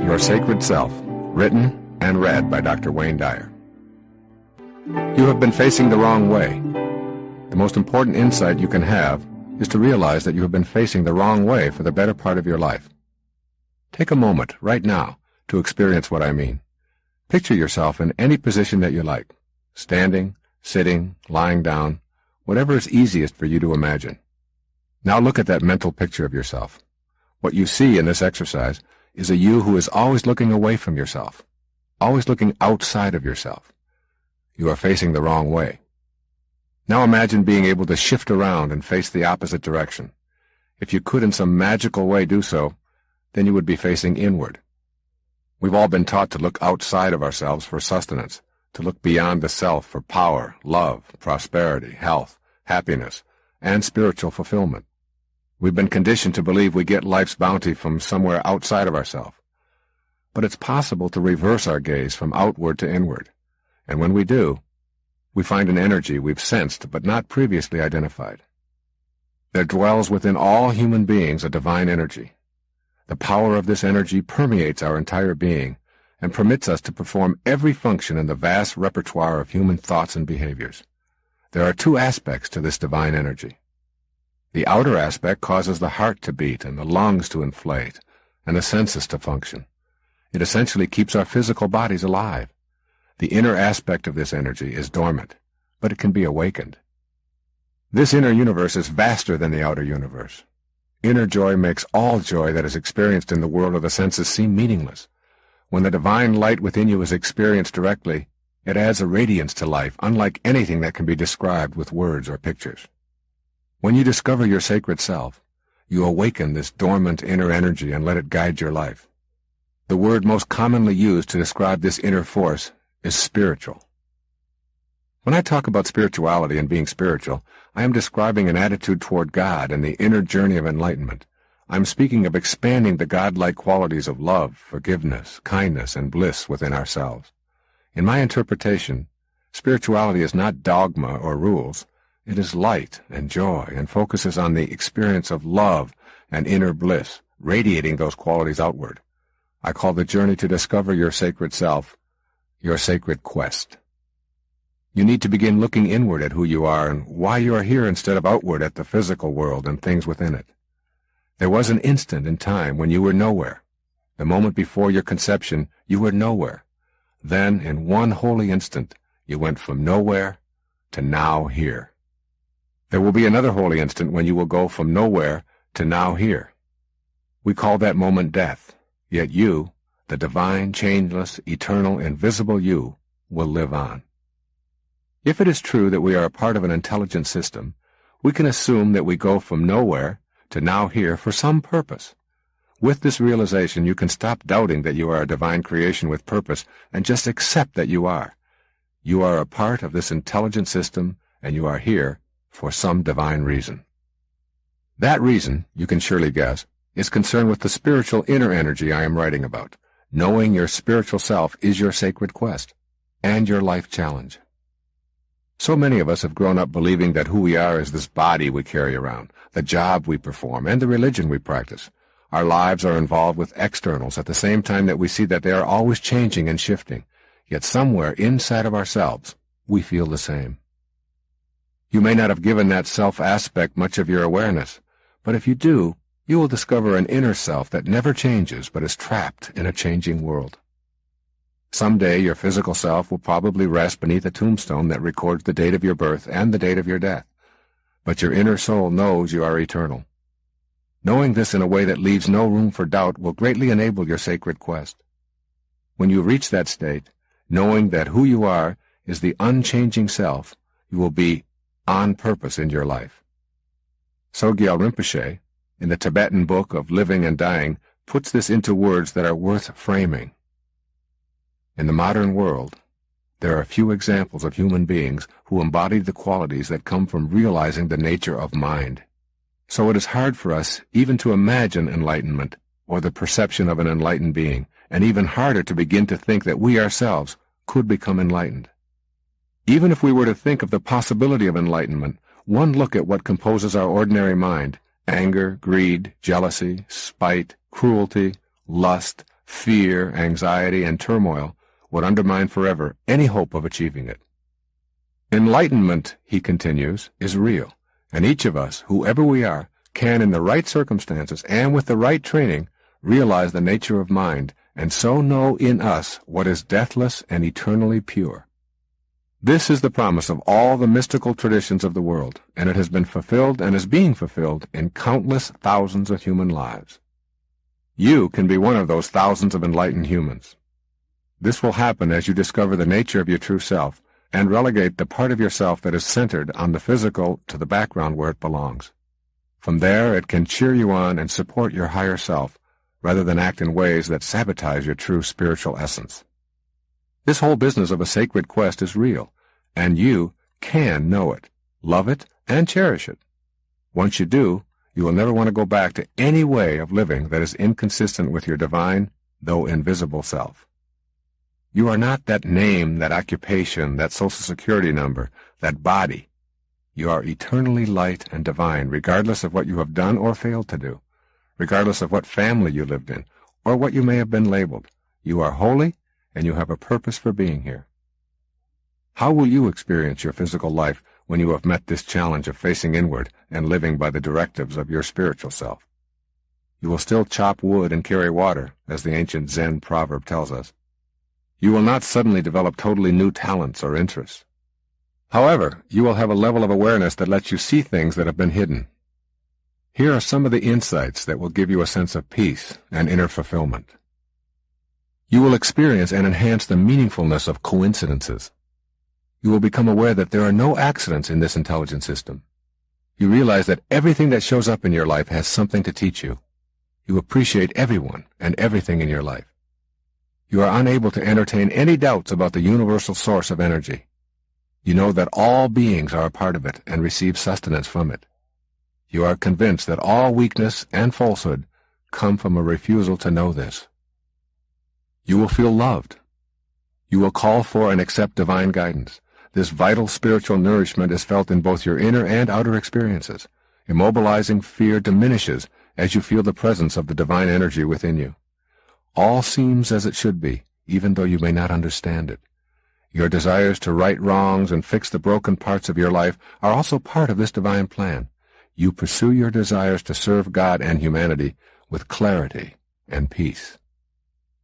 Your Sacred Self, written and read by Dr. Wayne Dyer. You have been facing the wrong way. The most important insight you can have is to realize that you have been facing the wrong way for the better part of your life. Take a moment, right now, to experience what I mean. Picture yourself in any position that you like, standing, sitting, lying down, whatever is easiest for you to imagine. Now look at that mental picture of yourself. What you see in this exercise is a you who is always looking away from yourself, always looking outside of yourself. You are facing the wrong way. Now imagine being able to shift around and face the opposite direction. If you could in some magical way do so, then you would be facing inward. We've all been taught to look outside of ourselves for sustenance, to look beyond the self for power, love, prosperity, health, happiness, and spiritual fulfillment. We've been conditioned to believe we get life's bounty from somewhere outside of ourselves. But it's possible to reverse our gaze from outward to inward, and when we do, we find an energy we've sensed but not previously identified. There dwells within all human beings a divine energy. The power of this energy permeates our entire being and permits us to perform every function in the vast repertoire of human thoughts and behaviors. There are two aspects to this divine energy. The outer aspect causes the heart to beat and the lungs to inflate and the senses to function. It essentially keeps our physical bodies alive. The inner aspect of this energy is dormant, but it can be awakened. This inner universe is vaster than the outer universe. Inner joy makes all joy that is experienced in the world of the senses seem meaningless. When the divine light within you is experienced directly, it adds a radiance to life unlike anything that can be described with words or pictures. When you discover your sacred self, you awaken this dormant inner energy and let it guide your life. The word most commonly used to describe this inner force is spiritual. When I talk about spirituality and being spiritual, I am describing an attitude toward God and the inner journey of enlightenment. I'm speaking of expanding the godlike qualities of love, forgiveness, kindness, and bliss within ourselves. In my interpretation, spirituality is not dogma or rules. It is light and joy and focuses on the experience of love and inner bliss, radiating those qualities outward. I call the journey to discover your sacred self your sacred quest. You need to begin looking inward at who you are and why you are here instead of outward at the physical world and things within it. There was an instant in time when you were nowhere. The moment before your conception, you were nowhere. Then, in one holy instant, you went from nowhere to now here. There will be another holy instant when you will go from nowhere to now here. We call that moment death, yet you, the divine, changeless, eternal, invisible you, will live on. If it is true that we are a part of an intelligent system, we can assume that we go from nowhere to now here for some purpose. With this realization, you can stop doubting that you are a divine creation with purpose and just accept that you are. You are a part of this intelligent system, and you are here for some divine reason. That reason, you can surely guess, is concerned with the spiritual inner energy I am writing about. Knowing your spiritual self is your sacred quest and your life challenge. So many of us have grown up believing that who we are is this body we carry around, the job we perform, and the religion we practice. Our lives are involved with externals at the same time that we see that they are always changing and shifting, yet somewhere inside of ourselves, we feel the same. You may not have given that self aspect much of your awareness, but if you do, you will discover an inner self that never changes but is trapped in a changing world. Someday your physical self will probably rest beneath a tombstone that records the date of your birth and the date of your death, but your inner soul knows you are eternal. Knowing this in a way that leaves no room for doubt will greatly enable your sacred quest. When you reach that state, knowing that who you are is the unchanging self, you will be on purpose in your life. Sogyal Rinpoche, in the Tibetan Book of Living and Dying, puts this into words that are worth framing. In the modern world, there are few examples of human beings who embodied the qualities that come from realizing the nature of mind. So it is hard for us even to imagine enlightenment or the perception of an enlightened being, and even harder to begin to think that we ourselves could become enlightened. Even if we were to think of the possibility of enlightenment, one look at what composes our ordinary mind, anger, greed, jealousy, spite, cruelty, lust, fear, anxiety, and turmoil would undermine forever any hope of achieving it. Enlightenment, he continues, is real, and each of us, whoever we are, can, in the right circumstances and with the right training, realize the nature of mind, and so know in us what is deathless and eternally pure. This is the promise of all the mystical traditions of the world, and it has been fulfilled and is being fulfilled in countless thousands of human lives. You can be one of those thousands of enlightened humans. This will happen as you discover the nature of your true self and relegate the part of yourself that is centered on the physical to the background where it belongs. From there, it can cheer you on and support your higher self, rather than act in ways that sabotage your true spiritual essence. This whole business of a sacred quest is real, and you can know it, love it, and cherish it. Once you do, you will never want to go back to any way of living that is inconsistent with your divine, though invisible self. You are not that name, that occupation, that social security number, that body. You are eternally light and divine, regardless of what you have done or failed to do, regardless of what family you lived in, or what you may have been labeled. You are holy, and you have a purpose for being here. How will you experience your physical life when you have met this challenge of facing inward and living by the directives of your spiritual self? You will still chop wood and carry water, as the ancient Zen proverb tells us. You will not suddenly develop totally new talents or interests. However, you will have a level of awareness that lets you see things that have been hidden. Here are some of the insights that will give you a sense of peace and inner fulfillment. You will experience and enhance the meaningfulness of coincidences. You will become aware that there are no accidents in this intelligent system. You realize that everything that shows up in your life has something to teach you. You appreciate everyone and everything in your life. You are unable to entertain any doubts about the universal source of energy. You know that all beings are a part of it and receive sustenance from it. You are convinced that all weakness and falsehood come from a refusal to know this. You will feel loved. You will call for and accept divine guidance. This vital spiritual nourishment is felt in both your inner and outer experiences. Immobilizing fear diminishes as you feel the presence of the divine energy within you. All seems as it should be, even though you may not understand it. Your desires to right wrongs and fix the broken parts of your life are also part of this divine plan. You pursue your desires to serve God and humanity with clarity and peace.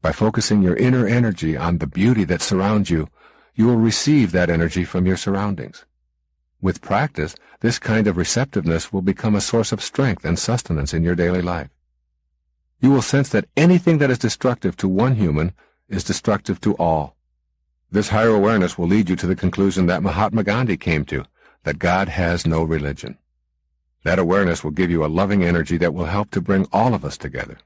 By focusing your inner energy on the beauty that surrounds you, you will receive that energy from your surroundings. With practice, this kind of receptiveness will become a source of strength and sustenance in your daily life. You will sense that anything that is destructive to one human is destructive to all. This higher awareness will lead you to the conclusion that Mahatma Gandhi came to, that God has no religion. That awareness will give you a loving energy that will help to bring all of us together.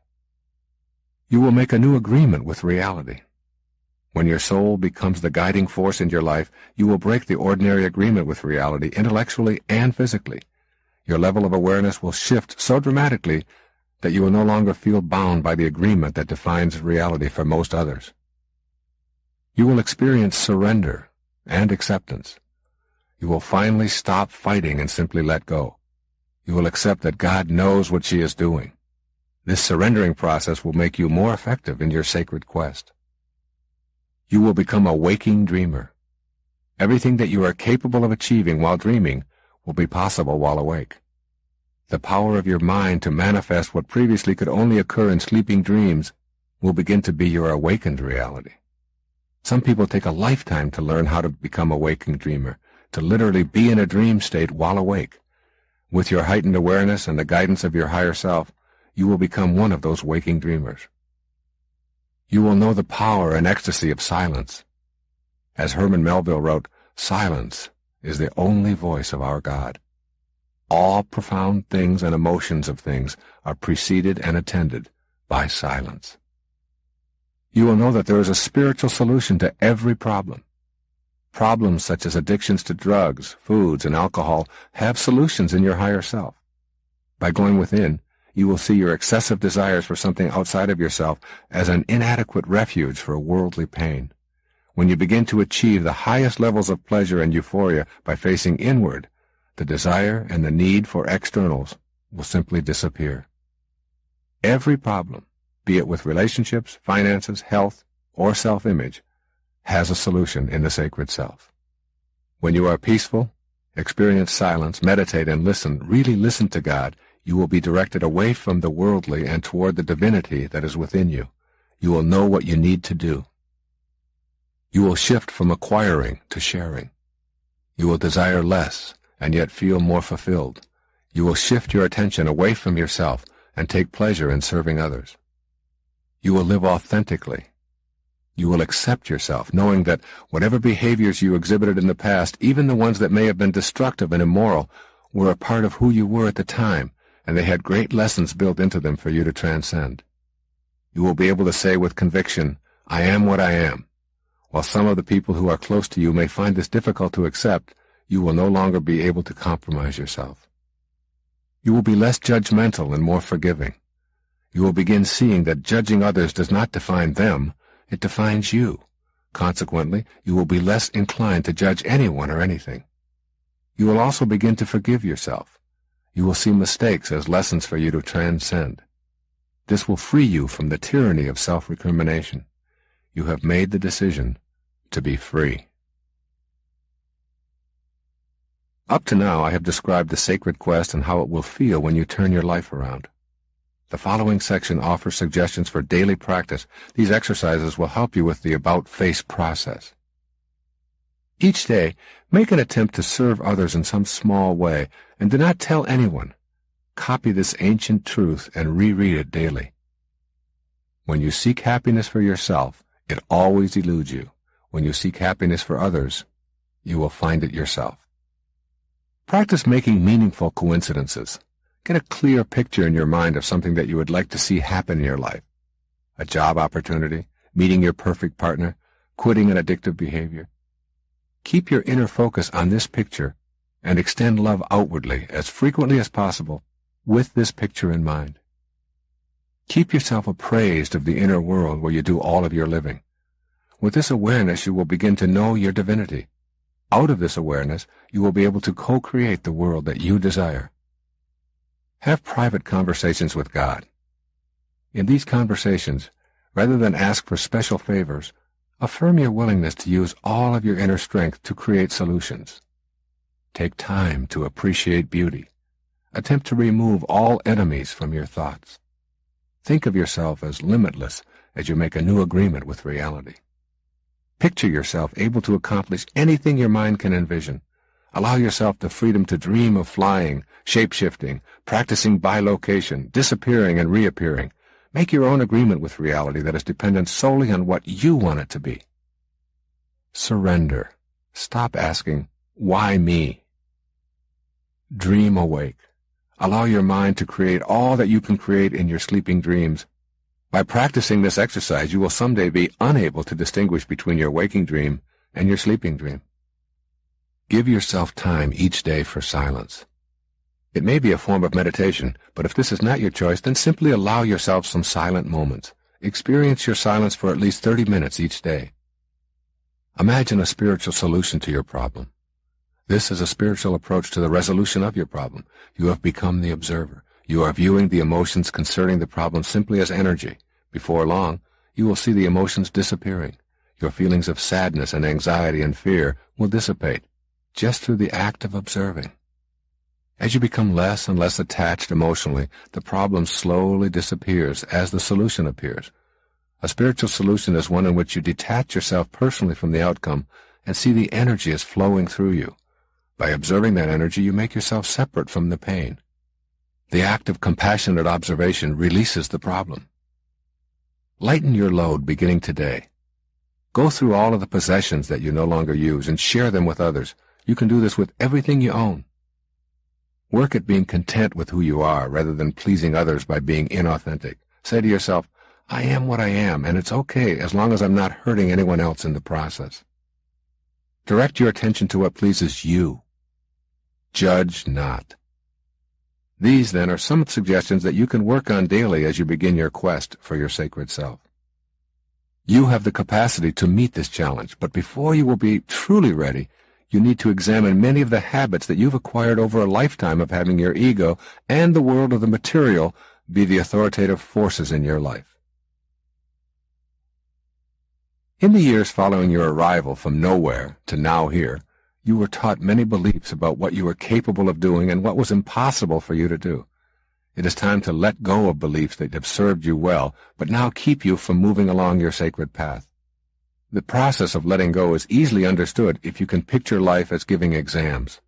You will make a new agreement with reality. When your soul becomes the guiding force in your life, you will break the ordinary agreement with reality intellectually and physically. Your level of awareness will shift so dramatically that you will no longer feel bound by the agreement that defines reality for most others. You will experience surrender and acceptance. You will finally stop fighting and simply let go. You will accept that God knows what she is doing. This surrendering process will make you more effective in your sacred quest. You will become a waking dreamer. Everything that you are capable of achieving while dreaming will be possible while awake. The power of your mind to manifest what previously could only occur in sleeping dreams will begin to be your awakened reality. Some people take a lifetime to learn how to become a waking dreamer, to literally be in a dream state while awake. With your heightened awareness and the guidance of your higher self, you will become one of those waking dreamers. You will know the power and ecstasy of silence. As Herman Melville wrote, "Silence is the only voice of our God." All profound things and emotions of things are preceded and attended by silence. You will know that there is a spiritual solution to every problem. Problems such as addictions to drugs, foods, and alcohol have solutions in your higher self. By going within, you will see your excessive desires for something outside of yourself as an inadequate refuge for worldly pain. When you begin to achieve the highest levels of pleasure and euphoria by facing inward, the desire and the need for externals will simply disappear. Every problem, be it with relationships, finances, health, or self-image, has a solution in the sacred self. When you are peaceful, experience silence, meditate, and listen, really listen to God, you will be directed away from the worldly and toward the divinity that is within you. You will know what you need to do. You will shift from acquiring to sharing. You will desire less and yet feel more fulfilled. You will shift your attention away from yourself and take pleasure in serving others. You will live authentically. You will accept yourself, knowing that whatever behaviors you exhibited in the past, even the ones that may have been destructive and immoral, were a part of who you were at the time, and they had great lessons built into them for you to transcend. You will be able to say with conviction, "I am what I am." While some of the people who are close to you may find this difficult to accept, you will no longer be able to compromise yourself. You will be less judgmental and more forgiving. You will begin seeing that judging others does not define them, it defines you. Consequently, you will be less inclined to judge anyone or anything. You will also begin to forgive yourself. You will see mistakes as lessons for you to transcend. This will free you from the tyranny of self-recrimination. You have made the decision to be free. Up to now, I have described the sacred quest and how it will feel when you turn your life around. The following section offers suggestions for daily practice. These exercises will help you with the about-face process. Each day, make an attempt to serve others in some small way, and do not tell anyone. Copy this ancient truth and reread it daily. When you seek happiness for yourself, it always eludes you. When you seek happiness for others, you will find it yourself. Practice making meaningful coincidences. Get a clear picture in your mind of something that you would like to see happen in your life. A job opportunity, meeting your perfect partner, quitting an addictive behavior. Keep your inner focus on this picture and extend love outwardly as frequently as possible with this picture in mind. Keep yourself appraised of the inner world where you do all of your living. With this awareness, you will begin to know your divinity. Out of this awareness, you will be able to co-create the world that you desire. Have private conversations with God. In these conversations, rather than ask for special favors, affirm your willingness to use all of your inner strength to create solutions. Take time to appreciate beauty. Attempt to remove all enemies from your thoughts. Think of yourself as limitless as you make a new agreement with reality. Picture yourself able to accomplish anything your mind can envision. Allow yourself the freedom to dream of flying, shape-shifting, practicing bilocation, disappearing and reappearing. Make your own agreement with reality that is dependent solely on what you want it to be. Surrender. Stop asking, "Why me?" Dream awake. Allow your mind to create all that you can create in your sleeping dreams. By practicing this exercise, you will someday be unable to distinguish between your waking dream and your sleeping dream. Give yourself time each day for silence. It may be a form of meditation, but if this is not your choice, then simply allow yourself some silent moments. Experience your silence for at least 30 minutes each day. Imagine a spiritual solution to your problem. This is a spiritual approach to the resolution of your problem. You have become the observer. You are viewing the emotions concerning the problem simply as energy. Before long, you will see the emotions disappearing. Your feelings of sadness and anxiety and fear will dissipate just through the act of observing. As you become less and less attached emotionally, the problem slowly disappears as the solution appears. A spiritual solution is one in which you detach yourself personally from the outcome and see the energy as flowing through you. By observing that energy, you make yourself separate from the pain. The act of compassionate observation releases the problem. Lighten your load beginning today. Go through all of the possessions that you no longer use and share them with others. You can do this with everything you own. Work at being content with who you are rather than pleasing others by being inauthentic. Say to yourself, "I am what I am, and it's okay as long as I'm not hurting anyone else in the process." Direct your attention to what pleases you. Judge not. These, then, are some suggestions that you can work on daily as you begin your quest for your sacred self. You have the capacity to meet this challenge, but before you will be truly ready, you need to examine many of the habits that you've acquired over a lifetime of having your ego and the world of the material be the authoritative forces in your life. In the years following your arrival from nowhere to now here, you were taught many beliefs about what you were capable of doing and what was impossible for you to do. It is time to let go of beliefs that have served you well, but now keep you from moving along your sacred path. The process of letting go is easily understood if you can picture life as giving exams.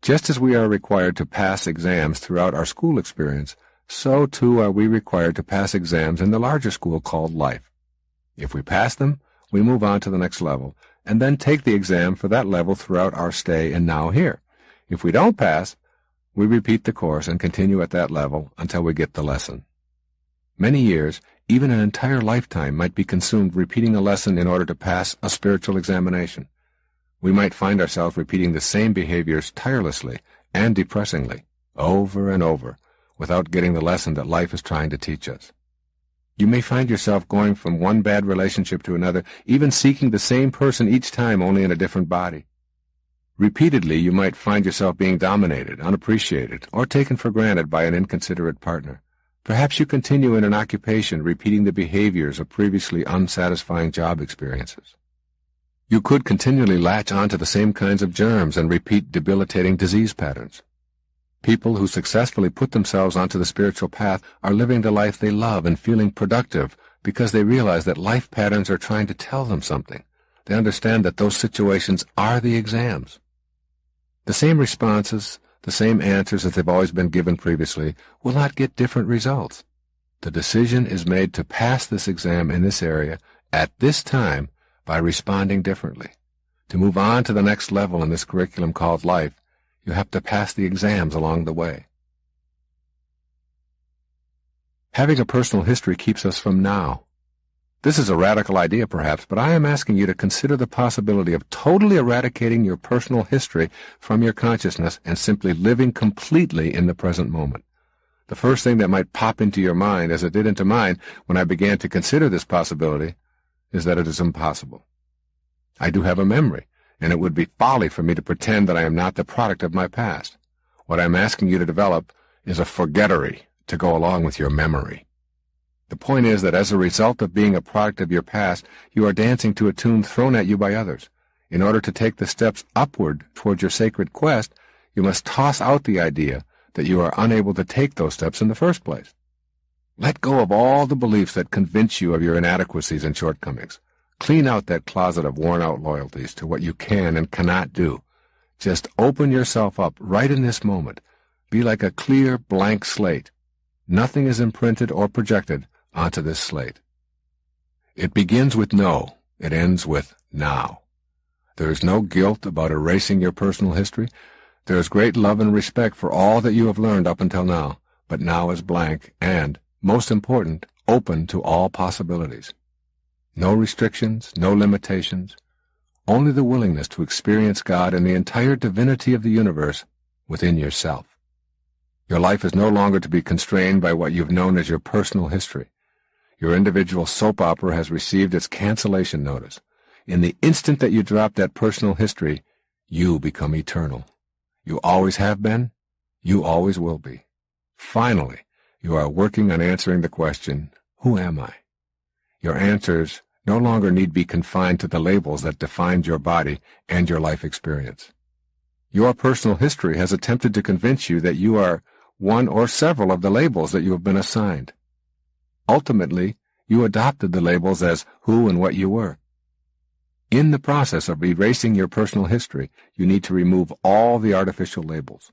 Just as we are required to pass exams throughout our school experience, so too are we required to pass exams in the larger school called life. If we pass them, we move on to the next level, and then take the exam for that level throughout our stay in now here. If we don't pass, we repeat the course and continue at that level until we get the lesson. Many years, even an entire lifetime, might be consumed repeating a lesson in order to pass a spiritual examination. We might find ourselves repeating the same behaviors tirelessly and depressingly, over and over, without getting the lesson that life is trying to teach us. You may find yourself going from one bad relationship to another, even seeking the same person each time, only in a different body. Repeatedly, you might find yourself being dominated, unappreciated, or taken for granted by an inconsiderate partner. Perhaps you continue in an occupation repeating the behaviors of previously unsatisfying job experiences. You could continually latch onto the same kinds of germs and repeat debilitating disease patterns. People who successfully put themselves onto the spiritual path are living the life they love and feeling productive because they realize that life patterns are trying to tell them something. They understand that those situations are the exams. The same responses, the same answers that they've always been given previously, will not get different results. The decision is made to pass this exam in this area at this time by responding differently. To move on to the next level in this curriculum called life, you have to pass the exams along the way. Having a personal history keeps us from now. This is a radical idea, perhaps, but I am asking you to consider the possibility of totally eradicating your personal history from your consciousness and simply living completely in the present moment. The first thing that might pop into your mind, as it did into mine when I began to consider this possibility, is that it is impossible. I do have a memory, and it would be folly for me to pretend that I am not the product of my past. What I am asking you to develop is a forgettery to go along with your memory. The point is that as a result of being a product of your past, you are dancing to a tune thrown at you by others. In order to take the steps upward towards your sacred quest, you must toss out the idea that you are unable to take those steps in the first place. Let go of all the beliefs that convince you of your inadequacies and shortcomings. Clean out that closet of worn-out loyalties to what you can and cannot do. Just open yourself up right in this moment. Be like a clear, blank slate. Nothing is imprinted or projected onto this slate. It begins with no. It ends with now. There is no guilt about erasing your personal history. There is great love and respect for all that you have learned up until now, but now is blank and, most important, open to all possibilities. No restrictions, no limitations, only the willingness to experience God and the entire divinity of the universe within yourself. Your life is no longer to be constrained by what you've known as your personal history. Your individual soap opera has received its cancellation notice. In the instant that you drop that personal history, you become eternal. You always have been, you always will be. Finally, you are working on answering the question, who am I? Your answers no longer need be confined to the labels that defined your body and your life experience. Your personal history has attempted to convince you that you are one or several of the labels that you have been assigned. Ultimately, you adopted the labels as who and what you were. In the process of erasing your personal history, you need to remove all the artificial labels.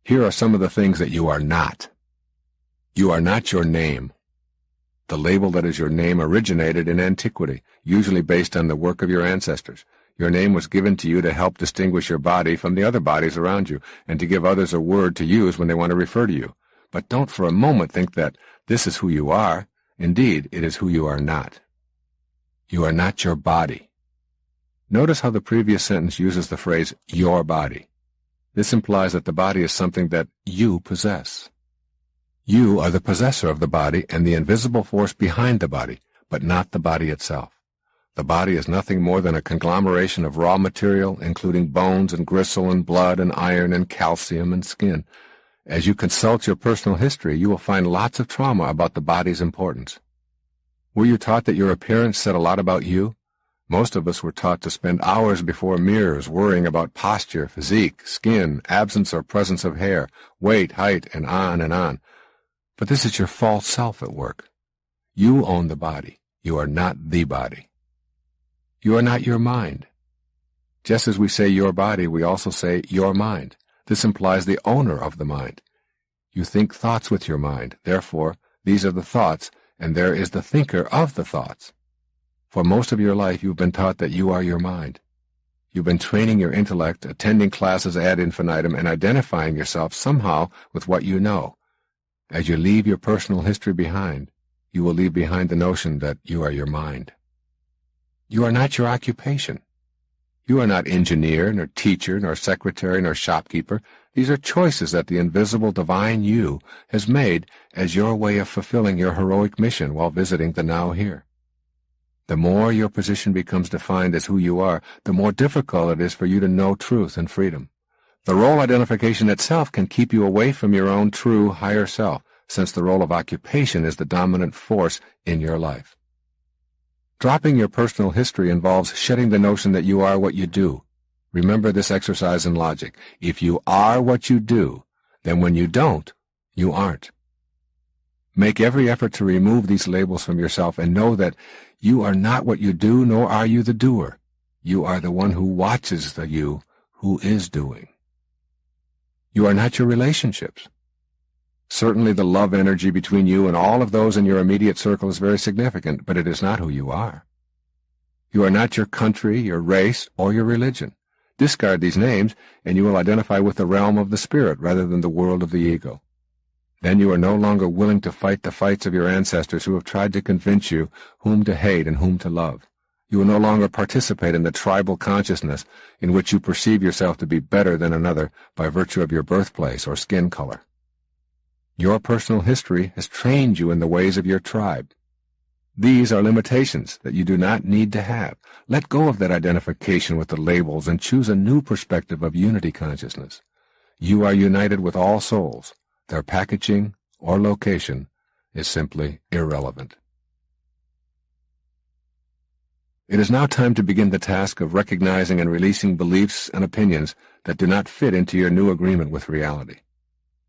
Here are some of the things that you are not. You are not your name. The label that is your name originated in antiquity, usually based on the work of your ancestors. Your name was given to you to help distinguish your body from the other bodies around you, and to give others a word to use when they want to refer to you. But don't for a moment think that this is who you are. Indeed, it is who you are not. You are not your body. Notice how the previous sentence uses the phrase, your body. This implies that the body is something that you possess. You are the possessor of the body and the invisible force behind the body, but not the body itself. The body is nothing more than a conglomeration of raw material, including bones and gristle and blood and iron and calcium and skin. As you consult your personal history, you will find lots of trauma about the body's importance. Were you taught that your appearance said a lot about you? Most of us were taught to spend hours before mirrors worrying about posture, physique, skin, absence or presence of hair, weight, height, and on and on. But this is your false self at work. You own the body. You are not the body. You are not your mind. Just as we say your body, we also say your mind. This implies the owner of the mind. You think thoughts with your mind. Therefore, these are the thoughts, and there is the thinker of the thoughts. For most of your life, you've been taught that you are your mind. You've been training your intellect, attending classes ad infinitum, and identifying yourself somehow with what you know. As you leave your personal history behind, you will leave behind the notion that you are your mind. You are not your occupation. You are not engineer, nor teacher, nor secretary, nor shopkeeper. These are choices that the invisible divine you has made as your way of fulfilling your heroic mission while visiting the now here. The more your position becomes defined as who you are, the more difficult it is for you to know truth and freedom. The role identification itself can keep you away from your own true higher self, since the role of occupation is the dominant force in your life. Dropping your personal history involves shedding the notion that you are what you do. Remember this exercise in logic. If you are what you do, then when you don't, you aren't. Make every effort to remove these labels from yourself and know that you are not what you do, nor are you the doer. You are the one who watches the you who is doing. You are not your relationships. Certainly the love energy between you and all of those in your immediate circle is very significant, but it is not who you are. You are not your country, your race, or your religion. Discard these names, and you will identify with the realm of the spirit rather than the world of the ego. Then you are no longer willing to fight the fights of your ancestors who have tried to convince you whom to hate and whom to love. You will no longer participate in the tribal consciousness in which you perceive yourself to be better than another by virtue of your birthplace or skin color. Your personal history has trained you in the ways of your tribe. These are limitations that you do not need to have. Let go of that identification with the labels and choose a new perspective of unity consciousness. You are united with all souls. Their packaging or location is simply irrelevant. It is now time to begin the task of recognizing and releasing beliefs and opinions that do not fit into your new agreement with reality.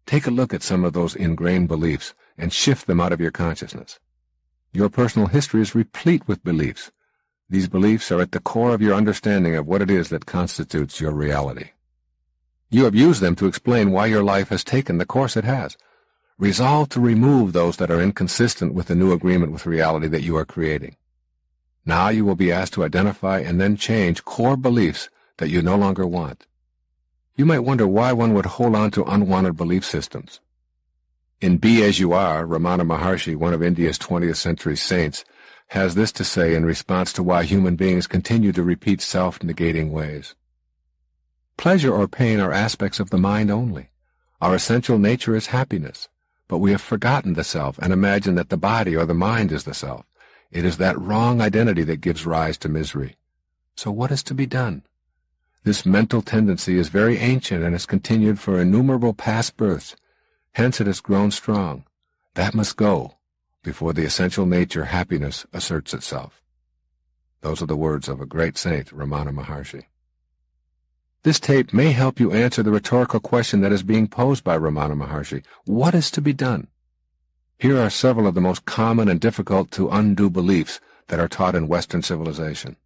Take a look at some of those ingrained beliefs and shift them out of your consciousness. Your personal history is replete with beliefs. These beliefs are at the core of your understanding of what it is that constitutes your reality. You have used them to explain why your life has taken the course it has. Resolve to remove those that are inconsistent with the new agreement with reality that you are creating. Now you will be asked to identify and then change core beliefs that you no longer want. You might wonder why one would hold on to unwanted belief systems. In Be As You Are, Ramana Maharshi, one of India's 20th century saints, has this to say in response to why human beings continue to repeat self-negating ways. Pleasure or pain are aspects of the mind only. Our essential nature is happiness, but we have forgotten the self and imagine that the body or the mind is the self. It is that wrong identity that gives rise to misery. So what is to be done? This mental tendency is very ancient and has continued for innumerable past births. Hence it has grown strong. That must go before the essential nature, happiness, asserts itself. Those are the words of a great saint, Ramana Maharshi. This tape may help you answer the rhetorical question that is being posed by Ramana Maharshi. What is to be done? Here are several of the most common and difficult to undo beliefs that are taught in Western civilization.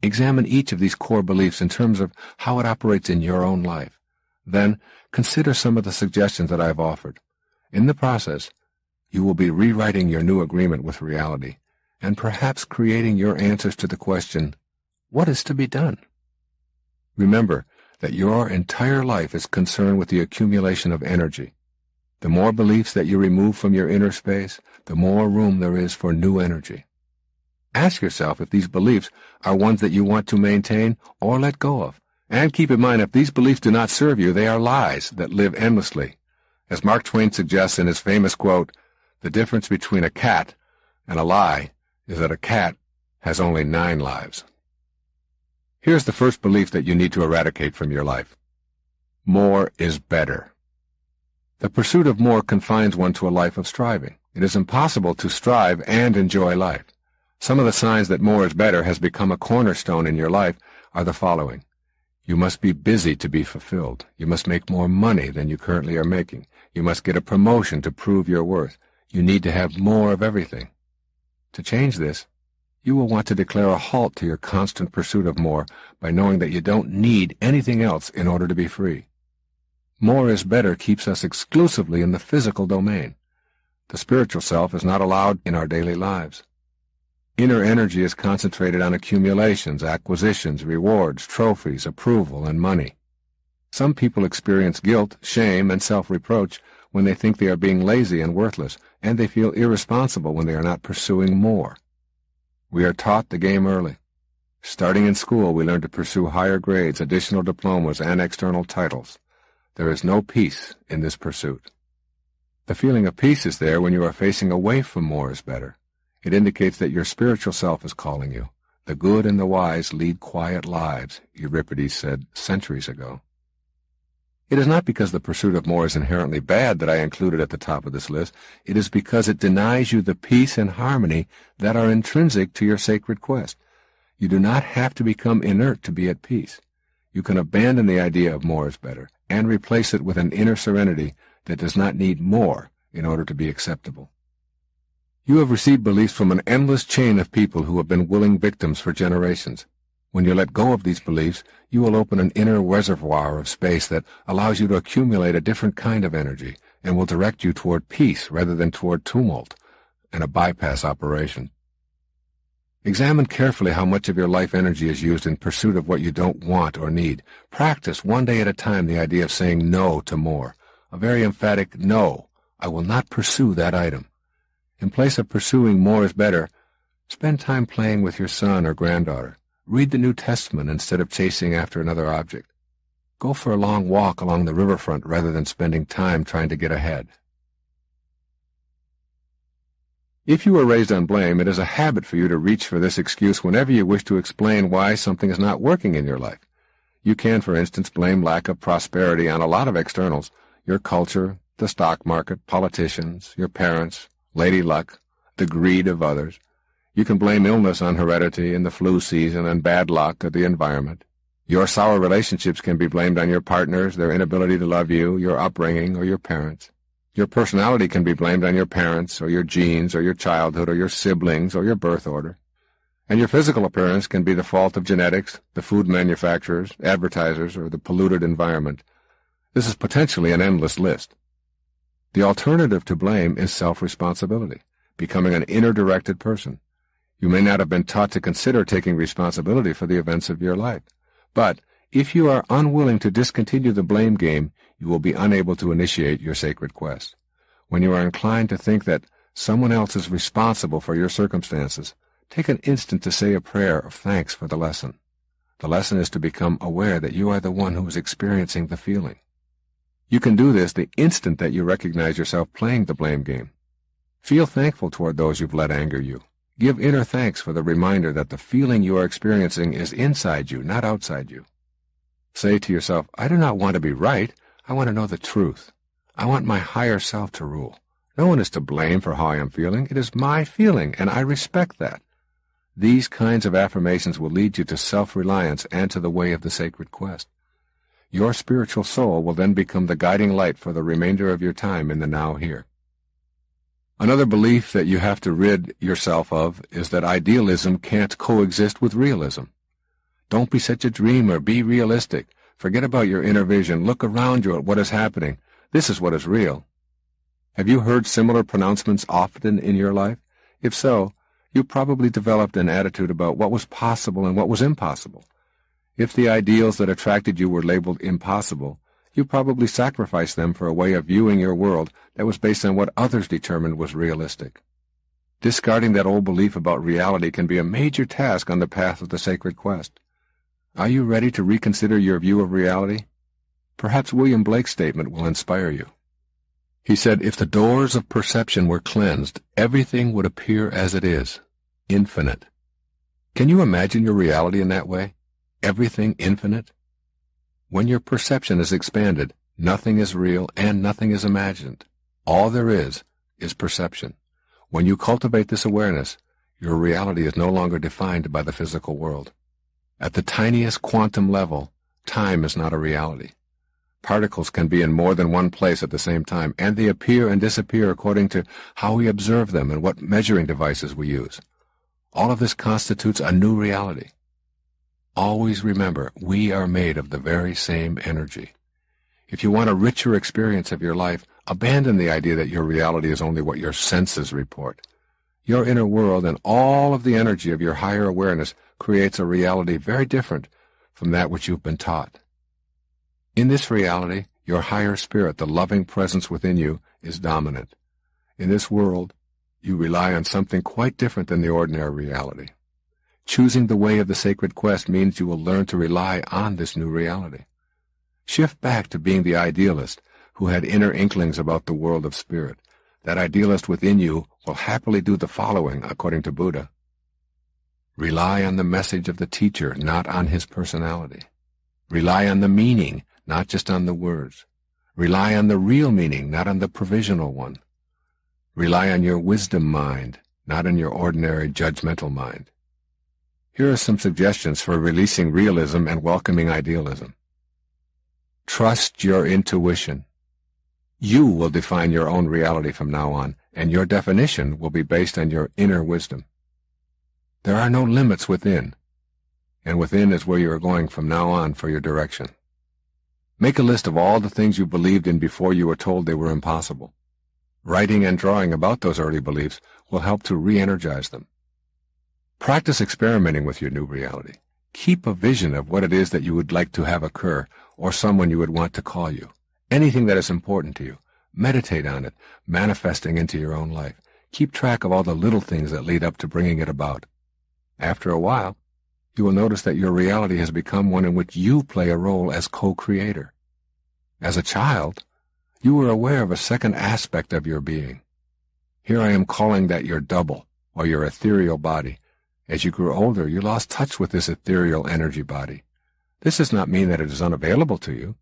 Examine each of these core beliefs in terms of how it operates in your own life. Then, consider some of the suggestions that I have offered. In the process, you will be rewriting your new agreement with reality, and perhaps creating your answers to the question, what is to be done? Remember that your entire life is concerned with the accumulation of energy. The more beliefs that you remove from your inner space, the more room there is for new energy. Ask yourself if these beliefs are ones that you want to maintain or let go of. And keep in mind, if these beliefs do not serve you, they are lies that live endlessly. As Mark Twain suggests in his famous quote, the difference between a cat and a lie is that a cat has only 9 lives. Here's the first belief that you need to eradicate from your life. More is better. The pursuit of more confines one to a life of striving. It is impossible to strive and enjoy life. Some of the signs that more is better has become a cornerstone in your life are the following. You must be busy to be fulfilled. You must make more money than you currently are making. You must get a promotion to prove your worth. You need to have more of everything. To change this, you will want to declare a halt to your constant pursuit of more by knowing that you don't need anything else in order to be free. More is better keeps us exclusively in the physical domain. The spiritual self is not allowed in our daily lives. Inner energy is concentrated on accumulations, acquisitions, rewards, trophies, approval, and money. Some people experience guilt, shame, and self-reproach when they think they are being lazy and worthless, and they feel irresponsible when they are not pursuing more. We are taught the game early. Starting in school, we learn to pursue higher grades, additional diplomas, and external titles. There is no peace in this pursuit. The feeling of peace is there when you are facing away from more is better. It indicates that your spiritual self is calling you. The good and the wise lead quiet lives, Euripides said centuries ago. It is not because the pursuit of more is inherently bad that I include it at the top of this list. It is because it denies you the peace and harmony that are intrinsic to your sacred quest. You do not have to become inert to be at peace. You can abandon the idea of more is better and replace it with an inner serenity that does not need more in order to be acceptable. You have received beliefs from an endless chain of people who have been willing victims for generations. When you let go of these beliefs, you will open an inner reservoir of space that allows you to accumulate a different kind of energy and will direct you toward peace rather than toward tumult and a bypass operation. Examine carefully how much of your life energy is used in pursuit of what you don't want or need. Practice one day at a time the idea of saying no to more. A very emphatic no. I will not pursue that item. In place of pursuing more is better, spend time playing with your son or granddaughter. Read the New Testament instead of chasing after another object. Go for a long walk along the riverfront rather than spending time trying to get ahead. If you were raised on blame, it is a habit for you to reach for this excuse whenever you wish to explain why something is not working in your life. You can, for instance, blame lack of prosperity on a lot of externals, your culture, the stock market, politicians, your parents, lady luck, the greed of others. You can blame illness on heredity and the flu season and bad luck or the environment. Your sour relationships can be blamed on your partners, their inability to love you, your upbringing, or your parents. Your personality can be blamed on your parents or your genes or your childhood or your siblings or your birth order. And your physical appearance can be the fault of genetics, the food manufacturers, advertisers, or the polluted environment. This is potentially an endless list. The alternative to blame is self-responsibility, becoming an inner-directed person. You may not have been taught to consider taking responsibility for the events of your life. But if you are unwilling to discontinue the blame game, you will be unable to initiate your sacred quest. When you are inclined to think that someone else is responsible for your circumstances, take an instant to say a prayer of thanks for the lesson. The lesson is to become aware that you are the one who is experiencing the feeling. You can do this the instant that you recognize yourself playing the blame game. Feel thankful toward those you've let anger you. Give inner thanks for the reminder that the feeling you are experiencing is inside you, not outside you. Say to yourself, I do not want to be right. I want to know the truth. I want my higher self to rule. No one is to blame for how I am feeling. It is my feeling, and I respect that. These kinds of affirmations will lead you to self-reliance and to the way of the sacred quest. Your spiritual soul will then become the guiding light for the remainder of your time in the now here. Another belief that you have to rid yourself of is that idealism can't coexist with realism. Don't be such a dreamer. Be realistic. Forget about your inner vision. Look around you at what is happening. This is what is real. Have you heard similar pronouncements often in your life? If so, you probably developed an attitude about what was possible and what was impossible. If the ideals that attracted you were labeled impossible, you probably sacrificed them for a way of viewing your world that was based on what others determined was realistic. Discarding that old belief about reality can be a major task on the path of the sacred quest. Are you ready to reconsider your view of reality? Perhaps William Blake's statement will inspire you. He said, if the doors of perception were cleansed, everything would appear as it is, infinite. Can you imagine your reality in that way? Everything infinite? When your perception is expanded, nothing is real and nothing is imagined. All there is perception. When you cultivate this awareness, your reality is no longer defined by the physical world. At the tiniest quantum level, time is not a reality. Particles can be in more than one place at the same time, and they appear and disappear according to how we observe them and what measuring devices we use. All of this constitutes a new reality. Always remember, we are made of the very same energy. If you want a richer experience of your life, abandon the idea that your reality is only what your senses report. Your inner world and all of the energy of your higher awareness creates a reality very different from that which you've been taught. In this reality, your higher spirit, the loving presence within you, is dominant. In this world, you rely on something quite different than the ordinary reality. Choosing the way of the sacred quest means you will learn to rely on this new reality. Shift back to being the idealist who had inner inklings about the world of spirit. That idealist within you will happily do the following, according to Buddha. Rely on the message of the teacher, not on his personality. Rely on the meaning, not just on the words. Rely on the real meaning, not on the provisional one. Rely on your wisdom mind, not on your ordinary judgmental mind. Here are some suggestions for releasing realism and welcoming idealism. Trust your intuition. You will define your own reality from now on, and your definition will be based on your inner wisdom. There are no limits within, and within is where you are going from now on for your direction. Make a list of all the things you believed in before you were told they were impossible. Writing and drawing about those early beliefs will help to re-energize them. Practice experimenting with your new reality. Keep a vision of what it is that you would like to have occur, or someone you would want to call you. Anything that is important to you. Meditate on it, manifesting into your own life. Keep track of all the little things that lead up to bringing it about. After a while, you will notice that your reality has become one in which you play a role as co-creator. As a child, you were aware of a second aspect of your being. Here I am calling that your double, or your ethereal body. As you grew older, you lost touch with this ethereal energy body. This does not mean that it is unavailable to you.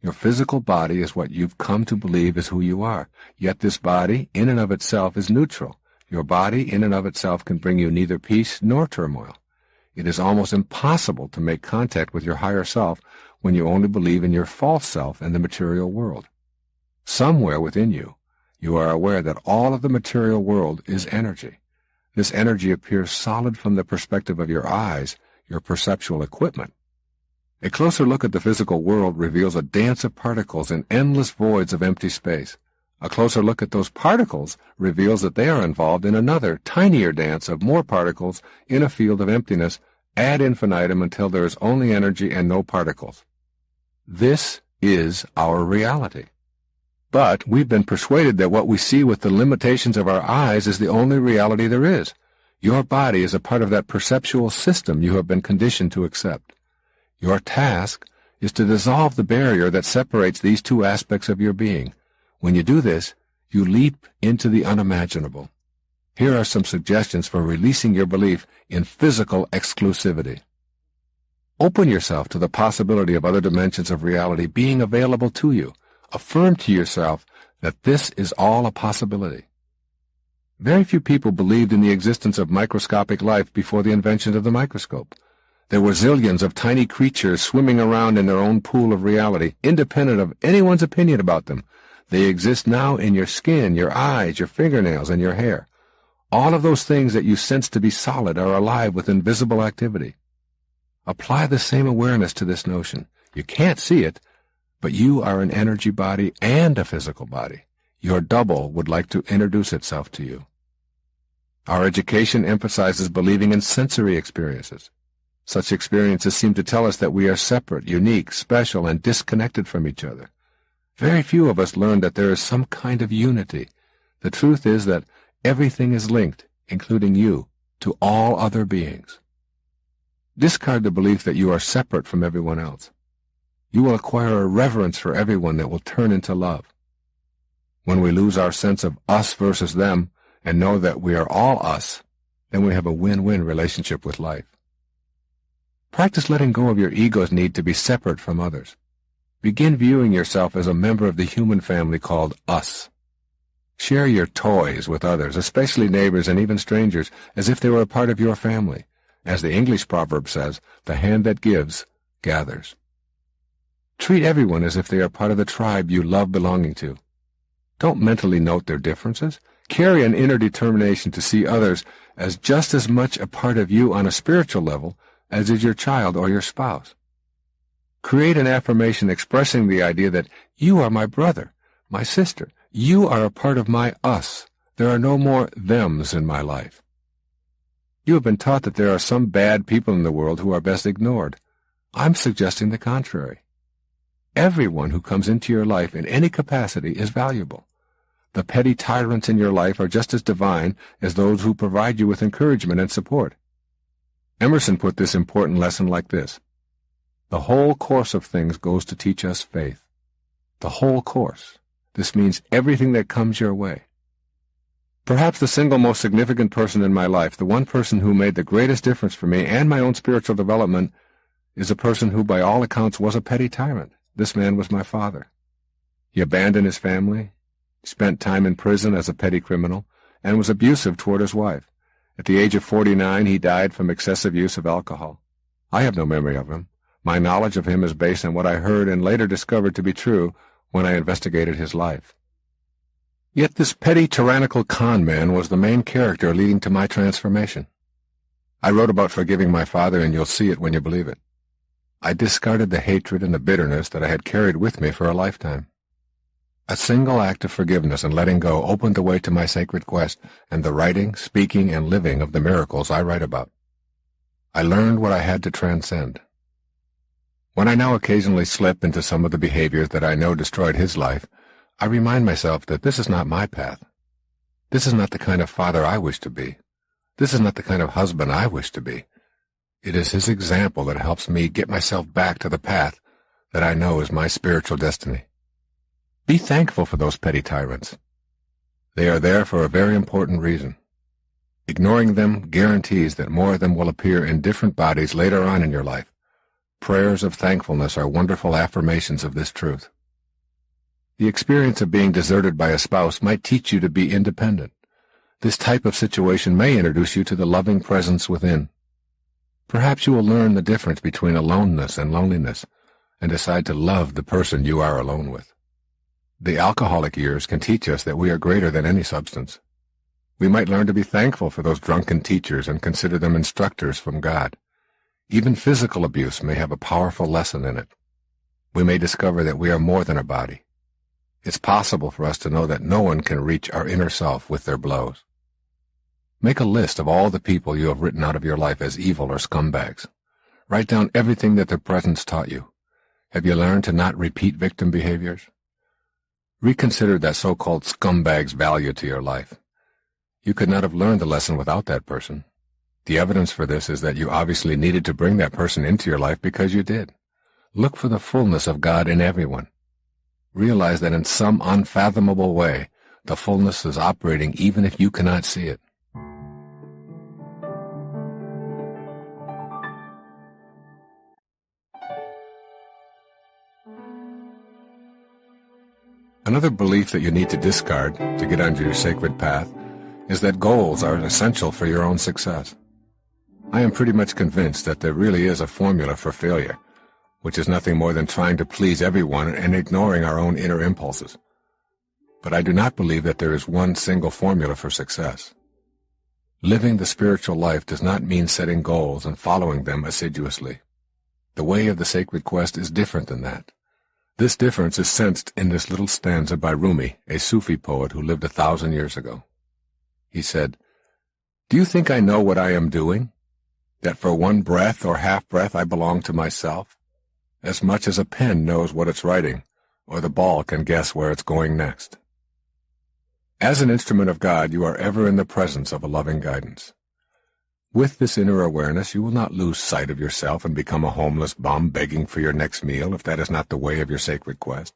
Your physical body is what you've come to believe is who you are, yet this body, in and of itself, is neutral. Your body, in and of itself, can bring you neither peace nor turmoil. It is almost impossible to make contact with your higher self when you only believe in your false self and the material world. Somewhere within you, you are aware that all of the material world is energy. This energy appears solid from the perspective of your eyes, your perceptual equipment. A closer look at the physical world reveals a dance of particles in endless voids of empty space. A closer look at those particles reveals that they are involved in another, tinier dance of more particles in a field of emptiness ad infinitum until there is only energy and no particles. This is our reality. But we've been persuaded that what we see with the limitations of our eyes is the only reality there is. Your body is a part of that perceptual system you have been conditioned to accept. Your task is to dissolve the barrier that separates these two aspects of your being. When you do this, you leap into the unimaginable. Here are some suggestions for releasing your belief in physical exclusivity. Open yourself to the possibility of other dimensions of reality being available to you. Affirm to yourself that this is all a possibility. Very few people believed in the existence of microscopic life before the invention of the microscope. There were zillions of tiny creatures swimming around in their own pool of reality, independent of anyone's opinion about them. They exist now in your skin, your eyes, your fingernails, and your hair. All of those things that you sense to be solid are alive with invisible activity. Apply the same awareness to this notion. You can't see it, but you are an energy body and a physical body. Your double would like to introduce itself to you. Our education emphasizes believing in sensory experiences. Such experiences seem to tell us that we are separate, unique, special, and disconnected from each other. Very few of us learn that there is some kind of unity. The truth is that everything is linked, including you, to all other beings. Discard the belief that you are separate from everyone else. You will acquire a reverence for everyone that will turn into love. When we lose our sense of us versus them and know that we are all us, then we have a win-win relationship with life. Practice letting go of your ego's need to be separate from others. Begin viewing yourself as a member of the human family called us. Share your toys with others, especially neighbors and even strangers, as if they were a part of your family. As the English proverb says, the hand that gives, gathers. Treat everyone as if they are part of the tribe you love belonging to. Don't mentally note their differences. Carry an inner determination to see others as just as much a part of you on a spiritual level as is your child or your spouse. Create an affirmation expressing the idea that you are my brother, my sister. You are a part of my us. There are no more thems in my life. You have been taught that there are some bad people in the world who are best ignored. I'm suggesting the contrary. Everyone who comes into your life in any capacity is valuable. The petty tyrants in your life are just as divine as those who provide you with encouragement and support. Emerson put this important lesson like this: the whole course of things goes to teach us faith. The whole course. This means everything that comes your way. Perhaps the single most significant person in my life, the one person who made the greatest difference for me and my own spiritual development, is a person who by all accounts was a petty tyrant. This man was my father. He abandoned his family, spent time in prison as a petty criminal, and was abusive toward his wife. At the age of 49, he died from excessive use of alcohol. I have no memory of him. My knowledge of him is based on what I heard and later discovered to be true when I investigated his life. Yet this petty, tyrannical con man was the main character leading to my transformation. I wrote about forgiving my father, and you'll see it when you believe it. I discarded the hatred and the bitterness that I had carried with me for a lifetime. A single act of forgiveness and letting go opened the way to my sacred quest and the writing, speaking, and living of the miracles I write about. I learned what I had to transcend. When I now occasionally slip into some of the behaviors that I know destroyed his life, I remind myself that this is not my path. This is not the kind of father I wish to be. This is not the kind of husband I wish to be. It is his example that helps me get myself back to the path that I know is my spiritual destiny. Be thankful for those petty tyrants. They are there for a very important reason. Ignoring them guarantees that more of them will appear in different bodies later on in your life. Prayers of thankfulness are wonderful affirmations of this truth. The experience of being deserted by a spouse might teach you to be independent. This type of situation may introduce you to the loving presence within. Perhaps you will learn the difference between aloneness and loneliness and decide to love the person you are alone with. The alcoholic years can teach us that we are greater than any substance. We might learn to be thankful for those drunken teachers and consider them instructors from God. Even physical abuse may have a powerful lesson in it. We may discover that we are more than a body. It's possible for us to know that no one can reach our inner self with their blows. Make a list of all the people you have written out of your life as evil or scumbags. Write down everything that their presence taught you. Have you learned to not repeat victim behaviors? Reconsider that so-called scumbag's value to your life. You could not have learned the lesson without that person. The evidence for this is that you obviously needed to bring that person into your life because you did. Look for the fullness of God in everyone. Realize that in some unfathomable way, the fullness is operating even if you cannot see it. Another belief that you need to discard to get onto your sacred path is that goals are essential for your own success. I am pretty much convinced that there really is a formula for failure, which is nothing more than trying to please everyone and ignoring our own inner impulses. But I do not believe that there is one single formula for success. Living the spiritual life does not mean setting goals and following them assiduously. The way of the sacred quest is different than that. This difference is sensed in this little stanza by Rumi, a Sufi poet who lived 1,000 years ago. He said, "Do you think I know what I am doing? That for one breath or half-breath I belong to myself? As much as a pen knows what it's writing, or the ball can guess where it's going next." As an instrument of God, you are ever in the presence of a loving guidance. With this inner awareness, you will not lose sight of yourself and become a homeless bum begging for your next meal if that is not the way of your sacred quest.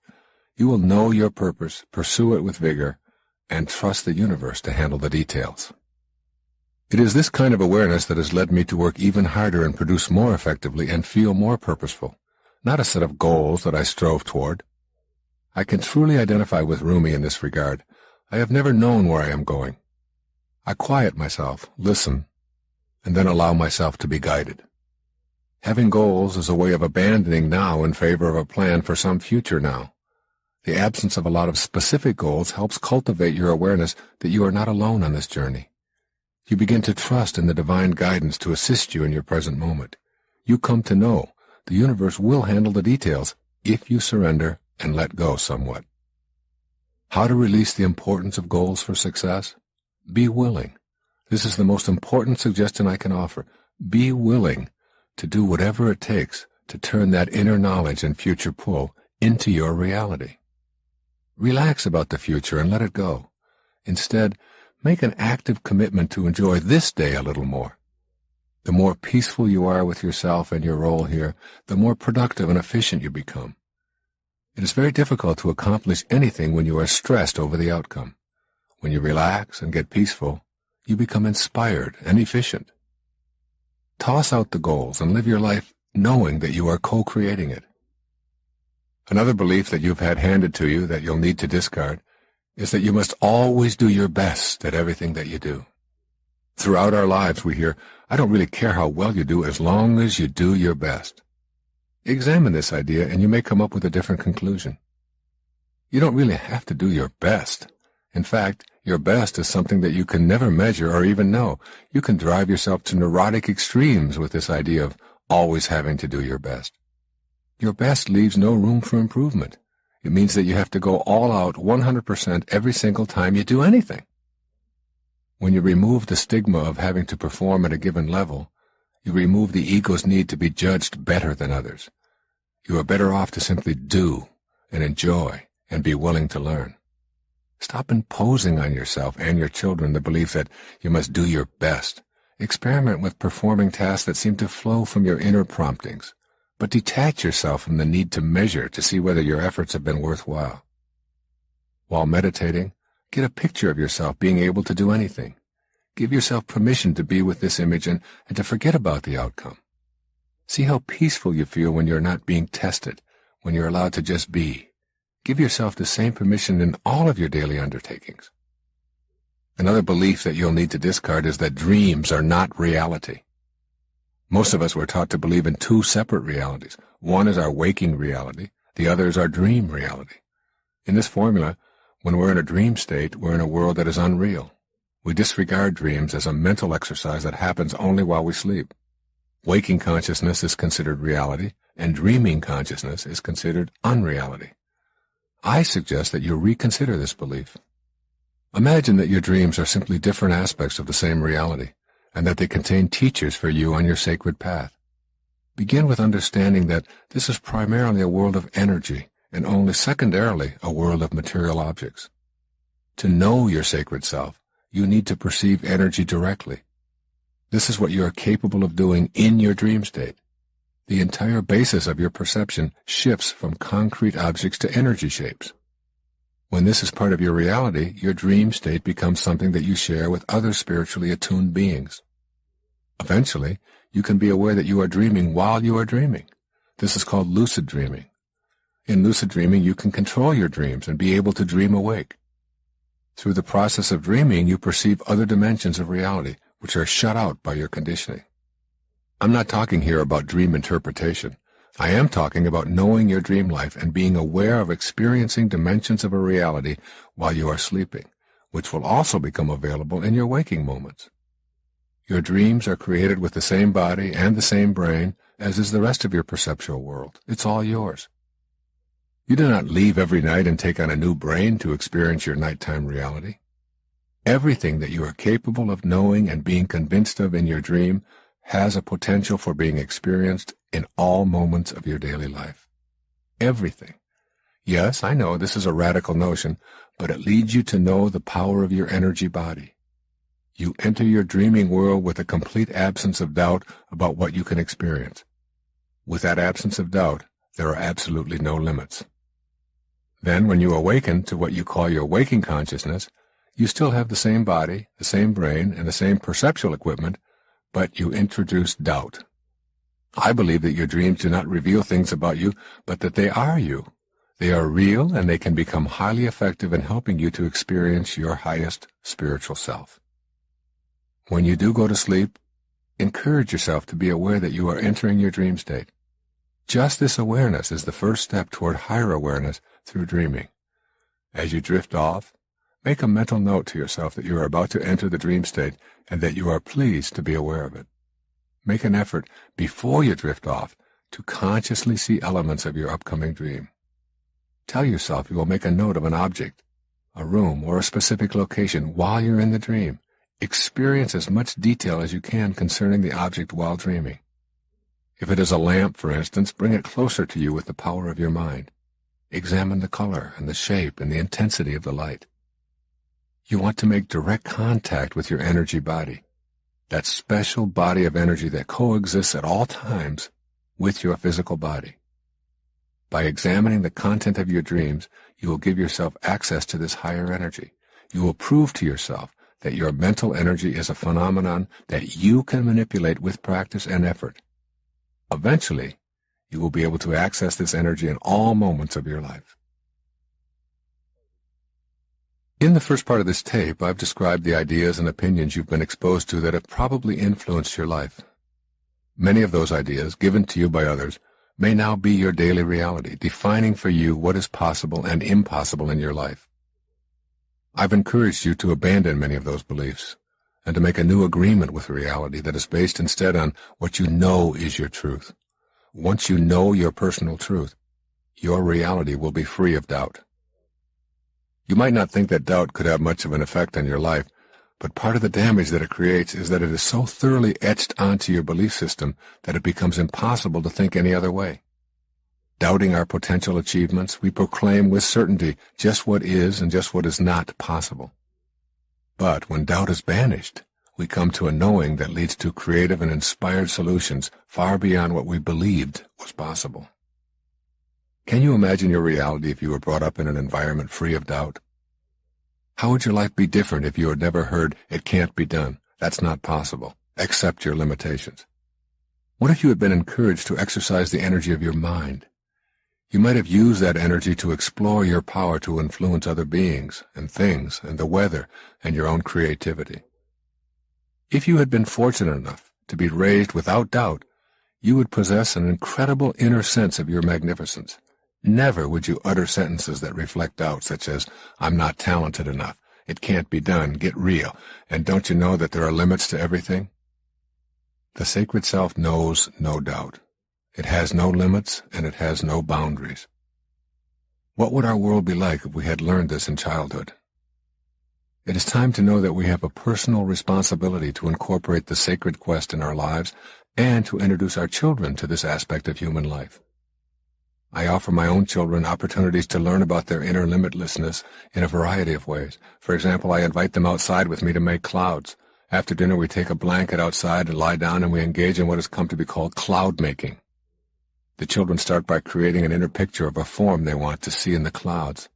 You will know your purpose, pursue it with vigor, and trust the universe to handle the details. It is this kind of awareness that has led me to work even harder and produce more effectively and feel more purposeful, not a set of goals that I strove toward. I can truly identify with Rumi in this regard. I have never known where I am going. I quiet myself, listen, and then allow myself to be guided. Having goals is a way of abandoning now in favor of a plan for some future now. The absence of a lot of specific goals helps cultivate your awareness that you are not alone on this journey. You begin to trust in the divine guidance to assist you in your present moment. You come to know the universe will handle the details if you surrender and let go somewhat. How to release the importance of goals for success? Be willing. This is the most important suggestion I can offer. Be willing to do whatever it takes to turn that inner knowledge and future pull into your reality. Relax about the future and let it go. Instead, make an active commitment to enjoy this day a little more. The more peaceful you are with yourself and your role here, the more productive and efficient you become. It is very difficult to accomplish anything when you are stressed over the outcome. When you relax and get peaceful, you become inspired and efficient. Toss out the goals and live your life knowing that you are co-creating it. Another belief that you've had handed to you that you'll need to discard is that you must always do your best at everything that you do. Throughout our lives we hear, "I don't really care how well you do as long as you do your best." Examine this idea and you may come up with a different conclusion. You don't really have to do your best. In fact, your best is something that you can never measure or even know. You can drive yourself to neurotic extremes with this idea of always having to do your best. Your best leaves no room for improvement. It means that you have to go all out 100% every single time you do anything. When you remove the stigma of having to perform at a given level, you remove the ego's need to be judged better than others. You are better off to simply do and enjoy and be willing to learn. Stop imposing on yourself and your children the belief that you must do your best. Experiment with performing tasks that seem to flow from your inner promptings, but detach yourself from the need to measure to see whether your efforts have been worthwhile. While meditating, get a picture of yourself being able to do anything. Give yourself permission to be with this image and to forget about the outcome. See how peaceful you feel when you're not being tested, when you're allowed to just be. Give yourself the same permission in all of your daily undertakings. Another belief that you'll need to discard is that dreams are not reality. Most of us were taught to believe in two separate realities. One is our waking reality, the other is our dream reality. In this formula, when we're in a dream state, we're in a world that is unreal. We disregard dreams as a mental exercise that happens only while we sleep. Waking consciousness is considered reality, and dreaming consciousness is considered unreality. I suggest that you reconsider this belief. Imagine that your dreams are simply different aspects of the same reality, and that they contain teachers for you on your sacred path. Begin with understanding that this is primarily a world of energy, and only secondarily a world of material objects. To know your sacred self, you need to perceive energy directly. This is what you are capable of doing in your dream state. The entire basis of your perception shifts from concrete objects to energy shapes. When this is part of your reality, your dream state becomes something that you share with other spiritually attuned beings. Eventually, you can be aware that you are dreaming while you are dreaming. This is called lucid dreaming. In lucid dreaming, you can control your dreams and be able to dream awake. Through the process of dreaming, you perceive other dimensions of reality, which are shut out by your conditioning. I'm not talking here about dream interpretation. I am talking about knowing your dream life and being aware of experiencing dimensions of a reality while you are sleeping, which will also become available in your waking moments. Your dreams are created with the same body and the same brain as is the rest of your perceptual world. It's all yours. You do not leave every night and take on a new brain to experience your nighttime reality. Everything that you are capable of knowing and being convinced of in your dream has a potential for being experienced in all moments of your daily life. Everything. Yes, I know this is a radical notion, but it leads you to know the power of your energy body. You enter your dreaming world with a complete absence of doubt about what you can experience. With that absence of doubt, there are absolutely no limits. Then, when you awaken to what you call your waking consciousness, you still have the same body, the same brain, and the same perceptual equipment, but you introduce doubt. I believe that your dreams do not reveal things about you, but that they are you. They are real, and they can become highly effective in helping you to experience your highest spiritual self. When you do go to sleep, encourage yourself to be aware that you are entering your dream state. Just this awareness is the first step toward higher awareness through dreaming. As you drift off, make a mental note to yourself that you are about to enter the dream state and that you are pleased to be aware of it. Make an effort before you drift off to consciously see elements of your upcoming dream. Tell yourself you will make a note of an object, a room, or a specific location while you're in the dream. Experience as much detail as you can concerning the object while dreaming. If it is a lamp, for instance, bring it closer to you with the power of your mind. Examine the color and the shape and the intensity of the light. You want to make direct contact with your energy body, that special body of energy that coexists at all times with your physical body. By examining the content of your dreams, you will give yourself access to this higher energy. You will prove to yourself that your mental energy is a phenomenon that you can manipulate with practice and effort. Eventually, you will be able to access this energy in all moments of your life. In the first part of this tape, I've described the ideas and opinions you've been exposed to that have probably influenced your life. Many of those ideas, given to you by others, may now be your daily reality, defining for you what is possible and impossible in your life. I've encouraged you to abandon many of those beliefs and to make a new agreement with reality that is based instead on what you know is your truth. Once you know your personal truth, your reality will be free of doubt. You might not think that doubt could have much of an effect on your life, but part of the damage that it creates is that it is so thoroughly etched onto your belief system that it becomes impossible to think any other way. Doubting our potential achievements, we proclaim with certainty just what is and just what is not possible. But when doubt is banished, we come to a knowing that leads to creative and inspired solutions far beyond what we believed was possible. Can you imagine your reality if you were brought up in an environment free of doubt? How would your life be different if you had never heard, "It can't be done, that's not possible, accept your limitations"? What if you had been encouraged to exercise the energy of your mind? You might have used that energy to explore your power to influence other beings and things and the weather and your own creativity. If you had been fortunate enough to be raised without doubt, you would possess an incredible inner sense of your magnificence. Never would you utter sentences that reflect doubt, such as, "I'm not talented enough, it can't be done, get real, and don't you know that there are limits to everything?" The sacred self knows no doubt. It has no limits, and it has no boundaries. What would our world be like if we had learned this in childhood? It is time to know that we have a personal responsibility to incorporate the sacred quest in our lives and to introduce our children to this aspect of human life. I offer my own children opportunities to learn about their inner limitlessness in a variety of ways. For example, I invite them outside with me to make clouds. After dinner, we take a blanket outside and lie down, and we engage in what has come to be called cloud making. The children start by creating an inner picture of a form they want to see in the clouds.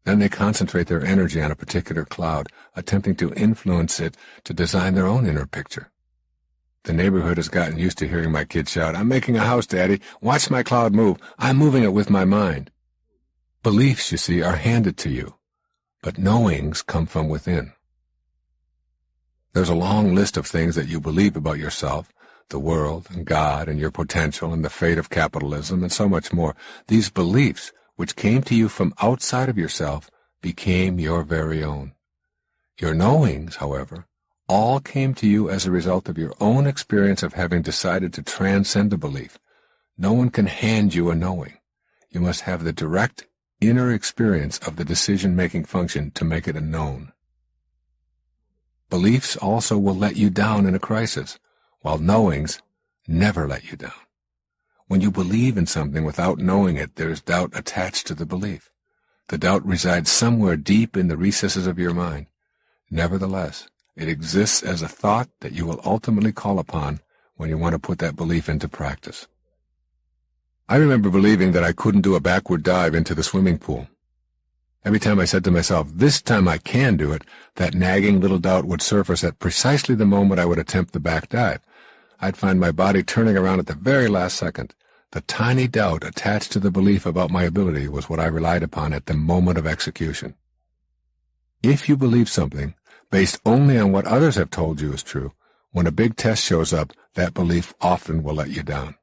Then they concentrate their energy on a particular cloud, attempting to influence it to design their own inner picture. The neighborhood has gotten used to hearing my kids shout, "I'm making a house, Daddy. Watch my cloud move. I'm moving it with my mind." Beliefs, you see, are handed to you, but knowings come from within. There's a long list of things that you believe about yourself, the world, and God, and your potential, and the fate of capitalism, and so much more. These beliefs, which came to you from outside of yourself, became your very own. Your knowings, however, all came to you as a result of your own experience of having decided to transcend a belief. No one can hand you a knowing. You must have the direct inner experience of the decision-making function to make it a known. Beliefs also will let you down in a crisis, while knowings never let you down. When you believe in something without knowing it, there is doubt attached to the belief. The doubt resides somewhere deep in the recesses of your mind. Nevertheless, it exists as a thought that you will ultimately call upon when you want to put that belief into practice. I remember believing that I couldn't do a backward dive into the swimming pool. Every time I said to myself, "This time I can do it," that nagging little doubt would surface at precisely the moment I would attempt the back dive. I'd find my body turning around at the very last second. The tiny doubt attached to the belief about my ability was what I relied upon at the moment of execution. If you believe something based only on what others have told you is true, when a big test shows up, that belief often will let you down.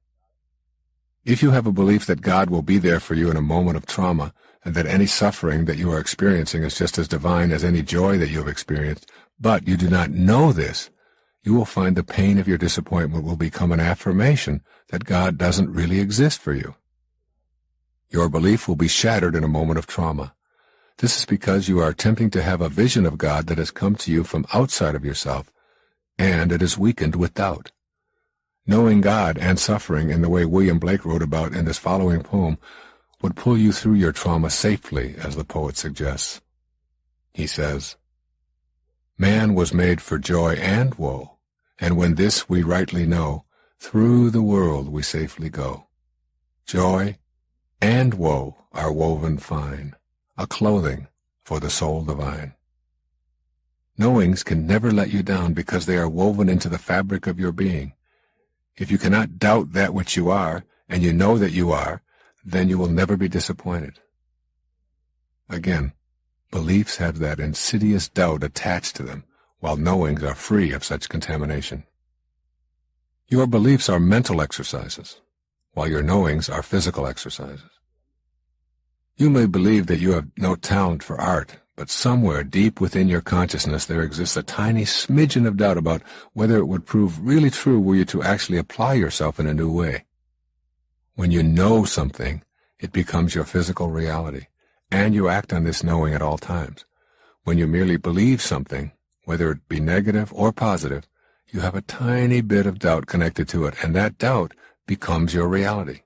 If you have a belief that God will be there for you in a moment of trauma, and that any suffering that you are experiencing is just as divine as any joy that you have experienced, but you do not know this, you will find the pain of your disappointment will become an affirmation that God doesn't really exist for you. Your belief will be shattered in a moment of trauma. This is because you are attempting to have a vision of God that has come to you from outside of yourself, and it is weakened with doubt. Knowing God and suffering in the way William Blake wrote about in this following poem would pull you through your trauma safely, as the poet suggests. He says, "Man was made for joy and woe, and when this we rightly know, through the world we safely go. Joy and woe are woven fine, a clothing for the soul divine." Knowings can never let you down because they are woven into the fabric of your being. If you cannot doubt that which you are, and you know that you are, then you will never be disappointed. Again, beliefs have that insidious doubt attached to them, while knowings are free of such contamination. Your beliefs are mental exercises, while your knowings are physical exercises. You may believe that you have no talent for art, but somewhere deep within your consciousness there exists a tiny smidgen of doubt about whether it would prove really true were you to actually apply yourself in a new way. When you know something, it becomes your physical reality, and you act on this knowing at all times. When you merely believe something, whether it be negative or positive, you have a tiny bit of doubt connected to it, and that doubt becomes your reality.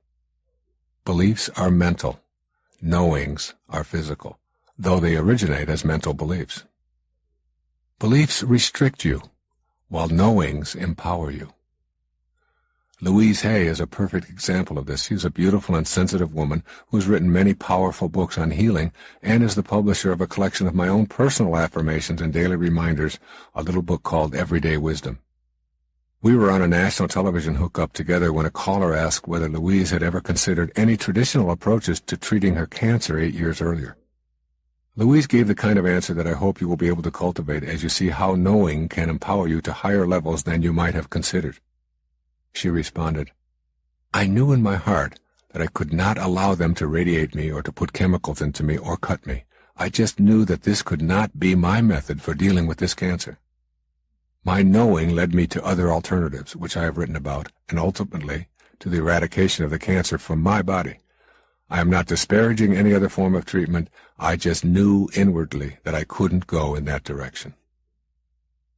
Beliefs are mental. Knowings are physical, though they originate as mental beliefs. Beliefs restrict you, while knowings empower you. Louise Hay is a perfect example of this. She is a beautiful and sensitive woman who has written many powerful books on healing and is the publisher of a collection of my own personal affirmations and daily reminders, a little book called Everyday Wisdom. We were on a national television hookup together when a caller asked whether Louise had ever considered any traditional approaches to treating her cancer 8 years earlier. Louise gave the kind of answer that I hope you will be able to cultivate as you see how knowing can empower you to higher levels than you might have considered. She responded, "I knew in my heart that I could not allow them to radiate me or to put chemicals into me or cut me. I just knew that this could not be my method for dealing with this cancer. My knowing led me to other alternatives, which I have written about, and ultimately to the eradication of the cancer from my body. I am not disparaging any other form of treatment. I just knew inwardly that I couldn't go in that direction."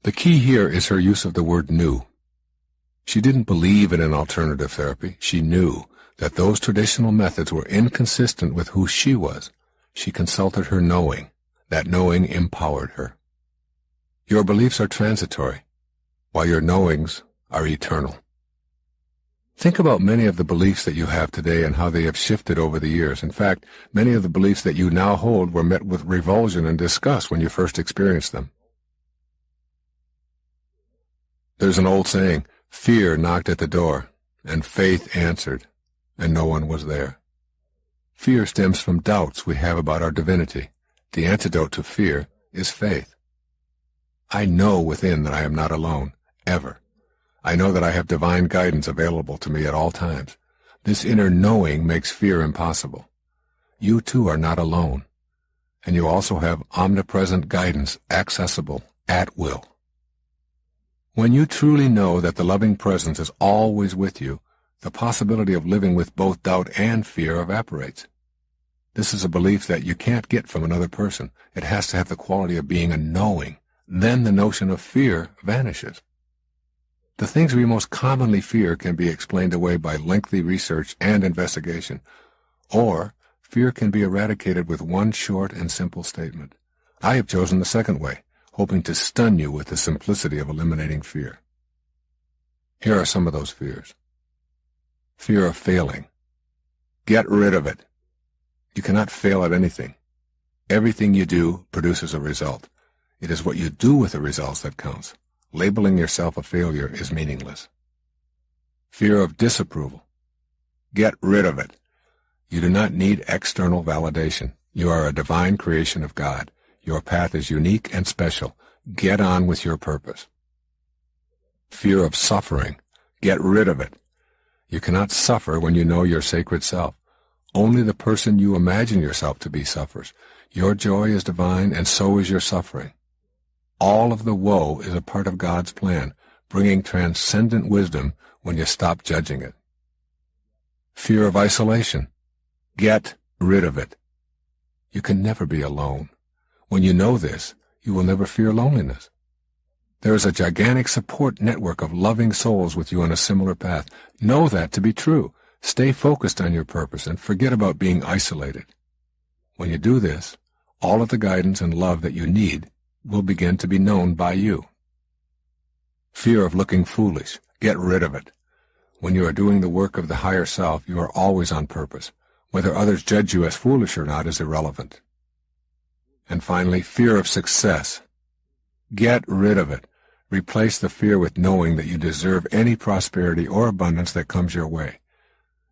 The key here is her use of the word knew. She didn't believe in an alternative therapy. She knew that those traditional methods were inconsistent with who she was. She consulted her knowing. That knowing empowered her. Your beliefs are transitory, while your knowings are eternal. Think about many of the beliefs that you have today and how they have shifted over the years. In fact, many of the beliefs that you now hold were met with revulsion and disgust when you first experienced them. There's an old saying, fear knocked at the door, and faith answered, and no one was there. Fear stems from doubts we have about our divinity. The antidote to fear is faith. I know within that I am not alone, ever. I know that I have divine guidance available to me at all times. This inner knowing makes fear impossible. You too are not alone, and you also have omnipresent guidance accessible at will. When you truly know that the loving presence is always with you, the possibility of living with both doubt and fear evaporates. This is a belief that you can't get from another person. It has to have the quality of being a knowing. Then the notion of fear vanishes. The things we most commonly fear can be explained away by lengthy research and investigation, or fear can be eradicated with one short and simple statement. I have chosen the second way, hoping to stun you with the simplicity of eliminating fear. Here are some of those fears. Fear of failing. Get rid of it. You cannot fail at anything. Everything you do produces a result. It is what you do with the results that counts. Labeling yourself a failure is meaningless. Fear of disapproval. Get rid of it. You do not need external validation. You are a divine creation of God. Your path is unique and special. Get on with your purpose. Fear of suffering. Get rid of it. You cannot suffer when you know your sacred self. Only the person you imagine yourself to be suffers. Your joy is divine, and so is your suffering. All of the woe is a part of God's plan, bringing transcendent wisdom when you stop judging it. Fear of isolation. Get rid of it. You can never be alone. When you know this, you will never fear loneliness. There is a gigantic support network of loving souls with you on a similar path. Know that to be true. Stay focused on your purpose and forget about being isolated. When you do this, all of the guidance and love that you need will begin to be known by you. Fear of looking foolish. Get rid of it. When you are doing the work of the higher self, you are always on purpose. Whether others judge you as foolish or not is irrelevant. And finally, fear of success. Get rid of it. Replace the fear with knowing that you deserve any prosperity or abundance that comes your way.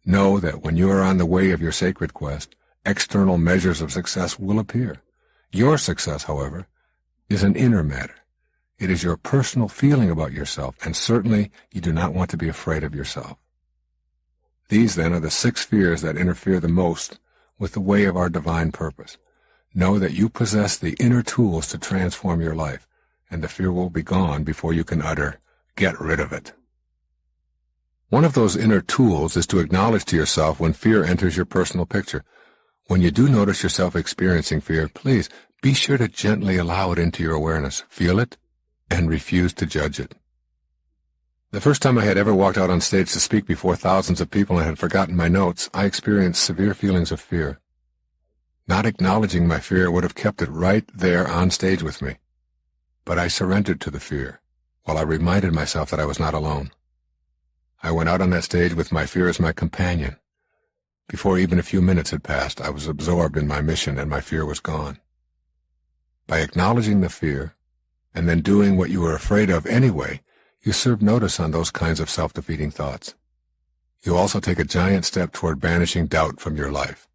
Know that when you are on the way of your sacred quest, external measures of success will appear. Your success, however, is an inner matter. It is your personal feeling about yourself, and certainly you do not want to be afraid of yourself. These, then, are the 6 fears that interfere the most with the way of our divine purpose. Know that you possess the inner tools to transform your life, and the fear will be gone before you can utter, "Get rid of it." One of those inner tools is to acknowledge to yourself when fear enters your personal picture. When you do notice yourself experiencing fear, please be sure to gently allow it into your awareness, feel it, and refuse to judge it. The first time I had ever walked out on stage to speak before thousands of people and had forgotten my notes, I experienced severe feelings of fear. Not acknowledging my fear would have kept it right there on stage with me. But I surrendered to the fear, while I reminded myself that I was not alone. I went out on that stage with my fear as my companion. Before even a few minutes had passed, I was absorbed in my mission and my fear was gone. By acknowledging the fear, and then doing what you were afraid of anyway, you serve notice on those kinds of self-defeating thoughts. You also take a giant step toward banishing doubt from your life.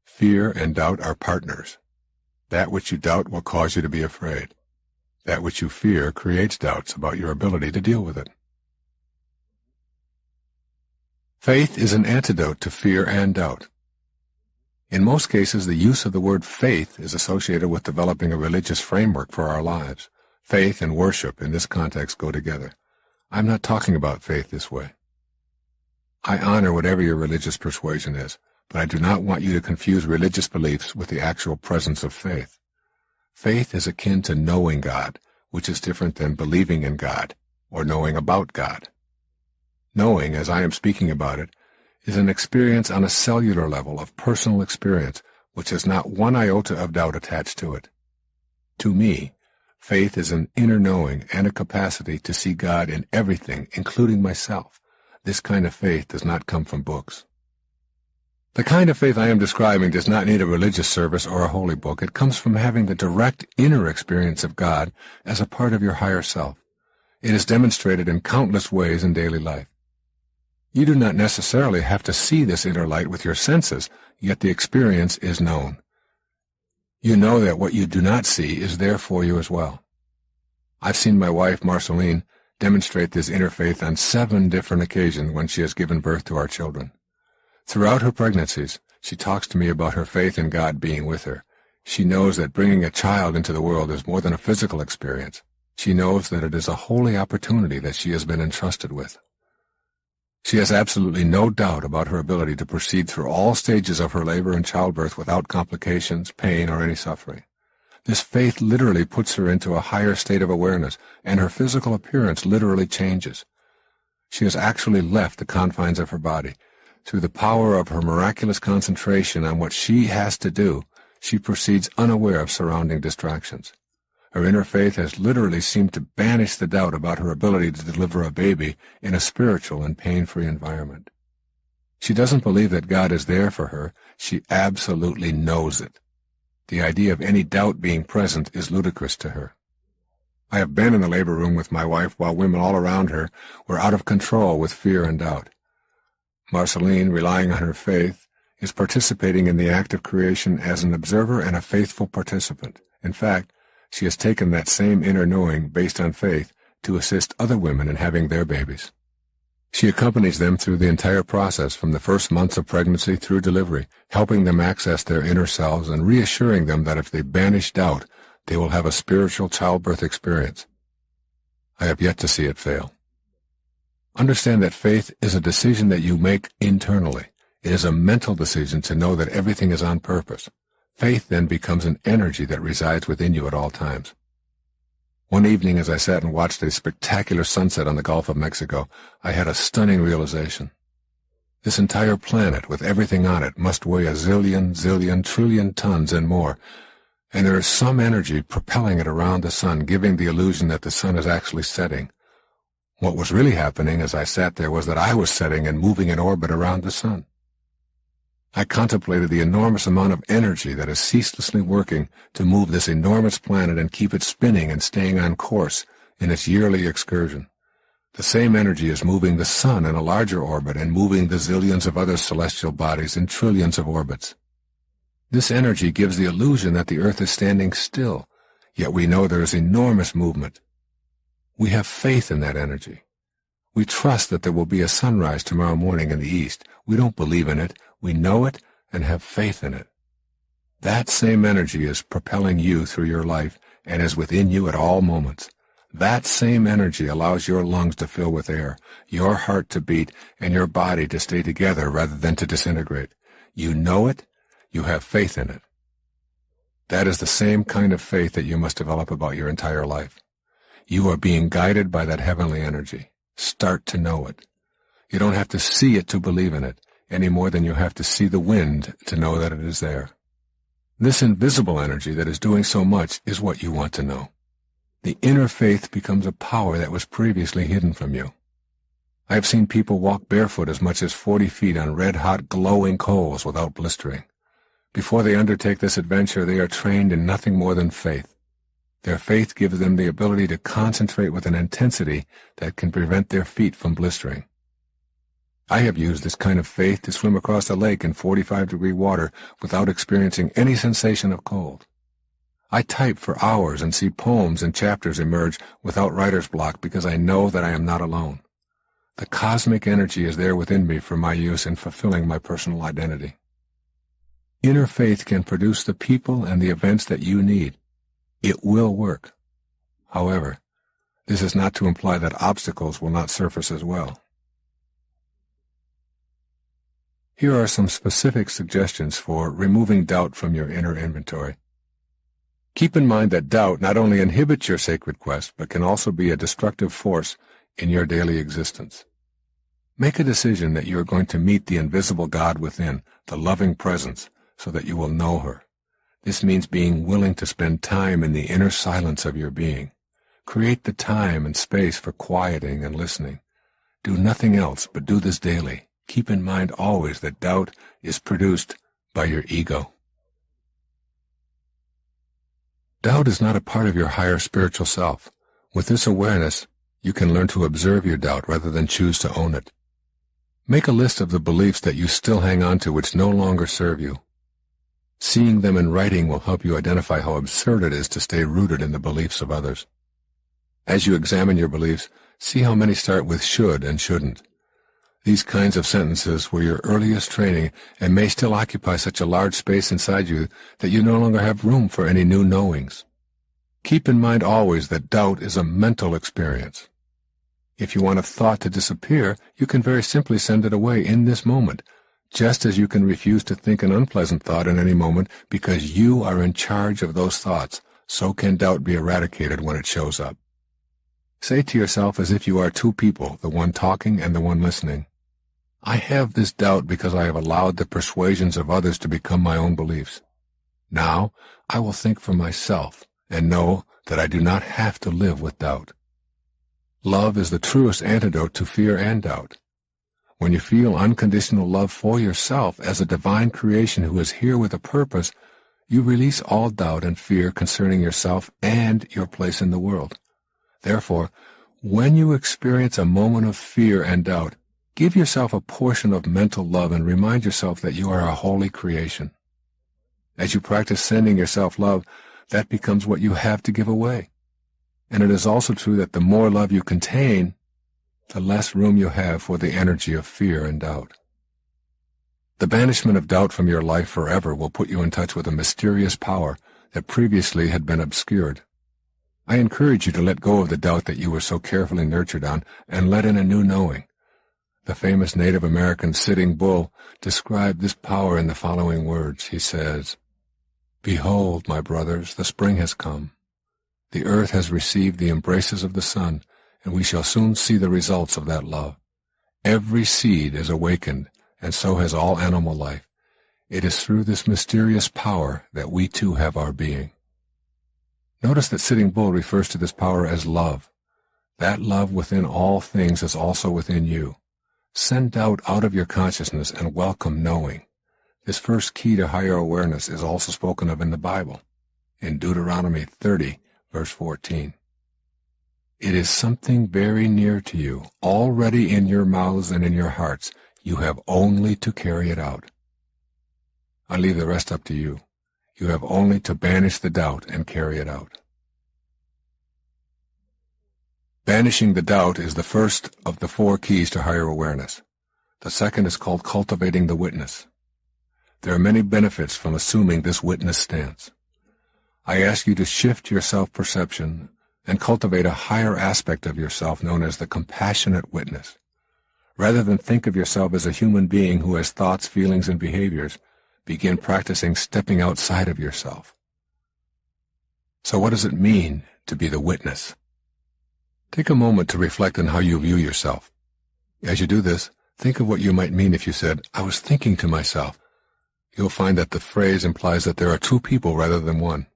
Fear and doubt are partners. That which you doubt will cause you to be afraid. That which you fear creates doubts about your ability to deal with it. Faith is an antidote to fear and doubt. In most cases, the use of the word faith is associated with developing a religious framework for our lives. Faith and worship in this context go together. I'm not talking about faith this way. I honor whatever your religious persuasion is, but I do not want you to confuse religious beliefs with the actual presence of faith. Faith is akin to knowing God, which is different than believing in God or knowing about God. Knowing, as I am speaking about it, is an experience on a cellular level of personal experience which has not one iota of doubt attached to it. To me, faith is an inner knowing and a capacity to see God in everything, including myself. This kind of faith does not come from books. The kind of faith I am describing does not need a religious service or a holy book. It comes from having the direct inner experience of God as a part of your higher self. It is demonstrated in countless ways in daily life. You do not necessarily have to see this inner light with your senses, yet the experience is known. You know that what you do not see is there for you as well. I've seen my wife, Marceline, demonstrate this inner faith on 7 different occasions when she has given birth to our children. Throughout her pregnancies, she talks to me about her faith in God being with her. She knows that bringing a child into the world is more than a physical experience. She knows that it is a holy opportunity that she has been entrusted with. She has absolutely no doubt about her ability to proceed through all stages of her labor and childbirth without complications, pain, or any suffering. This faith literally puts her into a higher state of awareness, and her physical appearance literally changes. She has actually left the confines of her body. Through the power of her miraculous concentration on what she has to do, she proceeds unaware of surrounding distractions. Her inner faith has literally seemed to banish the doubt about her ability to deliver a baby in a spiritual and pain-free environment. She doesn't believe that God is there for her. She absolutely knows it. The idea of any doubt being present is ludicrous to her. I have been in the labor room with my wife while women all around her were out of control with fear and doubt. Marceline, relying on her faith, is participating in the act of creation as an observer and a faithful participant. In fact, she has taken that same inner knowing based on faith to assist other women in having their babies. She accompanies them through the entire process from the first months of pregnancy through delivery, helping them access their inner selves and reassuring them that if they banish doubt, they will have a spiritual childbirth experience. I have yet to see it fail. Understand that faith is a decision that you make internally. It is a mental decision to know that everything is on purpose. Faith then becomes an energy that resides within you at all times. One evening as I sat and watched a spectacular sunset on the Gulf of Mexico, I had a stunning realization. This entire planet, with everything on it, must weigh a zillion, trillion tons and more, and there is some energy propelling it around the sun, giving the illusion that the sun is actually setting. What was really happening as I sat there was that I was setting and moving in orbit around the sun. I contemplated the enormous amount of energy that is ceaselessly working to move this enormous planet and keep it spinning and staying on course in its yearly excursion. The same energy is moving the sun in a larger orbit and moving the zillions of other celestial bodies in trillions of orbits. This energy gives the illusion that the Earth is standing still, yet we know there is enormous movement. We have faith in that energy. We trust that there will be a sunrise tomorrow morning in the east. We don't believe in it. We know it and have faith in it. That same energy is propelling you through your life and is within you at all moments. That same energy allows your lungs to fill with air, your heart to beat, and your body to stay together rather than to disintegrate. You know it. You have faith in it. That is the same kind of faith that you must develop about your entire life. You are being guided by that heavenly energy. Start to know it. You don't have to see it to believe in it, any more than you have to see the wind to know that it is there. This invisible energy that is doing so much is what you want to know. The inner faith becomes a power that was previously hidden from you. I have seen people walk barefoot as much as 40 feet on red-hot, glowing coals without blistering. Before they undertake this adventure, they are trained in nothing more than faith. Their faith gives them the ability to concentrate with an intensity that can prevent their feet from blistering. I have used this kind of faith to swim across a lake in 45-degree water without experiencing any sensation of cold. I type for hours and see poems and chapters emerge without writer's block because I know that I am not alone. The cosmic energy is there within me for my use in fulfilling my personal identity. Inner faith can produce the people and the events that you need. It will work. However, this is not to imply that obstacles will not surface as well. Here are some specific suggestions for removing doubt from your inner inventory. Keep in mind that doubt not only inhibits your sacred quest, but can also be a destructive force in your daily existence. Make a decision that you are going to meet the invisible God within, the loving presence, so that you will know her. This means being willing to spend time in the inner silence of your being. Create the time and space for quieting and listening. Do nothing else, but do this daily. Keep in mind always that doubt is produced by your ego. Doubt is not a part of your higher spiritual self. With this awareness, you can learn to observe your doubt rather than choose to own it. Make a list of the beliefs that you still hang on to which no longer serve you. Seeing them in writing will help you identify how absurd it is to stay rooted in the beliefs of others. As you examine your beliefs, see how many start with should and shouldn't. These kinds of sentences were your earliest training and may still occupy such a large space inside you that you no longer have room for any new knowings. Keep in mind always that doubt is a mental experience. If you want a thought to disappear, you can very simply send it away in this moment, just as you can refuse to think an unpleasant thought in any moment because you are in charge of those thoughts. So can doubt be eradicated when it shows up. Say to yourself as if you are two people, the one talking and the one listening, I have this doubt because I have allowed the persuasions of others to become my own beliefs. Now I will think for myself and know that I do not have to live with doubt. Love is the truest antidote to fear and doubt. When you feel unconditional love for yourself as a divine creation who is here with a purpose, you release all doubt and fear concerning yourself and your place in the world. Therefore, when you experience a moment of fear and doubt, Give yourself a portion of mental love and remind yourself that you are a holy creation. As you practice sending yourself love, that becomes what you have to give away. And it is also true that the more love you contain, the less room you have for the energy of fear and doubt. The banishment of doubt from your life forever will put you in touch with a mysterious power that previously had been obscured. I encourage you to let go of the doubt that you were so carefully nurtured on and let in a new knowing. The famous Native American Sitting Bull described this power in the following words. He says, "Behold, my brothers, the spring has come. The earth has received the embraces of the sun, and we shall soon see the results of that love. Every seed is awakened, and so has all animal life. It is through this mysterious power that we too have our being." Notice that Sitting Bull refers to this power as love. That love within all things is also within you. Send doubt out of your consciousness and welcome knowing. This first key to higher awareness is also spoken of in the Bible, in Deuteronomy 30, verse 14. It is something very near to you, already in your mouths and in your hearts. You have only to carry it out. I leave the rest up to you. You have only to banish the doubt and carry it out. Banishing the doubt is the first of the 4 keys to higher awareness. The second is called Cultivating the Witness. There are many benefits from assuming this witness stance. I ask you to shift your self-perception and cultivate a higher aspect of yourself known as the compassionate witness. Rather than think of yourself as a human being who has thoughts, feelings, and behaviors, begin practicing stepping outside of yourself. So what does it mean to be the witness? Take a moment to reflect on how you view yourself. As you do this, think of what you might mean if you said, "I was thinking to myself." You'll find that the phrase implies that there are 2 people rather than one.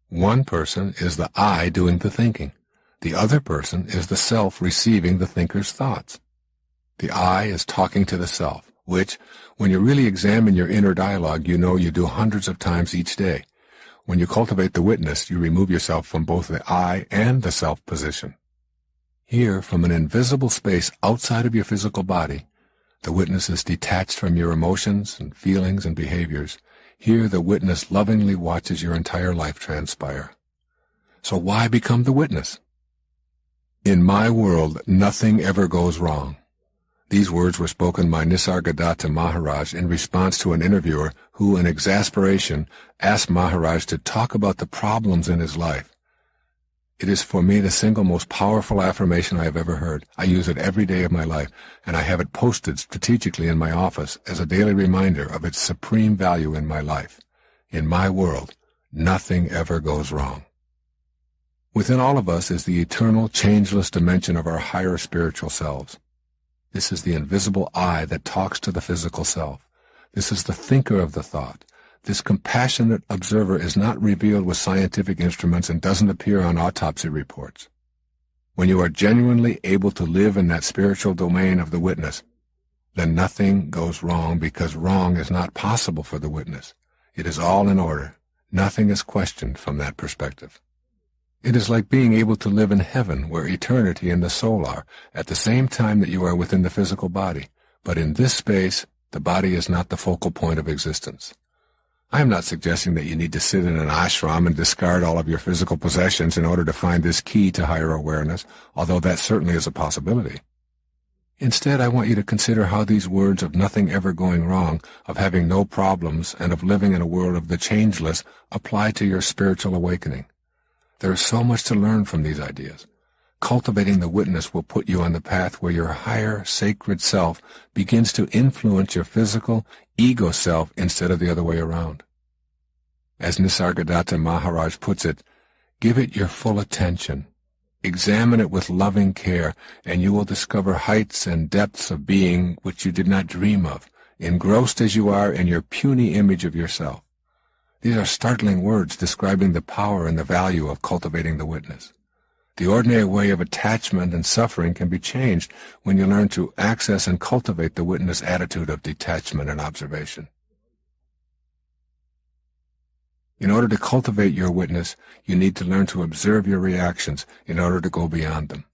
One person is the I doing the thinking. The other person is the self receiving the thinker's thoughts. The I is talking to the self, which, when you really examine your inner dialogue, you know you do hundreds of times each day. When you cultivate the witness, you remove yourself from both the I and the self position. Here, from an invisible space outside of your physical body, the witness is detached from your emotions and feelings and behaviors. Here, the witness lovingly watches your entire life transpire. So why become the witness? In my world, nothing ever goes wrong. These words were spoken by Nisargadatta Maharaj in response to an interviewer who, in exasperation, asked Maharaj to talk about the problems in his life. It is for me the single most powerful affirmation I have ever heard. I use it every day of my life, and I have it posted strategically in my office as a daily reminder of its supreme value in my life. In my world, nothing ever goes wrong. Within all of us is the eternal, changeless dimension of our higher spiritual selves. This is the invisible I that talks to the physical self. This is the thinker of the thought. This compassionate observer is not revealed with scientific instruments and doesn't appear on autopsy reports. When you are genuinely able to live in that spiritual domain of the witness, then nothing goes wrong because wrong is not possible for the witness. It is all in order. Nothing is questioned from that perspective. It is like being able to live in heaven where eternity and the soul are at the same time that you are within the physical body. But in this space, the body is not the focal point of existence. I am not suggesting that you need to sit in an ashram and discard all of your physical possessions in order to find this key to higher awareness, although that certainly is a possibility. Instead, I want you to consider how these words of nothing ever going wrong, of having no problems, and of living in a world of the changeless apply to your spiritual awakening. There is so much to learn from these ideas. Cultivating the witness will put you on the path where your higher, sacred self begins to influence your physical, ego self instead of the other way around. As Nisargadatta Maharaj puts it, give it your full attention. Examine it with loving care, and you will discover heights and depths of being which you did not dream of, engrossed as you are in your puny image of yourself. These are startling words describing the power and the value of cultivating the witness. The ordinary way of attachment and suffering can be changed when you learn to access and cultivate the witness attitude of detachment and observation. In order to cultivate your witness, you need to learn to observe your reactions in order to go beyond them.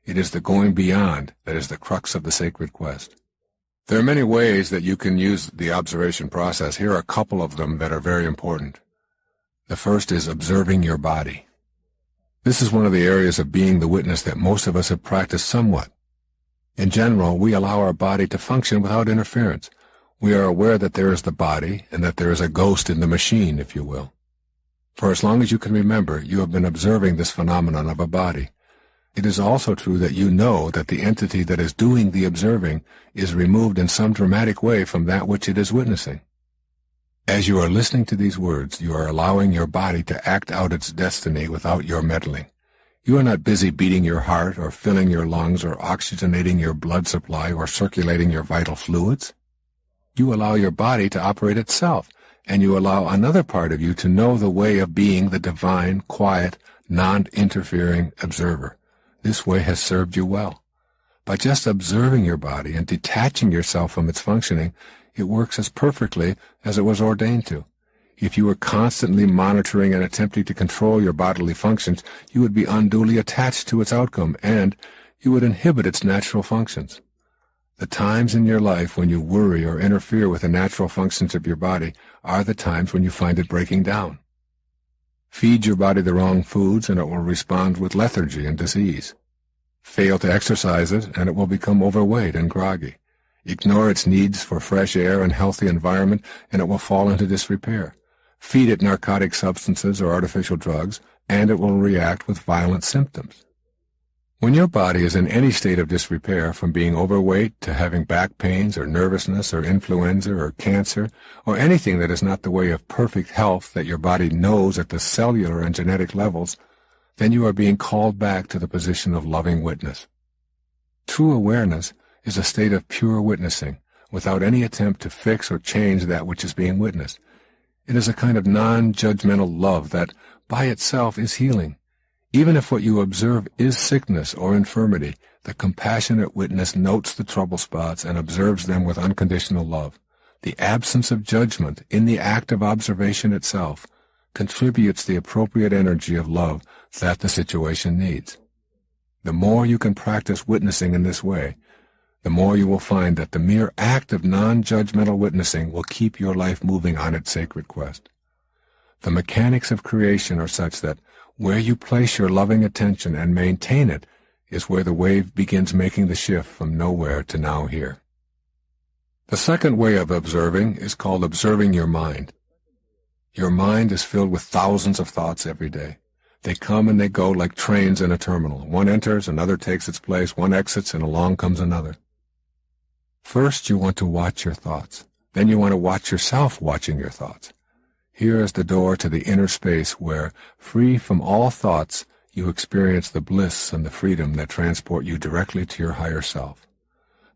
It is the going beyond that is the crux of the sacred quest. There are many ways that you can use the observation process. Here are a couple of them that are very important. The first is observing your body. This is one of the areas of being the witness that most of us have practiced somewhat. In general, we allow our body to function without interference. We are aware that there is the body and that there is a ghost in the machine, if you will. For as long as you can remember, you have been observing this phenomenon of a body. It is also true that you know that the entity that is doing the observing is removed in some dramatic way from that which it is witnessing. As you are listening to these words, you are allowing your body to act out its destiny without your meddling. You are not busy beating your heart or filling your lungs or oxygenating your blood supply or circulating your vital fluids. You allow your body to operate itself, and you allow another part of you to know the way of being the divine, quiet, non-interfering observer. This way has served you well. By just observing your body and detaching yourself from its functioning, it works as perfectly as it was ordained to. If you were constantly monitoring and attempting to control your bodily functions, you would be unduly attached to its outcome, and you would inhibit its natural functions. The times in your life when you worry or interfere with the natural functions of your body are the times when you find it breaking down. Feed your body the wrong foods and it will respond with lethargy and disease. Fail to exercise it and it will become overweight and groggy. Ignore its needs for fresh air and healthy environment and it will fall into disrepair. Feed it narcotic substances or artificial drugs and it will react with violent symptoms. When your body is in any state of disrepair, from being overweight to having back pains or nervousness or influenza or cancer or anything that is not the way of perfect health that your body knows at the cellular and genetic levels, then you are being called back to the position of loving witness. True awareness is a state of pure witnessing, without any attempt to fix or change that which is being witnessed. It is a kind of non-judgmental love that, by itself, is healing. Even if what you observe is sickness or infirmity, the compassionate witness notes the trouble spots and observes them with unconditional love. The absence of judgment in the act of observation itself contributes the appropriate energy of love that the situation needs. The more you can practice witnessing in this way, the more you will find that the mere act of non-judgmental witnessing will keep your life moving on its sacred quest. The mechanics of creation are such that where you place your loving attention and maintain it is where the wave begins making the shift from nowhere to now here. The second way of observing is called observing your mind. Your mind is filled with thousands of thoughts every day. They come and they go like trains in a terminal. One enters, another takes its place, one exits, and along comes another. First, you want to watch your thoughts. Then you want to watch yourself watching your thoughts. Here is the door to the inner space where, free from all thoughts, you experience the bliss and the freedom that transport you directly to your higher self.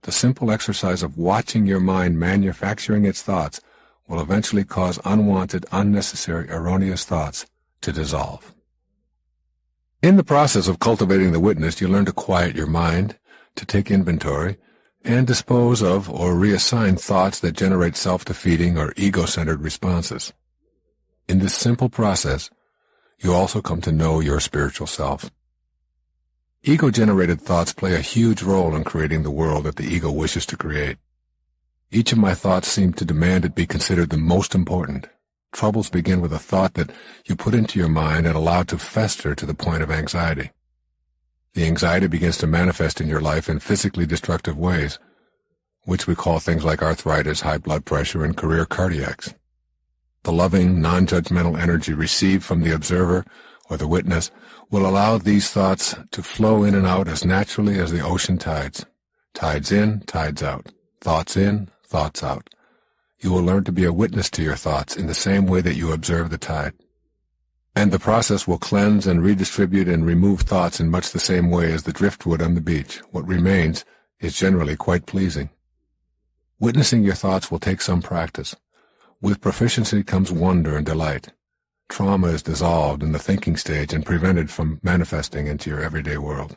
The simple exercise of watching your mind manufacturing its thoughts will eventually cause unwanted, unnecessary, erroneous thoughts to dissolve. In the process of cultivating the witness, you learn to quiet your mind, to take inventory, and dispose of or reassign thoughts that generate self-defeating or ego-centered responses. In this simple process, you also come to know your spiritual self. Ego-generated thoughts play a huge role in creating the world that the ego wishes to create. Each of my thoughts seem to demand it be considered the most important. Troubles begin with a thought that you put into your mind and allow to fester to the point of anxiety. The anxiety begins to manifest in your life in physically destructive ways, which we call things like arthritis, high blood pressure, and career cardiacs. The loving, non-judgmental energy received from the observer or the witness will allow these thoughts to flow in and out as naturally as the ocean tides. Tides in, tides out. Thoughts in, thoughts out. You will learn to be a witness to your thoughts in the same way that you observe the tide. And the process will cleanse and redistribute and remove thoughts in much the same way as the driftwood on the beach. What remains is generally quite pleasing. Witnessing your thoughts will take some practice. With proficiency comes wonder and delight. Trauma is dissolved in the thinking stage and prevented from manifesting into your everyday world.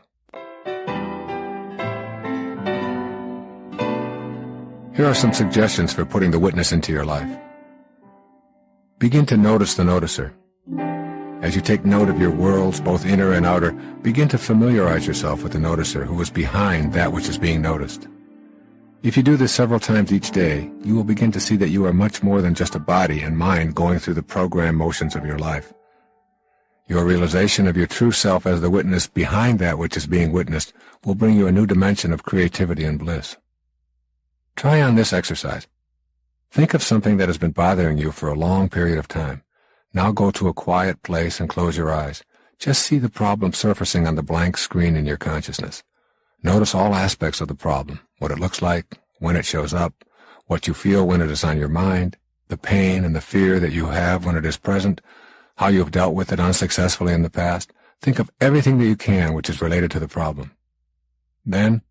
Here are some suggestions for putting the witness into your life. Begin to notice the noticer. As you take note of your worlds, both inner and outer, begin to familiarize yourself with the noticer who is behind that which is being noticed. If you do this several times each day, you will begin to see that you are much more than just a body and mind going through the program motions of your life. Your realization of your true self as the witness behind that which is being witnessed will bring you a new dimension of creativity and bliss. Try on this exercise. Think of something that has been bothering you for a long period of time. Now go to a quiet place and close your eyes. Just see the problem surfacing on the blank screen in your consciousness. Notice all aspects of the problem, what it looks like, when it shows up, what you feel when it is on your mind, the pain and the fear that you have when it is present, how you have dealt with it unsuccessfully in the past. Think of everything that you can which is related to the problem. Then,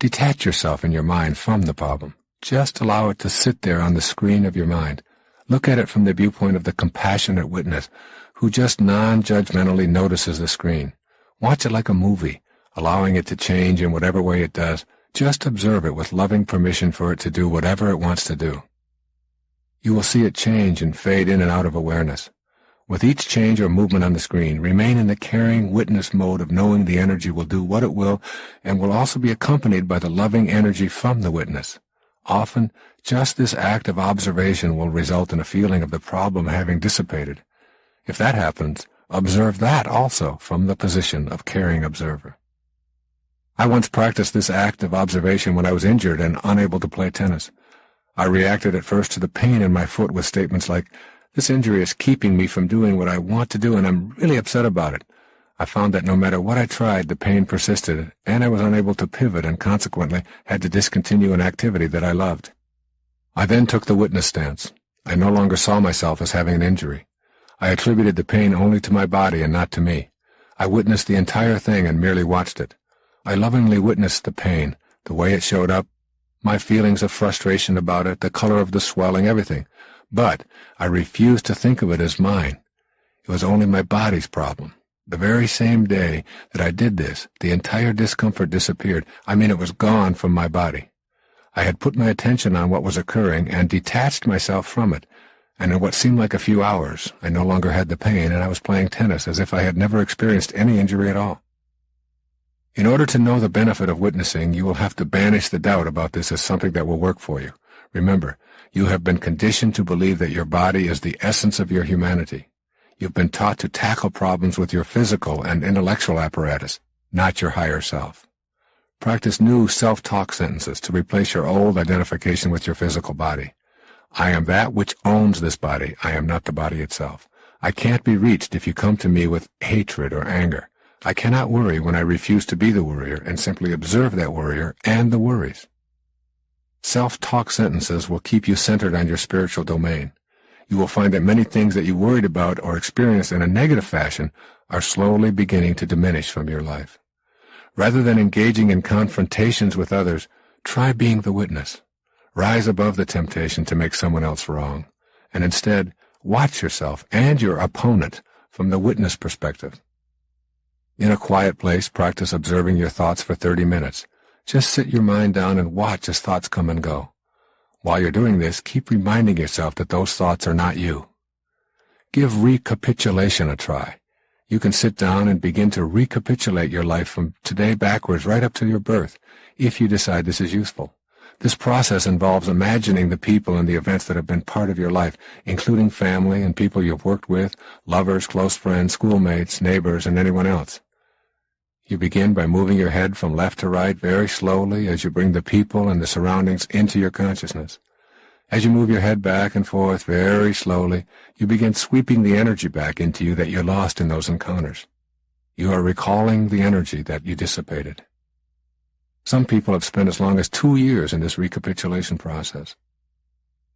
detach yourself in your mind from the problem. Just allow it to sit there on the screen of your mind. Look at it from the viewpoint of the compassionate witness who just non-judgmentally notices the screen. Watch it like a movie, allowing it to change in whatever way it does. Just observe it with loving permission for it to do whatever it wants to do. You will see it change and fade in and out of awareness. With each change or movement on the screen, remain in the caring witness mode of knowing the energy will do what it will and will also be accompanied by the loving energy from the witness. Often, just this act of observation will result in a feeling of the problem having dissipated. If that happens, observe that also from the position of caring observer. I once practiced this act of observation when I was injured and unable to play tennis. I reacted at first to the pain in my foot with statements like, "This injury is keeping me from doing what I want to do and I'm really upset about it." I found that no matter what I tried, the pain persisted, and I was unable to pivot and consequently had to discontinue an activity that I loved. I then took the witness stance. I no longer saw myself as having an injury. I attributed the pain only to my body and not to me. I witnessed the entire thing and merely watched it. I lovingly witnessed the pain, the way it showed up, my feelings of frustration about it, the color of the swelling, everything. But I refused to think of it as mine. It was only my body's problem. The very same day that I did this, the entire discomfort disappeared. I mean, it was gone from my body. I had put my attention on what was occurring and detached myself from it, and in what seemed like a few hours, I no longer had the pain and I was playing tennis as if I had never experienced any injury at all. In order to know the benefit of witnessing, you will have to banish the doubt about this as something that will work for you. Remember, you have been conditioned to believe that your body is the essence of your humanity. You've been taught to tackle problems with your physical and intellectual apparatus, not your higher self. Practice new self-talk sentences to replace your old identification with your physical body. I am that which owns this body. I am not the body itself. I can't be reached if you come to me with hatred or anger. I cannot worry when I refuse to be the worrier and simply observe that worrier and the worries. Self-talk sentences will keep you centered on your spiritual domain. You will find that many things that you worried about or experienced in a negative fashion are slowly beginning to diminish from your life. Rather than engaging in confrontations with others, try being the witness. Rise above the temptation to make someone else wrong, and instead watch yourself and your opponent from the witness perspective. In a quiet place, practice observing your thoughts for 30 minutes. Just sit your mind down and watch as thoughts come and go. While you're doing this, keep reminding yourself that those thoughts are not you. Give recapitulation a try. You can sit down and begin to recapitulate your life from today backwards right up to your birth, if you decide this is useful. This process involves imagining the people and the events that have been part of your life, including family and people you've worked with, lovers, close friends, schoolmates, neighbors, and anyone else. You begin by moving your head from left to right very slowly as you bring the people and the surroundings into your consciousness. As you move your head back and forth very slowly, you begin sweeping the energy back into you that you lost in those encounters. You are recalling the energy that you dissipated. Some people have spent as long as 2 years in this recapitulation process.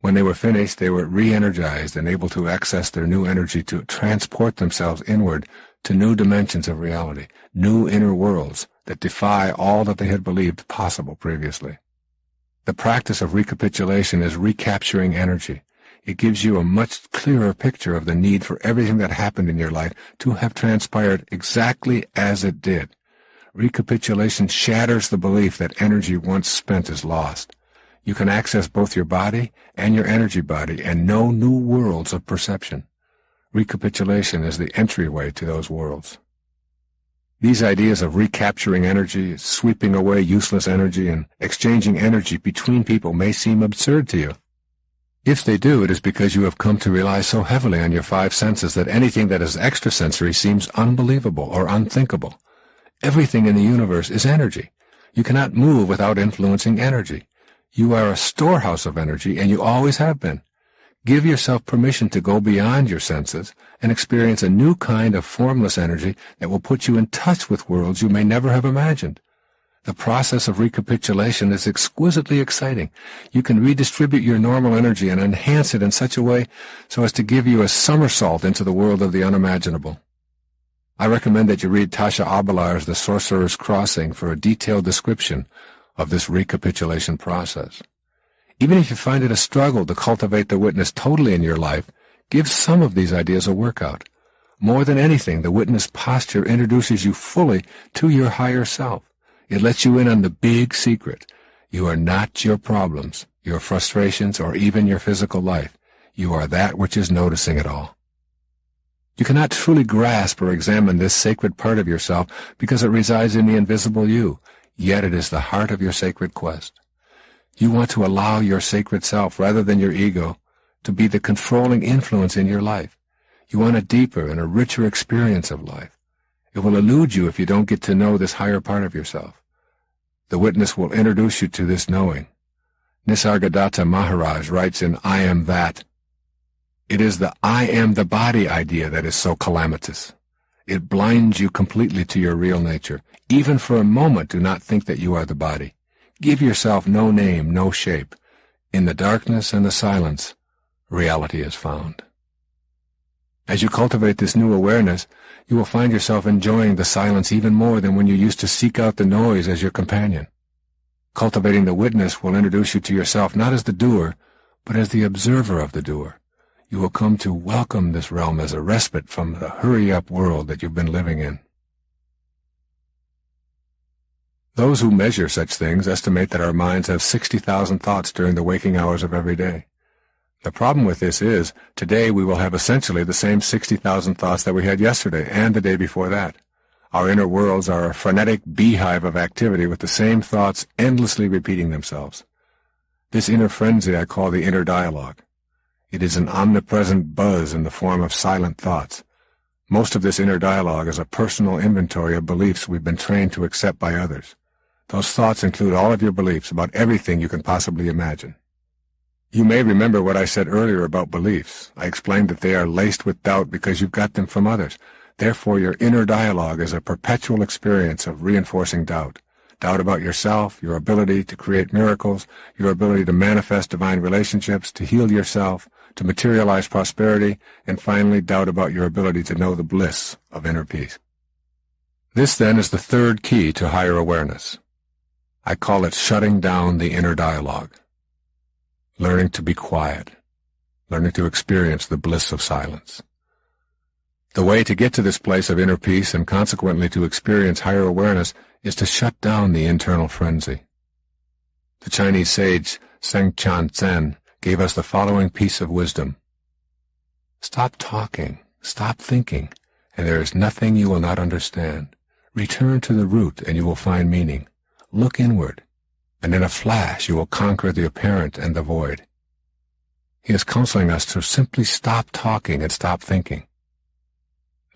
When they were finished, they were re-energized and able to access their new energy to transport themselves inward to new dimensions of reality, new inner worlds that defy all that they had believed possible previously. The practice of recapitulation is recapturing energy. It gives you a much clearer picture of the need for everything that happened in your life to have transpired exactly as it did. Recapitulation shatters the belief that energy once spent is lost. You can access both your body and your energy body and know new worlds of perception. Recapitulation is the entryway to those worlds. These ideas of recapturing energy, sweeping away useless energy, and exchanging energy between people may seem absurd to you. If they do, it is because you have come to rely so heavily on your five senses that anything that is extrasensory seems unbelievable or unthinkable. Everything in the universe is energy. You cannot move without influencing energy. You are a storehouse of energy, and you always have been. Give yourself permission to go beyond your senses and experience a new kind of formless energy that will put you in touch with worlds you may never have imagined. The process of recapitulation is exquisitely exciting. You can redistribute your normal energy and enhance it in such a way so as to give you a somersault into the world of the unimaginable. I recommend that you read Tasha Abelar's The Sorcerer's Crossing for a detailed description of this recapitulation process. Even if you find it a struggle to cultivate the witness totally in your life, give some of these ideas a workout. More than anything, the witness posture introduces you fully to your higher self. It lets you in on the big secret. You are not your problems, your frustrations, or even your physical life. You are that which is noticing it all. You cannot truly grasp or examine this sacred part of yourself because it resides in the invisible you, yet it is the heart of your sacred quest. You want to allow your sacred self, rather than your ego, to be the controlling influence in your life. You want a deeper and a richer experience of life. It will elude you if you don't get to know this higher part of yourself. The witness will introduce you to this knowing. Nisargadatta Maharaj writes in I Am That, "It is the I am the body idea that is so calamitous. It blinds you completely to your real nature. Even for a moment do not think that you are the body. Give yourself no name, no shape. In the darkness and the silence, reality is found." As you cultivate this new awareness, you will find yourself enjoying the silence even more than when you used to seek out the noise as your companion. Cultivating the witness will introduce you to yourself not as the doer, but as the observer of the doer. You will come to welcome this realm as a respite from the hurry-up world that you've been living in. Those who measure such things estimate that our minds have 60,000 thoughts during the waking hours of every day. The problem with this is, today we will have essentially the same 60,000 thoughts that we had yesterday and the day before that. Our inner worlds are a frenetic beehive of activity with the same thoughts endlessly repeating themselves. This inner frenzy I call the inner dialogue. It is an omnipresent buzz in the form of silent thoughts. Most of this inner dialogue is a personal inventory of beliefs we've been trained to accept by others. Those thoughts include all of your beliefs about everything you can possibly imagine. You may remember what I said earlier about beliefs. I explained that they are laced with doubt because you've got them from others. Therefore, your inner dialogue is a perpetual experience of reinforcing doubt. Doubt about yourself, your ability to create miracles, your ability to manifest divine relationships, to heal yourself, to materialize prosperity, and finally, doubt about your ability to know the bliss of inner peace. This, then, is the third key to higher awareness. I call it shutting down the inner dialogue. Learning to be quiet, learning to experience the bliss of silence. The way to get to this place of inner peace and consequently to experience higher awareness is to shut down the internal frenzy. The Chinese sage TRANSCENDING gave us the following piece of wisdom. Stop talking, stop thinking, and there is nothing you will not understand. Return to the root and you will find meaning. Look inward, and in a flash you will conquer the apparent and the void. He is counseling us to simply stop talking and stop thinking.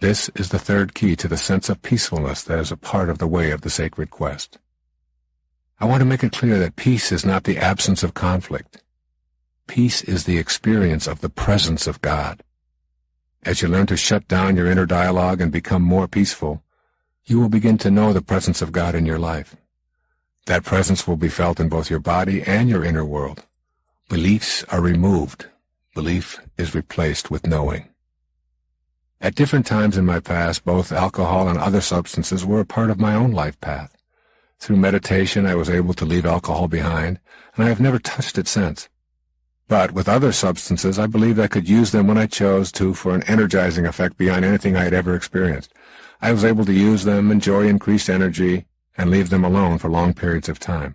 This is the third key to the sense of peacefulness that is a part of the way of the sacred quest. I want to make it clear that peace is not the absence of conflict. Peace is the experience of the presence of God. As you learn to shut down your inner dialogue and become more peaceful, you will begin to know the presence of God in your life. That presence will be felt in both your body and your inner world. Beliefs are removed. Belief is replaced with knowing. At different times in my past, both alcohol and other substances were a part of my own life path. Through meditation, I was able to leave alcohol behind, and I have never touched it since. But with other substances, I believed I could use them when I chose to for an energizing effect beyond anything I had ever experienced. I was able to use them, enjoy increased energy, and leave them alone for long periods of time.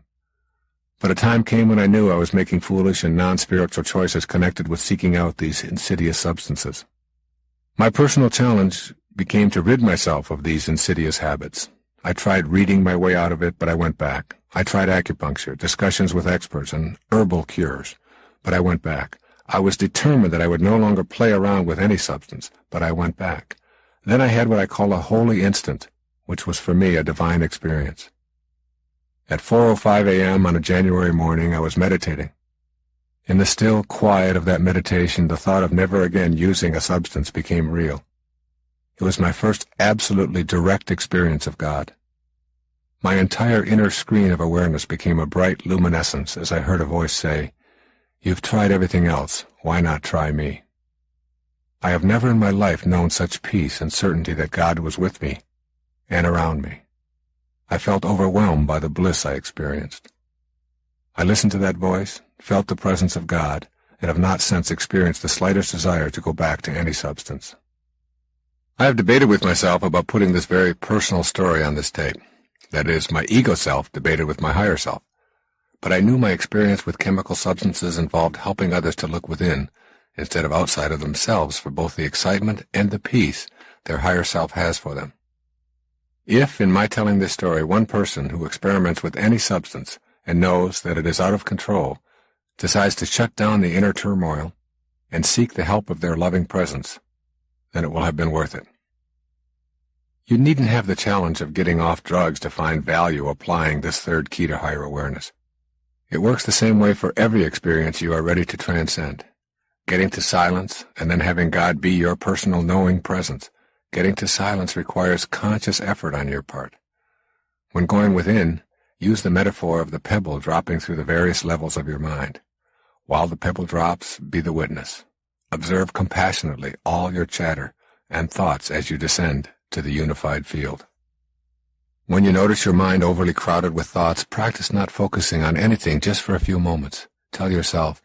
But a time came when I knew I was making foolish and non-spiritual choices connected with seeking out these insidious substances. My personal challenge became to rid myself of these insidious habits. I tried reading my way out of it, but I went back. I tried acupuncture, discussions with experts, and herbal cures, but I went back. I was determined that I would no longer play around with any substance, but I went back. Then I had what I call a holy instant, which was for me a divine experience. At 4:05 a.m. on a January morning, I was meditating. In the still quiet of that meditation, the thought of never again using a substance became real. It was my first absolutely direct experience of God. My entire inner screen of awareness became a bright luminescence as I heard a voice say, "You've tried everything else. Why not try me?" I have never in my life known such peace and certainty that God was with me and around me. I felt overwhelmed by the bliss I experienced. I listened to that voice, felt the presence of God, and have not since experienced the slightest desire to go back to any substance. I have debated with myself about putting this very personal story on this tape. That is, my ego self debated with my higher self. But I knew my experience with chemical substances involved helping others to look within, instead of outside of themselves, for both the excitement and the peace their higher self has for them. If, in my telling this story, one person who experiments with any substance and knows that it is out of control decides to shut down the inner turmoil and seek the help of their loving presence, then it will have been worth it. You needn't have the challenge of getting off drugs to find value applying this third key to higher awareness. It works the same way for every experience you are ready to transcend. Getting to silence and then having God be your personal knowing presence. Getting to silence requires conscious effort on your part. When going within, use the metaphor of the pebble dropping through the various levels of your mind. While the pebble drops, be the witness. Observe compassionately all your chatter and thoughts as you descend to the unified field. When you notice your mind overly crowded with thoughts, practice not focusing on anything just for a few moments. Tell yourself,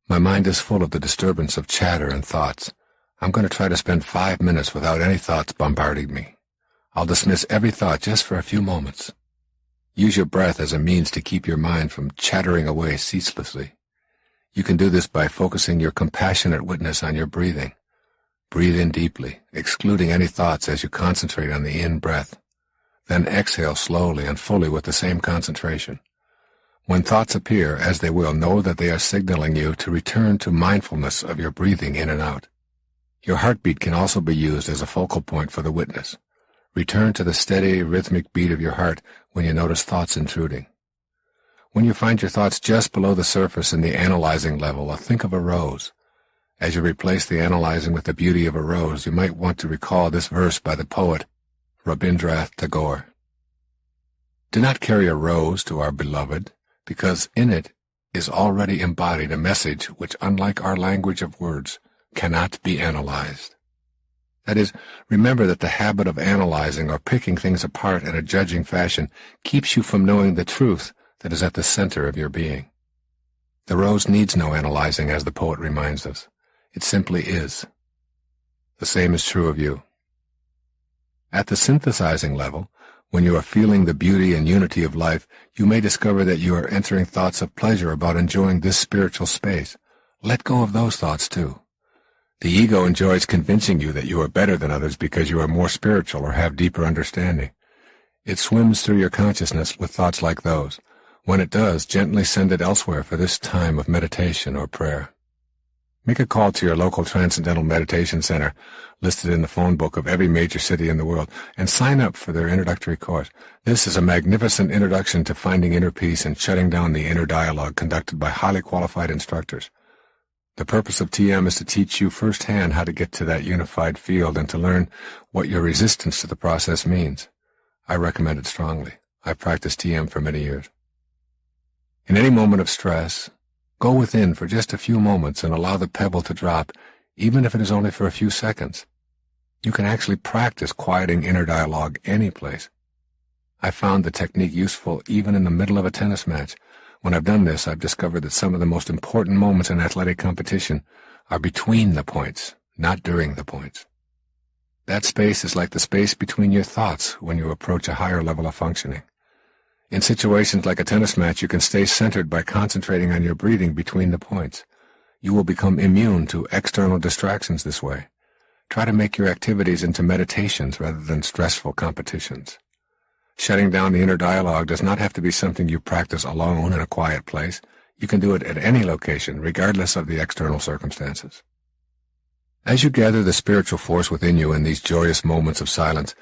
"My mind is full of the disturbance of chatter and thoughts. I'm going to try to spend 5 minutes without any thoughts bombarding me. I'll dismiss every thought just for a few moments." Use your breath as a means to keep your mind from chattering away ceaselessly. You can do this by focusing your compassionate witness on your breathing. Breathe in deeply, excluding any thoughts as you concentrate on the in-breath. Then exhale slowly and fully with the same concentration. When thoughts appear, as they will, know that they are signaling you to return to mindfulness of your breathing in and out. Your heartbeat can also be used as a focal point for the witness. Return to the steady, rhythmic beat of your heart when you notice thoughts intruding. When you find your thoughts just below the surface in the analyzing level, think of a rose. As you replace the analyzing with the beauty of a rose, you might want to recall this verse by the poet Rabindranath Tagore. Do not carry a rose to our beloved, because in it is already embodied a message which, unlike our language of words, cannot be analyzed. That is, remember that the habit of analyzing or picking things apart in a judging fashion keeps you from knowing the truth that is at the center of your being. The rose needs no analyzing, as the poet reminds us. It simply is. The same is true of you. At the synthesizing level, when you are feeling the beauty and unity of life, you may discover that you are entering thoughts of pleasure about enjoying this spiritual space. Let go of those thoughts, too. The ego enjoys convincing you that you are better than others because you are more spiritual or have deeper understanding. It swims through your consciousness with thoughts like those. When it does, gently send it elsewhere for this time of meditation or prayer. Make a call to your local Transcendental Meditation Center, listed in the phone book of every major city in the world, and sign up for their introductory course. This is a magnificent introduction to finding inner peace and shutting down the inner dialogue conducted by highly qualified instructors. The purpose of TM is to teach you firsthand how to get to that unified field and to learn what your resistance to the process means. I recommend it strongly. I've practiced TM for many years. In any moment of stress, go within for just a few moments and allow the pebble to drop, even if it is only for a few seconds. You can actually practice quieting inner dialogue any place. I found the technique useful even in the middle of a tennis match. When I've done this, I've discovered that some of the most important moments in athletic competition are between the points, not during the points. That space is like the space between your thoughts when you approach a higher level of functioning. In situations like a tennis match, you can stay centered by concentrating on your breathing between the points. You will become immune to external distractions this way. Try to make your activities into meditations rather than stressful competitions. Shutting down the inner dialogue does not have to be something you practice alone in a quiet place. You can do it at any location, regardless of the external circumstances. As you gather the spiritual force within you in these joyous moments of silence,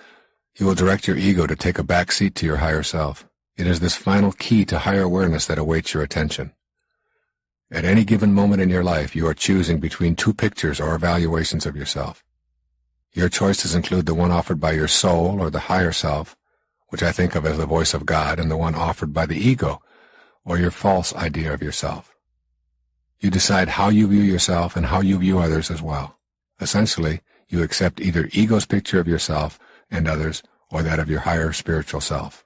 you will direct your ego to take a back seat to your higher self. It is this final key to higher awareness that awaits your attention. At any given moment in your life, you are choosing between two pictures or evaluations of yourself. Your choices include the one offered by your soul or the higher self, which I think of as the voice of God, and the one offered by the ego, or your false idea of yourself. You decide how you view yourself and how you view others as well. Essentially, you accept either ego's picture of yourself and others, or that of your higher spiritual self.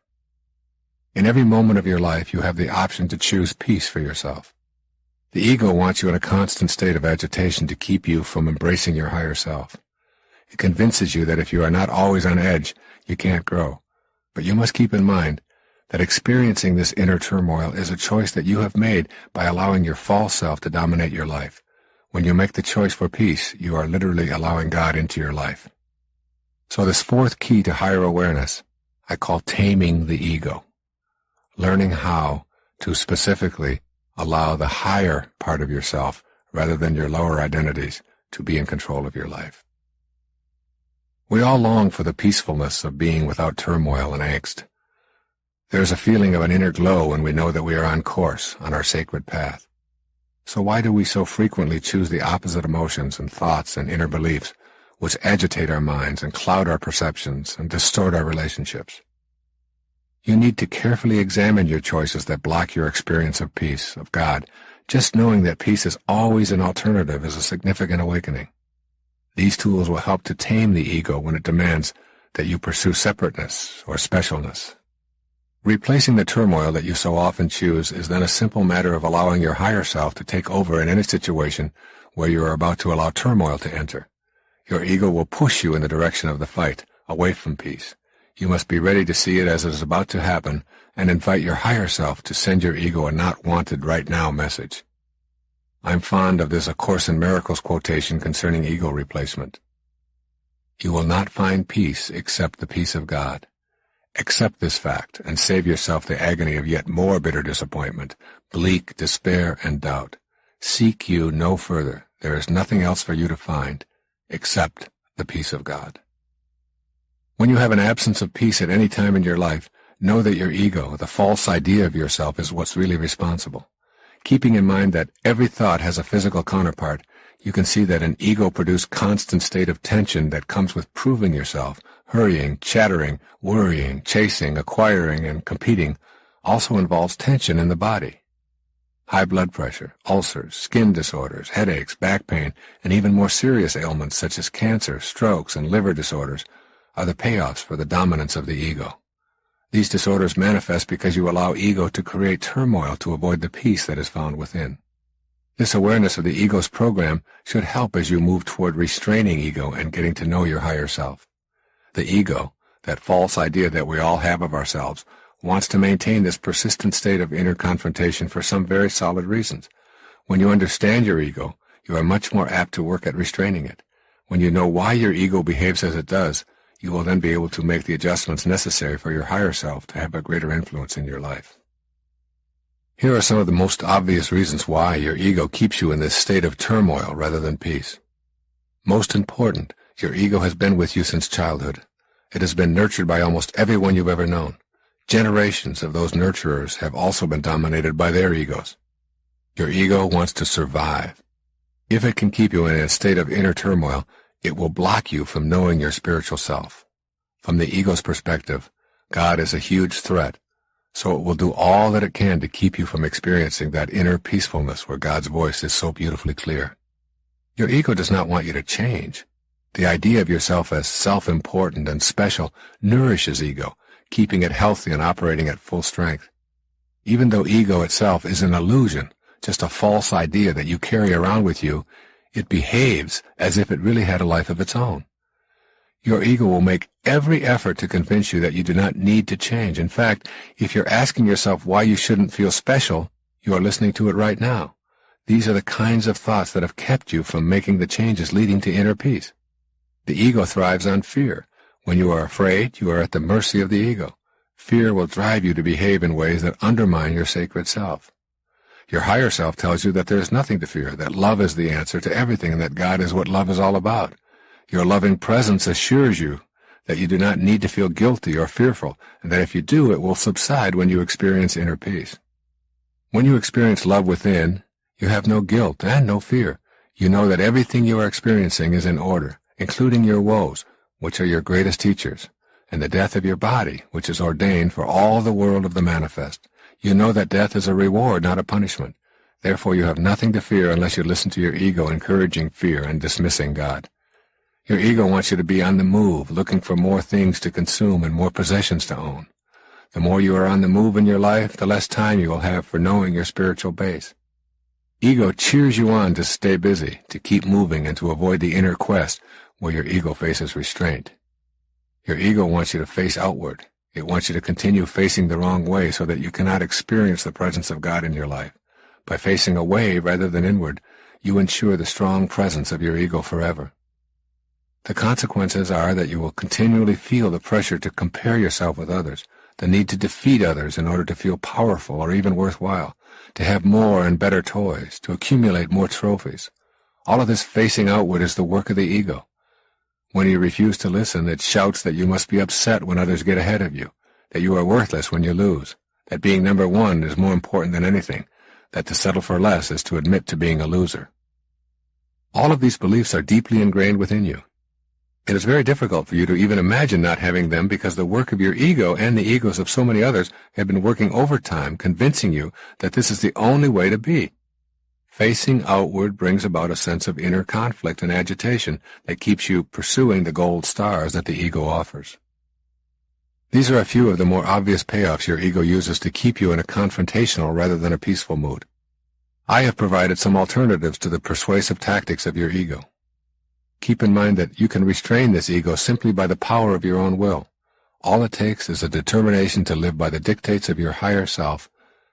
In every moment of your life, you have the option to choose peace for yourself. The ego wants you in a constant state of agitation to keep you from embracing your higher self. It convinces you that if you are not always on edge, you can't grow. But you must keep in mind that experiencing this inner turmoil is a choice that you have made by allowing your false self to dominate your life. When you make the choice for peace, you are literally allowing God into your life. So this fourth key to higher awareness, I call taming the ego. Learning how to specifically allow the higher part of yourself, rather than your lower identities, to be in control of your life. We all long for the peacefulness of being without turmoil and angst. There is a feeling of an inner glow when we know that we are on course, on our sacred path. So why do we so frequently choose the opposite emotions and thoughts and inner beliefs, which agitate our minds and cloud our perceptions and distort our relationships? You need to carefully examine your choices that block your experience of peace, of God. Just knowing that peace is always an alternative is a significant awakening. These tools will help to tame the ego when it demands that you pursue separateness or specialness. Replacing the turmoil that you so often choose is then a simple matter of allowing your higher self to take over in any situation where you are about to allow turmoil to enter. Your ego will push you in the direction of the fight, away from peace. You must be ready to see it as it is about to happen and invite your higher self to send your ego a not wanted right now message. I'm fond of this A Course in Miracles quotation concerning ego replacement. You will not find peace except the peace of God. Accept this fact and save yourself the agony of yet more bitter disappointment, bleak despair and doubt. Seek you no further. There is nothing else for you to find except the peace of God. When you have an absence of peace at any time in your life, know that your ego, the false idea of yourself, is what's really responsible. Keeping in mind that every thought has a physical counterpart, you can see that an ego-produced constant state of tension that comes with proving yourself, hurrying, chattering, worrying, chasing, acquiring, and competing also involves tension in the body. High blood pressure, ulcers, skin disorders, headaches, back pain, and even more serious ailments such as cancer, strokes, and liver disorders are the payoffs for the dominance of the ego. These disorders manifest because you allow ego to create turmoil to avoid the peace that is found within. This awareness of the ego's program should help as you move toward restraining ego and getting to know your higher self. The ego, that false idea that we all have of ourselves, wants to maintain this persistent state of inner confrontation for some very solid reasons. When you understand your ego, you are much more apt to work at restraining it. When you know why your ego behaves as it does, you will then be able to make the adjustments necessary for your higher self to have a greater influence in your life. Here are some of the most obvious reasons why your ego keeps you in this state of turmoil rather than peace. Most important, your ego has been with you since childhood. It has been nurtured by almost everyone you've ever known. Generations of those nurturers have also been dominated by their egos. Your ego wants to survive. If it can keep you in a state of inner turmoil, it will block you from knowing your spiritual self. From the ego's perspective, God is a huge threat, so it will do all that it can to keep you from experiencing that inner peacefulness where God's voice is so beautifully clear. Your ego does not want you to change. The idea of yourself as self-important and special nourishes ego, keeping it healthy and operating at full strength. Even though ego itself is an illusion, just a false idea that you carry around with you, it behaves as if it really had a life of its own. Your ego will make every effort to convince you that you do not need to change. In fact, if you're asking yourself why you shouldn't feel special, you are listening to it right now. These are the kinds of thoughts that have kept you from making the changes leading to inner peace. The ego thrives on fear. When you are afraid, you are at the mercy of the ego. Fear will drive you to behave in ways that undermine your sacred self. Your higher self tells you that there is nothing to fear, that love is the answer to everything, and that God is what love is all about. Your loving presence assures you that you do not need to feel guilty or fearful, and that if you do, it will subside when you experience inner peace. When you experience love within, you have no guilt and no fear. You know that everything you are experiencing is in order, including your woes, which are your greatest teachers, and the death of your body, which is ordained for all the world of the manifest. You know that death is a reward, not a punishment. Therefore you have nothing to fear unless you listen to your ego encouraging fear and dismissing God. Your ego wants you to be on the move, looking for more things to consume and more possessions to own. The more you are on the move in your life, the less time you will have for knowing your spiritual base. Ego cheers you on to stay busy, to keep moving, and to avoid the inner quest where your ego faces restraint. Your ego wants you to face outward. It wants you to continue facing the wrong way so that you cannot experience the presence of God in your life. By facing away rather than inward, you ensure the strong presence of your ego forever. The consequences are that you will continually feel the pressure to compare yourself with others, the need to defeat others in order to feel powerful or even worthwhile, to have more and better toys, to accumulate more trophies. All of this facing outward is the work of the ego. When you refuse to listen, it shouts that you must be upset when others get ahead of you, that you are worthless when you lose, that being number one is more important than anything, that to settle for less is to admit to being a loser. All of these beliefs are deeply ingrained within you. It is very difficult for you to even imagine not having them because the work of your ego and the egos of so many others have been working overtime, convincing you that this is the only way to be. Facing outward brings about a sense of inner conflict and agitation that keeps you pursuing the gold stars that the ego offers. These are a few of the more obvious payoffs your ego uses to keep you in a confrontational rather than a peaceful mood. I have provided some alternatives to the persuasive tactics of your ego. Keep in mind that you can restrain this ego simply by the power of your own will. All it takes is a determination to live by the dictates of your higher self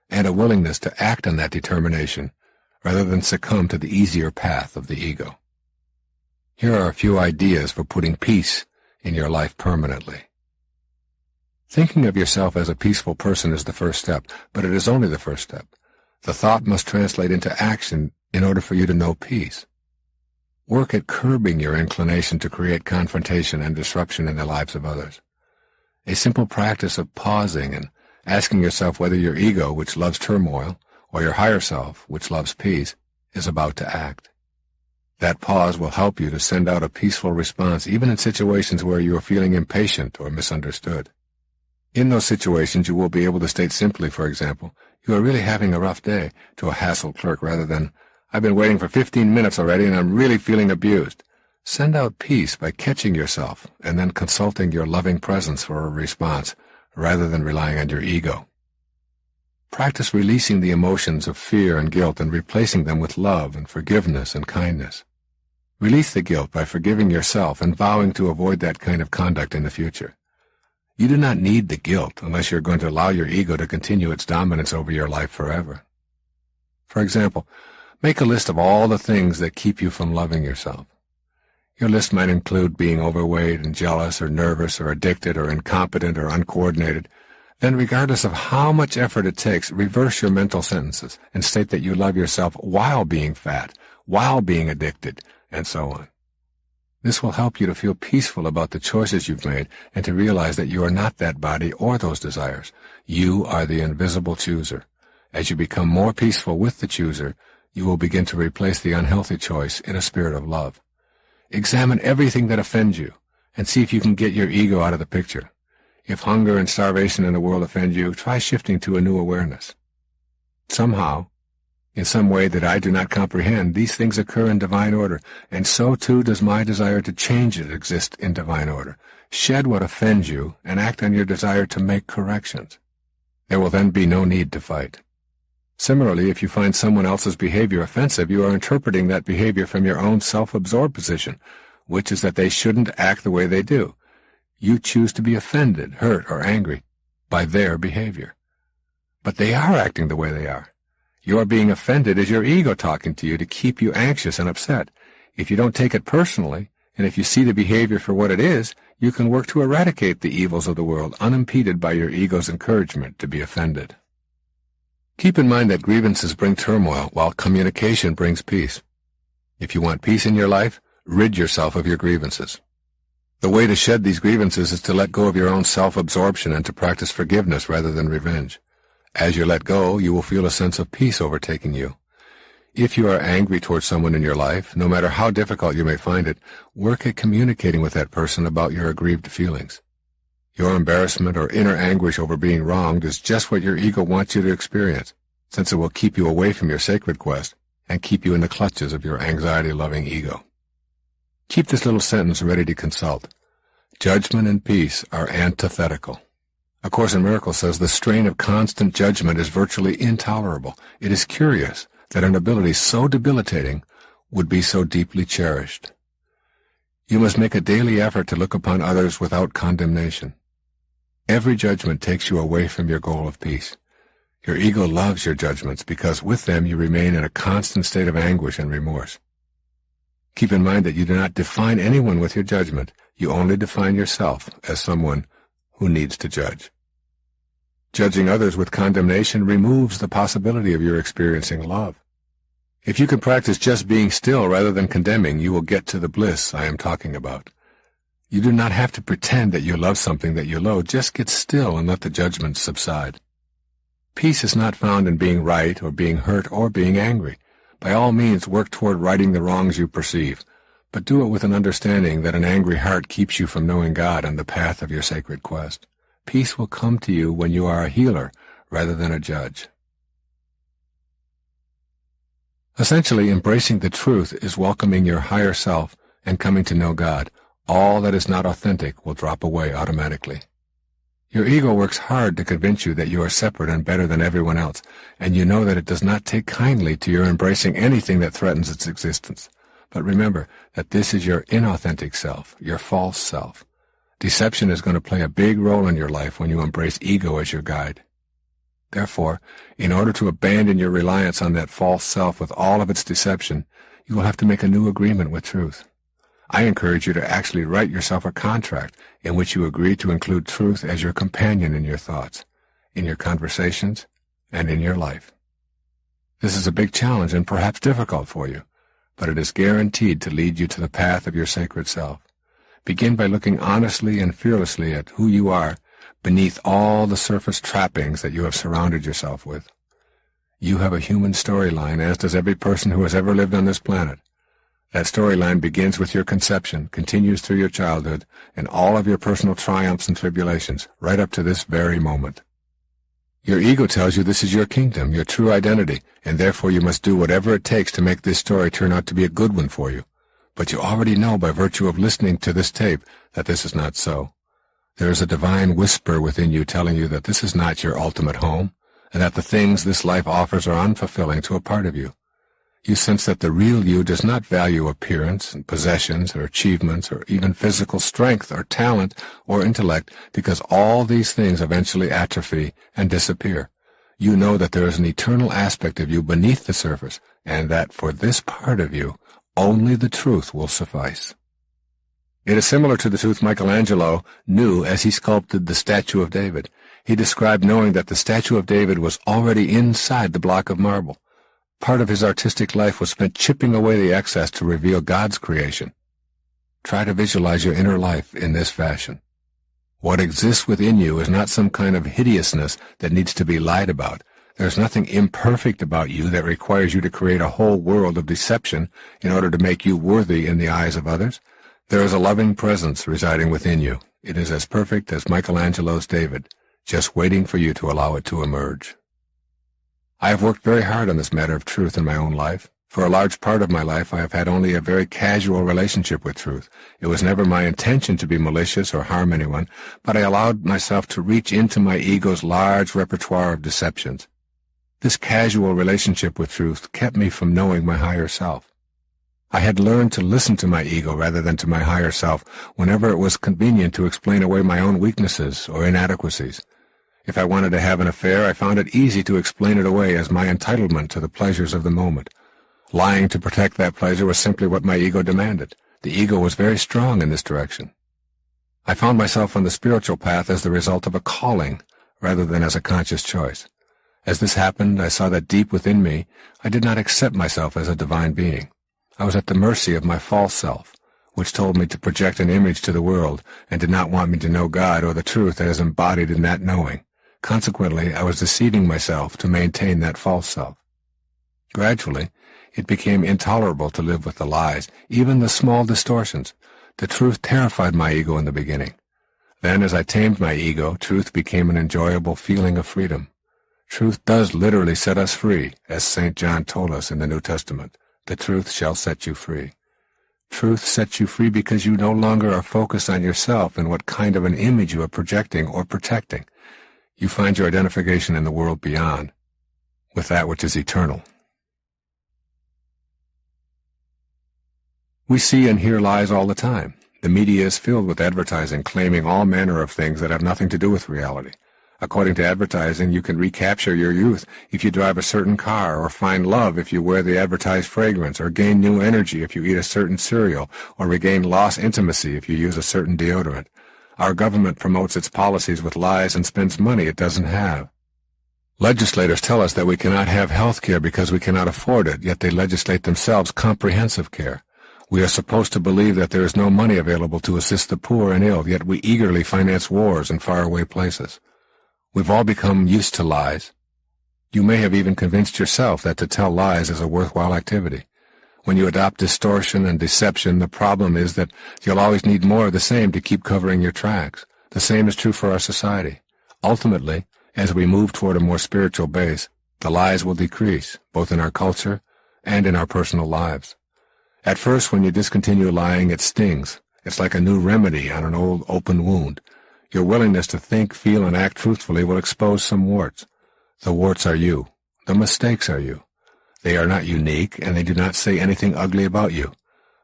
and a willingness to act on that determination rather than succumb to the easier path of the ego. Here are a few ideas for putting peace in your life permanently. Thinking of yourself as a peaceful person is the first step, but it is only the first step. The thought must translate into action in order for you to know peace. Work at curbing your inclination to create confrontation and disruption in the lives of others. A simple practice of pausing and asking yourself whether your ego, which loves turmoil, or your higher self, which loves peace, is about to act. That pause will help you to send out a peaceful response even in situations where you are feeling impatient or misunderstood. In those situations, you will be able to state simply, for example, "You are really having a rough day," to a hassled clerk rather than, "I've been waiting for 15 minutes already and I'm really feeling abused." Send out peace by catching yourself and then consulting your loving presence for a response rather than relying on your ego. Practice releasing the emotions of fear and guilt and replacing them with love and forgiveness and kindness. Release the guilt by forgiving yourself and vowing to avoid that kind of conduct in the future. You do not need the guilt unless you're going to allow your ego to continue its dominance over your life forever. For example, make a list of all the things that keep you from loving yourself. Your list might include being overweight and jealous or nervous or addicted or incompetent or uncoordinated. Then, regardless of how much effort it takes, reverse your mental sentences and state that you love yourself while being fat, while being addicted, and so on. This will help you to feel peaceful about the choices you've made and to realize that you are not that body or those desires. You are the invisible chooser. As you become more peaceful with the chooser, you will begin to replace the unhealthy choice in a spirit of love. Examine everything that offends you and see if you can get your ego out of the picture. If hunger and starvation in the world offend you, try shifting to a new awareness. Somehow, in some way that I do not comprehend, these things occur in divine order, and so too does my desire to change it exist in divine order. Shed what offends you and act on your desire to make corrections. There will then be no need to fight. Similarly, if you find someone else's behavior offensive, you are interpreting that behavior from your own self-absorbed position, which is that they shouldn't act the way they do. You choose to be offended, hurt, or angry by their behavior. But they are acting the way they are. Your being offended is your ego talking to you to keep you anxious and upset. If you don't take it personally, and if you see the behavior for what it is, you can work to eradicate the evils of the world unimpeded by your ego's encouragement to be offended. Keep in mind that grievances bring turmoil, while communication brings peace. If you want peace in your life, rid yourself of your grievances. The way to shed these grievances is to let go of your own self-absorption and to practice forgiveness rather than revenge. As you let go, you will feel a sense of peace overtaking you. If you are angry towards someone in your life, no matter how difficult you may find it, work at communicating with that person about your aggrieved feelings. Your embarrassment or inner anguish over being wronged is just what your ego wants you to experience, since it will keep you away from your sacred quest and keep you in the clutches of your anxiety-loving ego. Keep this little sentence ready to consult. Judgment and peace are antithetical. A Course in Miracles says the strain of constant judgment is virtually intolerable. It is curious that an ability so debilitating would be so deeply cherished. You must make a daily effort to look upon others without condemnation. Every judgment takes you away from your goal of peace. Your ego loves your judgments because with them you remain in a constant state of anguish and remorse. Keep in mind that you do not define anyone with your judgment. You only define yourself as someone who needs to judge. Judging others with condemnation removes the possibility of your experiencing love. If you can practice just being still rather than condemning, you will get to the bliss I am talking about. You do not have to pretend that you love something that you loathe. Just get still and let the judgment subside. Peace is not found in being right or being hurt or being angry. By all means, work toward righting the wrongs you perceive, but do it with an understanding that an angry heart keeps you from knowing God and the path of your sacred quest. Peace will come to you when you are a healer rather than a judge. Essentially, embracing the truth is welcoming your higher self and coming to know God. All that is not authentic will drop away automatically. Your ego works hard to convince you that you are separate and better than everyone else, and you know that it does not take kindly to your embracing anything that threatens its existence. But remember that this is your inauthentic self, your false self. Deception is going to play a big role in your life when you embrace ego as your guide. Therefore, in order to abandon your reliance on that false self with all of its deception, you will have to make a new agreement with truth. I encourage you to actually write yourself a contract in which you agree to include truth as your companion in your thoughts, in your conversations, and in your life. This is a big challenge and perhaps difficult for you, but it is guaranteed to lead you to the path of your sacred self. Begin by looking honestly and fearlessly at who you are beneath all the surface trappings that you have surrounded yourself with. You have a human storyline, as does every person who has ever lived on this planet. That storyline begins with your conception, continues through your childhood, and all of your personal triumphs and tribulations, right up to this very moment. Your ego tells you this is your kingdom, your true identity, and therefore you must do whatever it takes to make this story turn out to be a good one for you. But you already know by virtue of listening to this tape that this is not so. There is a divine whisper within you telling you that this is not your ultimate home, and that the things this life offers are unfulfilling to a part of you. You sense that the real you does not value appearance and possessions or achievements or even physical strength or talent or intellect, because all these things eventually atrophy and disappear. You know that there is an eternal aspect of you beneath the surface, and that for this part of you, only the truth will suffice. It is similar to the truth Michelangelo knew as he sculpted the statue of David. He described knowing that the statue of David was already inside the block of marble. Part of his artistic life was spent chipping away the excess to reveal God's creation. Try to visualize your inner life in this fashion. What exists within you is not some kind of hideousness that needs to be lied about. There's nothing imperfect about you that requires you to create a whole world of deception in order to make you worthy in the eyes of others. There is a loving presence residing within you. It is as perfect as Michelangelo's David, just waiting for you to allow it to emerge. I have worked very hard on this matter of truth in my own life. For a large part of my life, I have had only a very casual relationship with truth. It was never my intention to be malicious or harm anyone, but I allowed myself to reach into my ego's large repertoire of deceptions. This casual relationship with truth kept me from knowing my higher self. I had learned to listen to my ego rather than to my higher self whenever it was convenient to explain away my own weaknesses or inadequacies. If I wanted to have an affair, I found it easy to explain it away as my entitlement to the pleasures of the moment. Lying to protect that pleasure was simply what my ego demanded. The ego was very strong in this direction. I found myself on the spiritual path as the result of a calling, rather than as a conscious choice. As this happened, I saw that deep within me, I did not accept myself as a divine being. I was at the mercy of my false self, which told me to project an image to the world and did not want me to know God or the truth that is embodied in that knowing. Consequently, I was deceiving myself to maintain that false self. Gradually, it became intolerable to live with the lies, even the small distortions. The truth terrified my ego in the beginning. Then, as I tamed my ego, truth became an enjoyable feeling of freedom. Truth does literally set us free, as St. John told us in the New Testament. The truth shall set you free. Truth sets you free because you no longer are focused on yourself and what kind of an image you are projecting or protecting. You find your identification in the world beyond, with that which is eternal. We see and hear lies all the time. The media is filled with advertising claiming all manner of things that have nothing to do with reality. According to advertising, you can recapture your youth if you drive a certain car, or find love if you wear the advertised fragrance, or gain new energy if you eat a certain cereal, or regain lost intimacy if you use a certain deodorant. Our government promotes its policies with lies and spends money it doesn't have. Legislators tell us that we cannot have health care because we cannot afford it, yet they legislate themselves comprehensive care. We are supposed to believe that there is no money available to assist the poor and ill, yet we eagerly finance wars in faraway places. We've all become used to lies. You may have even convinced yourself that to tell lies is a worthwhile activity. When you adopt distortion and deception, the problem is that you'll always need more of the same to keep covering your tracks. The same is true for our society. Ultimately, as we move toward a more spiritual base, the lies will decrease, both in our culture and in our personal lives. At first, when you discontinue lying, it stings. It's like a new remedy on an old open wound. Your willingness to think, feel, and act truthfully will expose some warts. The warts are you. The mistakes are you. They are not unique, and they do not say anything ugly about you.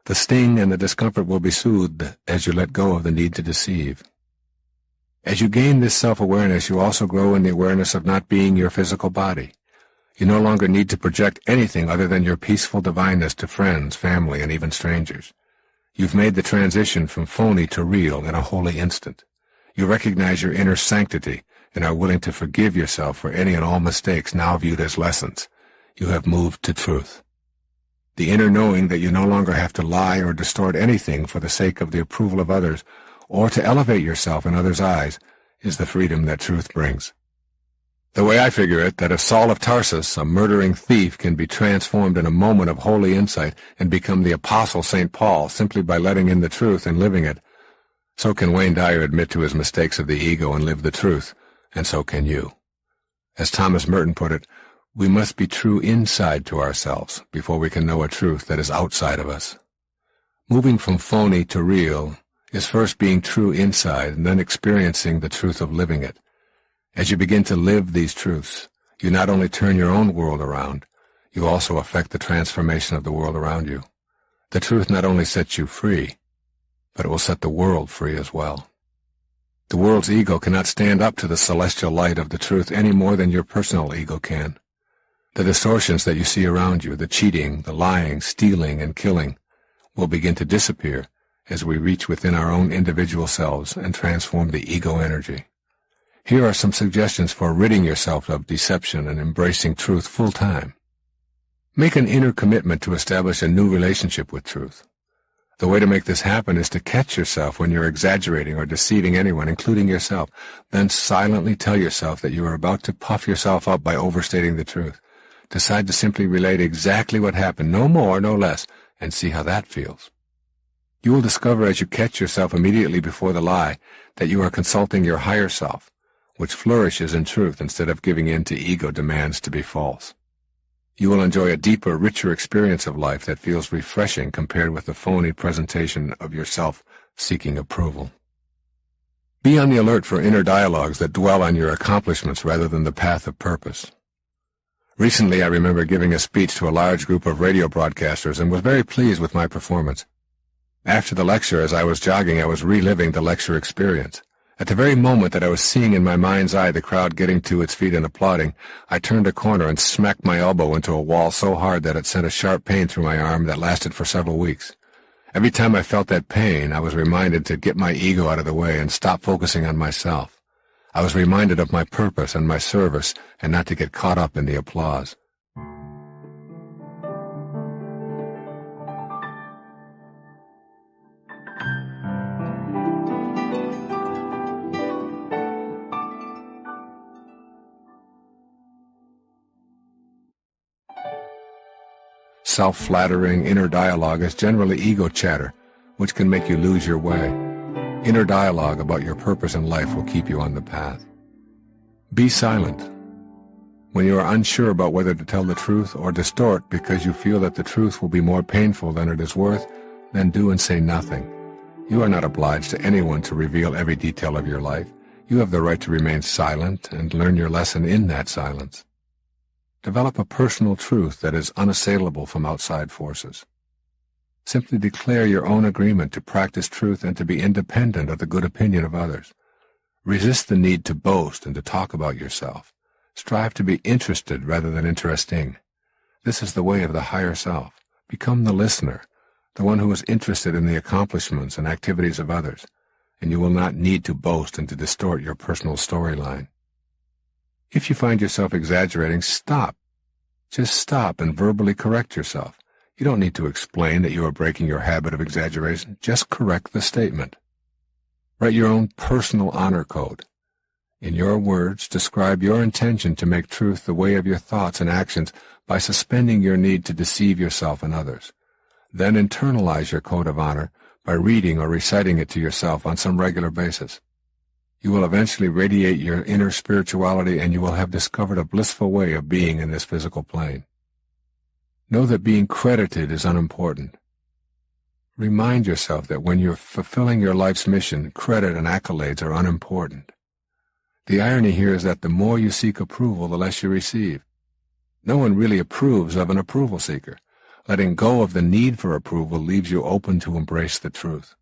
The sting and the discomfort will be soothed as you let go of the need to deceive. As you gain this self-awareness, you also grow in the awareness of not being your physical body. You no longer need to project anything other than your peaceful divineness to friends, family, and even strangers. You've made the transition from phony to real in a holy instant. You recognize your inner sanctity and are willing to forgive yourself for any and all mistakes now viewed as lessons. You have moved to truth. The inner knowing that you no longer have to lie or distort anything for the sake of the approval of others or to elevate yourself in others' eyes is the freedom that truth brings. The way I figure it, that if Saul of Tarsus, a murdering thief, can be transformed in a moment of holy insight and become the Apostle St. Paul simply by letting in the truth and living it, so can Wayne Dyer admit to his mistakes of the ego and live the truth, and so can you. As Thomas Merton put it, we must be true inside to ourselves before we can know a truth that is outside of us. Moving from phony to real is first being true inside and then experiencing the truth of living it. As you begin to live these truths, you not only turn your own world around, you also affect the transformation of the world around you. The truth not only sets you free, but it will set the world free as well. The world's ego cannot stand up to the celestial light of the truth any more than your personal ego can. The distortions that you see around you, the cheating, the lying, stealing, and killing, will begin to disappear as we reach within our own individual selves and transform the ego energy. Here are some suggestions for ridding yourself of deception and embracing truth full-time. Make an inner commitment to establish a new relationship with truth. The way to make this happen is to catch yourself when you're exaggerating or deceiving anyone, including yourself. Then silently tell yourself that you are about to puff yourself up by overstating the truth. Decide to simply relate exactly what happened, no more, no less, and see how that feels. You will discover as you catch yourself immediately before the lie that you are consulting your higher self, which flourishes in truth instead of giving in to ego demands to be false. You will enjoy a deeper, richer experience of life that feels refreshing compared with the phony presentation of yourself seeking approval. Be on the alert for inner dialogues that dwell on your accomplishments rather than the path of purpose. Recently, I remember giving a speech to a large group of radio broadcasters and was very pleased with my performance. After the lecture, as I was jogging, I was reliving the lecture experience. At the very moment that I was seeing in my mind's eye the crowd getting to its feet and applauding, I turned a corner and smacked my elbow into a wall so hard that it sent a sharp pain through my arm that lasted for several weeks. Every time I felt that pain, I was reminded to get my ego out of the way and stop focusing on myself. I was reminded of my purpose and my service, and not to get caught up in the applause. Self-flattering inner dialogue is generally ego chatter, which can make you lose your way. Inner dialogue about your purpose in life will keep you on the path. Be silent. When you are unsure about whether to tell the truth or distort because you feel that the truth will be more painful than it is worth, then do and say nothing. You are not obliged to anyone to reveal every detail of your life. You have the right to remain silent and learn your lesson in that silence. Develop a personal truth that is unassailable from outside forces. Simply declare your own agreement to practice truth and to be independent of the good opinion of others. Resist the need to boast and to talk about yourself. Strive to be interested rather than interesting. This is the way of the higher self. Become the listener, the one who is interested in the accomplishments and activities of others, and you will not need to boast and to distort your personal storyline. If you find yourself exaggerating, stop. Just stop and verbally correct yourself. You don't need to explain that you are breaking your habit of exaggeration. Just correct the statement. Write your own personal honor code. In your words, describe your intention to make truth the way of your thoughts and actions by suspending your need to deceive yourself and others. Then internalize your code of honor by reading or reciting it to yourself on some regular basis. You will eventually radiate your inner spirituality, and you will have discovered a blissful way of being in this physical plane. Know that being credited is unimportant. Remind yourself that when you're fulfilling your life's mission, credit and accolades are unimportant. The irony here is that the more you seek approval, the less you receive. No one really approves of an approval seeker. Letting go of the need for approval leaves you open to embrace the truth.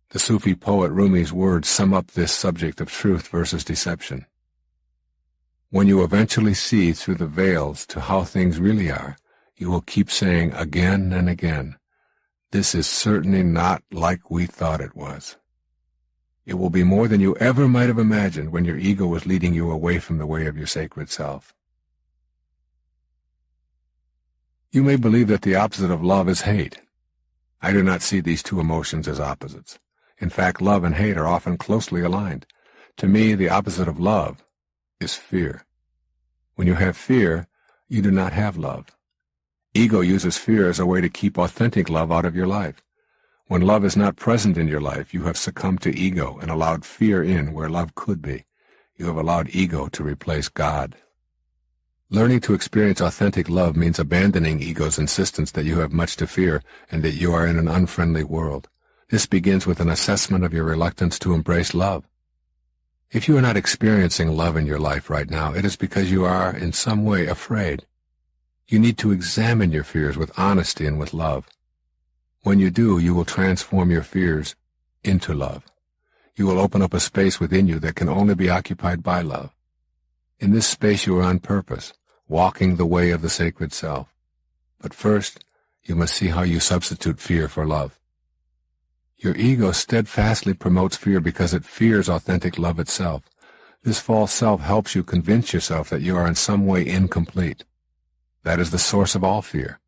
The Sufi poet Rumi's words sum up this subject of truth versus deception. When you eventually see through the veils to how things really are, you will keep saying again and again, "This is certainly not like we thought it was." It will be more than you ever might have imagined when your ego was leading you away from the way of your sacred self. You may believe that the opposite of love is hate. I do not see these two emotions as opposites. In fact, love and hate are often closely aligned. To me, the opposite of love is fear. When you have fear, you do not have love. Ego uses fear as a way to keep authentic love out of your life. When love is not present in your life, you have succumbed to ego and allowed fear in where love could be. You have allowed ego to replace God. Learning to experience authentic love means abandoning ego's insistence that you have much to fear and that you are in an unfriendly world. This begins with an assessment of your reluctance to embrace love. If you are not experiencing love in your life right now, it is because you are, in some way, afraid. You need to examine your fears with honesty and with love. When you do, you will transform your fears into love. You will open up a space within you that can only be occupied by love. In this space you are on purpose, walking the way of the sacred self. But first, you must see how you substitute fear for love. Your ego steadfastly promotes fear because it fears authentic love itself. This false self helps you convince yourself that you are in some way incomplete. That is the source of all fear.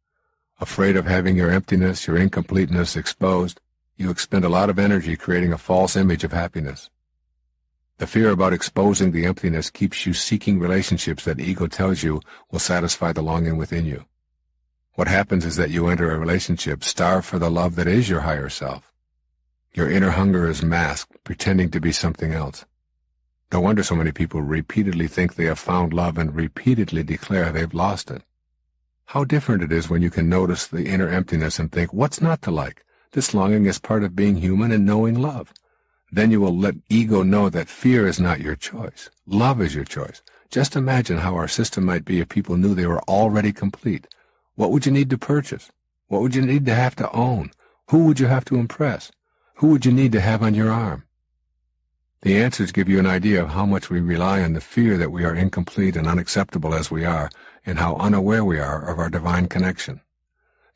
Afraid of having your emptiness, your incompleteness exposed, you expend a lot of energy creating a false image of happiness. The fear about exposing the emptiness keeps you seeking relationships that ego tells you will satisfy the longing within you. What happens is that you enter a relationship starved for the love that is your higher self. Your inner hunger is masked, pretending to be something else. No wonder so many people repeatedly think they have found love and repeatedly declare they've lost it. How different it is when you can notice the inner emptiness and think, what's not to like? This longing is part of being human and knowing love. Then you will let ego know that fear is not your choice. Love is your choice. Just imagine how our system might be if people knew they were already complete. What would you need to purchase? What would you need to have to own? Who would you have to impress? Who would you need to have on your arm? The answers give you an idea of how much we rely on the fear that we are incomplete and unacceptable as we are, and how unaware we are of our divine connection.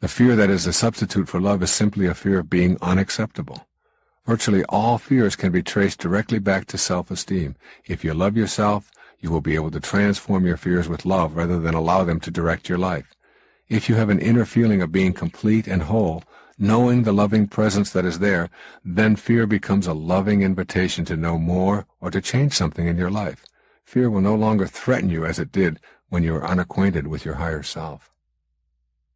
The fear that is a substitute for love is simply a fear of being unacceptable. Virtually all fears can be traced directly back to self-esteem. If you love yourself, you will be able to transform your fears with love rather than allow them to direct your life. If you have an inner feeling of being complete and whole, knowing the loving presence that is there, then fear becomes a loving invitation to know more or to change something in your life. Fear will no longer threaten you as it did when you were unacquainted with your higher self.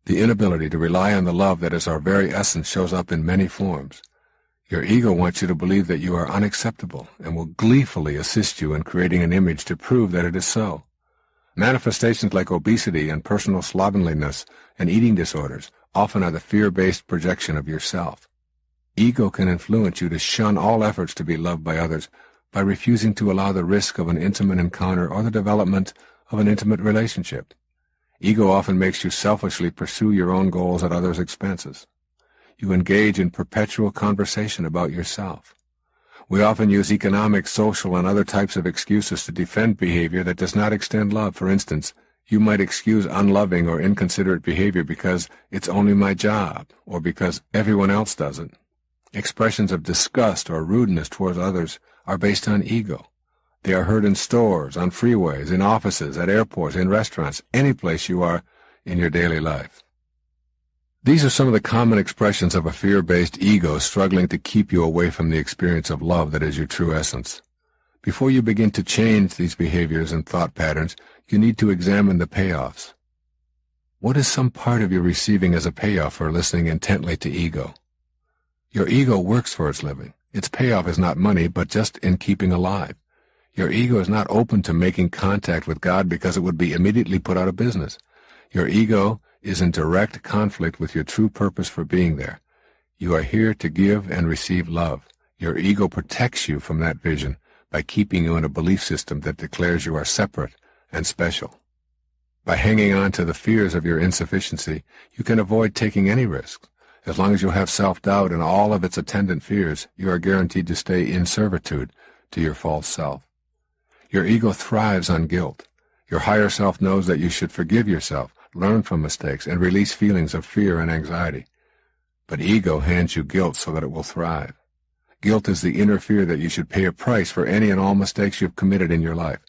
The inability to rely on the love that is our very essence shows up in many forms. Your ego wants you to believe that you are unacceptable and will gleefully assist you in creating an image to prove that it is so. Manifestations like obesity and personal slovenliness and eating disorders often are the fear-based projection of yourself. Ego can influence you to shun all efforts to be loved by others by refusing to allow the risk of an intimate encounter or the development of an intimate relationship. Ego often makes you selfishly pursue your own goals at others' expenses. You engage in perpetual conversation about yourself. We often use economic, social, and other types of excuses to defend behavior that does not extend love. For instance, you might excuse unloving or inconsiderate behavior because it's only my job, or because everyone else does it. Expressions of disgust or rudeness towards others are based on ego. They are heard in stores, on freeways, in offices, at airports, in restaurants, any place you are in your daily life. These are some of the common expressions of a fear-based ego struggling to keep you away from the experience of love that is your true essence. Before you begin to change these behaviors and thought patterns, you need to examine the payoffs. What is some part of you receiving as a payoff for listening intently to ego? Your ego works for its living. Its payoff is not money, but just in keeping alive. Your ego is not open to making contact with God because it would be immediately put out of business. Your ego is in direct conflict with your true purpose for being there. You are here to give and receive love. Your ego protects you from that vision by keeping you in a belief system that declares you are separate and special. By hanging on to the fears of your insufficiency, you can avoid taking any risks. As long as you have self-doubt and all of its attendant fears, you are guaranteed to stay in servitude to your false self. Your ego thrives on guilt. Your higher self knows that you should forgive yourself, learn from mistakes, and release feelings of fear and anxiety. But ego hands you guilt so that it will thrive. Guilt is the inner fear that you should pay a price for any and all mistakes you have committed in your life.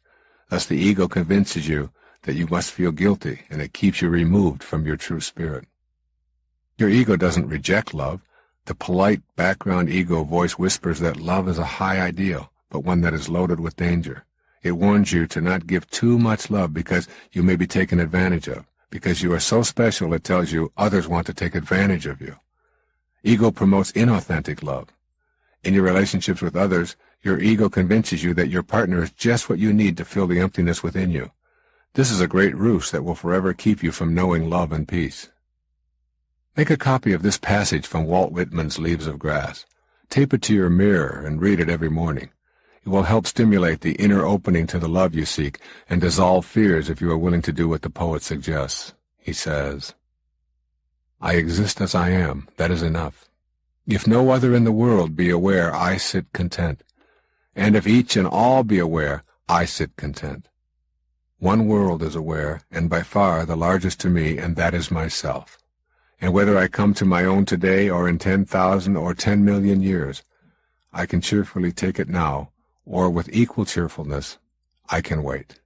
Thus the ego convinces you that you must feel guilty, and it keeps you removed from your true spirit. Your ego doesn't reject love. The polite background ego voice whispers that love is a high ideal, but one that is loaded with danger. It warns you to not give too much love because you may be taken advantage of. Because you are so special, it tells you others want to take advantage of you. Ego promotes inauthentic love. In your relationships with others, your ego convinces you that your partner is just what you need to fill the emptiness within you. This is a great ruse that will forever keep you from knowing love and peace. Make a copy of this passage from Walt Whitman's Leaves of Grass. Tape it to your mirror and read it every morning. It will help stimulate the inner opening to the love you seek and dissolve fears if you are willing to do what the poet suggests. He says, "I exist as I am, that is enough. If no other in the world be aware, I sit content. And if each and all be aware, I sit content. One world is aware, and by far the largest to me, and that is myself. And whether I come to my own today or in 10,000 or 10 million years, I can cheerfully take it now, or with equal cheerfulness, I can wait."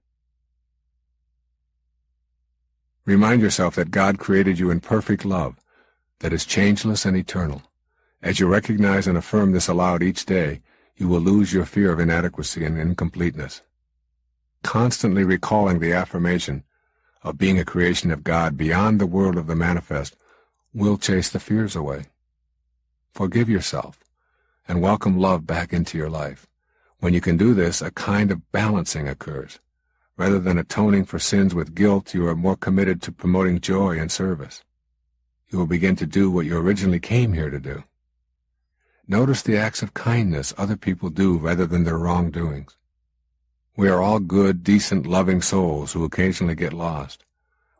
Remind yourself that God created you in perfect love, that is changeless and eternal. As you recognize and affirm this aloud each day, you will lose your fear of inadequacy and incompleteness. Constantly recalling the affirmation of being a creation of God beyond the world of the manifest will chase the fears away. Forgive yourself and welcome love back into your life. When you can do this, a kind of balancing occurs. Rather than atoning for sins with guilt, you are more committed to promoting joy and service. You will begin to do what you originally came here to do. Notice the acts of kindness other people do rather than their wrongdoings. We are all good, decent, loving souls who occasionally get lost.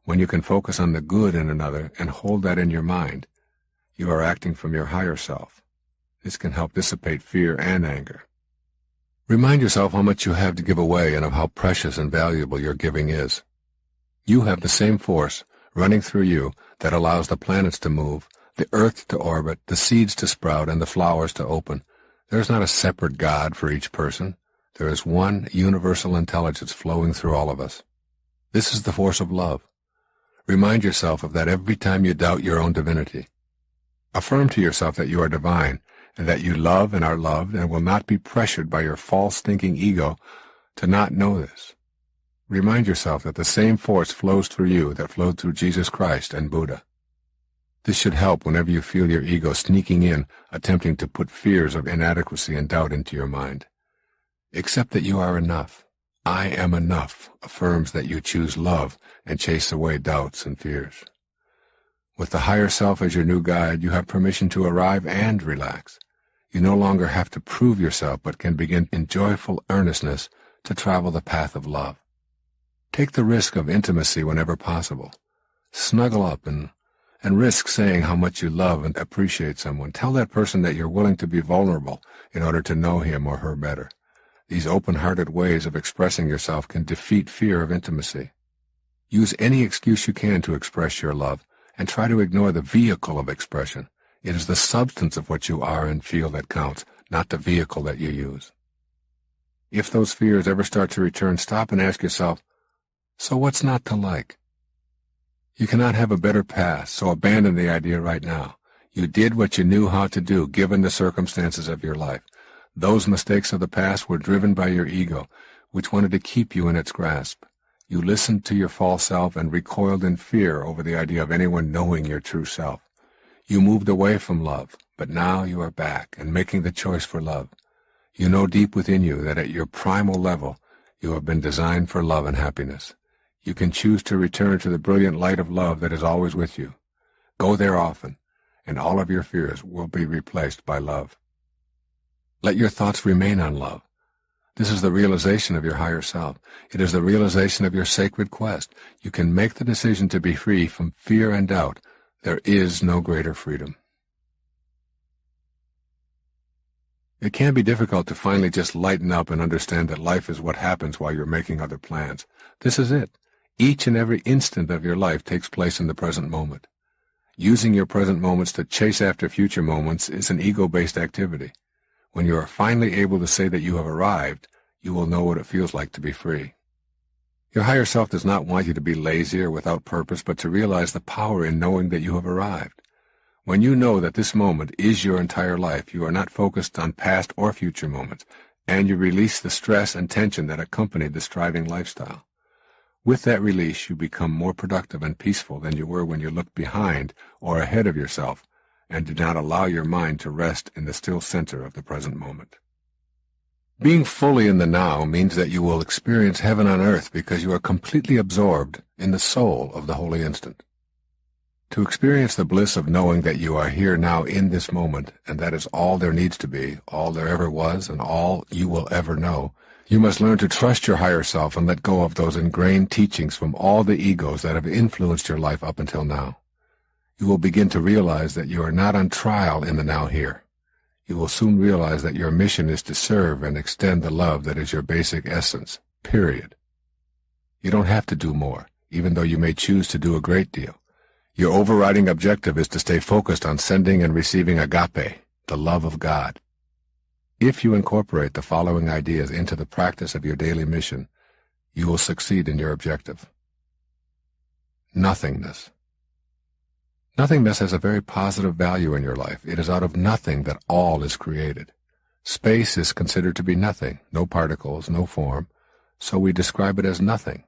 When you can focus on the good in another and hold that in your mind, you are acting from your higher self. This can help dissipate fear and anger. Remind yourself how much you have to give away and of how precious and valuable your giving is. You have the same force running through you that allows the planets to move, the earth to orbit, the seeds to sprout, and the flowers to open. There is not a separate God for each person. There is one universal intelligence flowing through all of us. This is the force of love. Remind yourself of that every time you doubt your own divinity. Affirm to yourself that you are divine, and that you love and are loved, and will not be pressured by your false thinking ego to not know this. Remind yourself that the same force flows through you that flowed through Jesus Christ and Buddha. This should help whenever you feel your ego sneaking in, attempting to put fears of inadequacy and doubt into your mind. Accept that you are enough. I am enough affirms that you choose love and chase away doubts and fears. With the higher self as your new guide, you have permission to arrive and relax. You no longer have to prove yourself, but can begin in joyful earnestness to travel the path of love. Take the risk of intimacy whenever possible. Snuggle up and risk saying how much you love and appreciate someone. Tell that person that you're willing to be vulnerable in order to know him or her better. These open-hearted ways of expressing yourself can defeat fear of intimacy. Use any excuse you can to express your love, and try to ignore the vehicle of expression. It is the substance of what you are and feel that counts, not the vehicle that you use. If those fears ever start to return, stop and ask yourself, so what's not to like? You cannot have a better past, so abandon the idea right now. You did what you knew how to do, given the circumstances of your life. Those mistakes of the past were driven by your ego, which wanted to keep you in its grasp. You listened to your false self and recoiled in fear over the idea of anyone knowing your true self. You moved away from love, but now you are back and making the choice for love. You know deep within you that at your primal level, you have been designed for love and happiness. You can choose to return to the brilliant light of love that is always with you. Go there often, and all of your fears will be replaced by love. Let your thoughts remain on love. This is the realization of your higher self. It is the realization of your sacred quest. You can make the decision to be free from fear and doubt. There is no greater freedom. It can be difficult to finally just lighten up and understand that life is what happens while you're making other plans. This is it. Each and every instant of your life takes place in the present moment. Using your present moments to chase after future moments is an ego-based activity. When you are finally able to say that you have arrived, you will know what it feels like to be free. Your higher self does not want you to be lazy or without purpose, but to realize the power in knowing that you have arrived. When you know that this moment is your entire life, you are not focused on past or future moments, and you release the stress and tension that accompanied the striving lifestyle. With that release, you become more productive and peaceful than you were when you looked behind or ahead of yourself, and did not allow your mind to rest in the still center of the present moment. Being fully in the now means that you will experience heaven on earth because you are completely absorbed in the soul of the holy instant. To experience the bliss of knowing that you are here now in this moment, and that is all there needs to be, all there ever was, and all you will ever know, you must learn to trust your higher self and let go of those ingrained teachings from all the egos that have influenced your life up until now. You will begin to realize that you are not on trial in the now here. You will soon realize that your mission is to serve and extend the love that is your basic essence, period. You don't have to do more, even though you may choose to do a great deal. Your overriding objective is to stay focused on sending and receiving agape, the love of God. If you incorporate the following ideas into the practice of your daily mission, you will succeed in your objective. Nothingness. Nothingness has a very positive value in your life. It is out of nothing that all is created. Space is considered to be nothing, no particles, no form, so we describe it as nothing.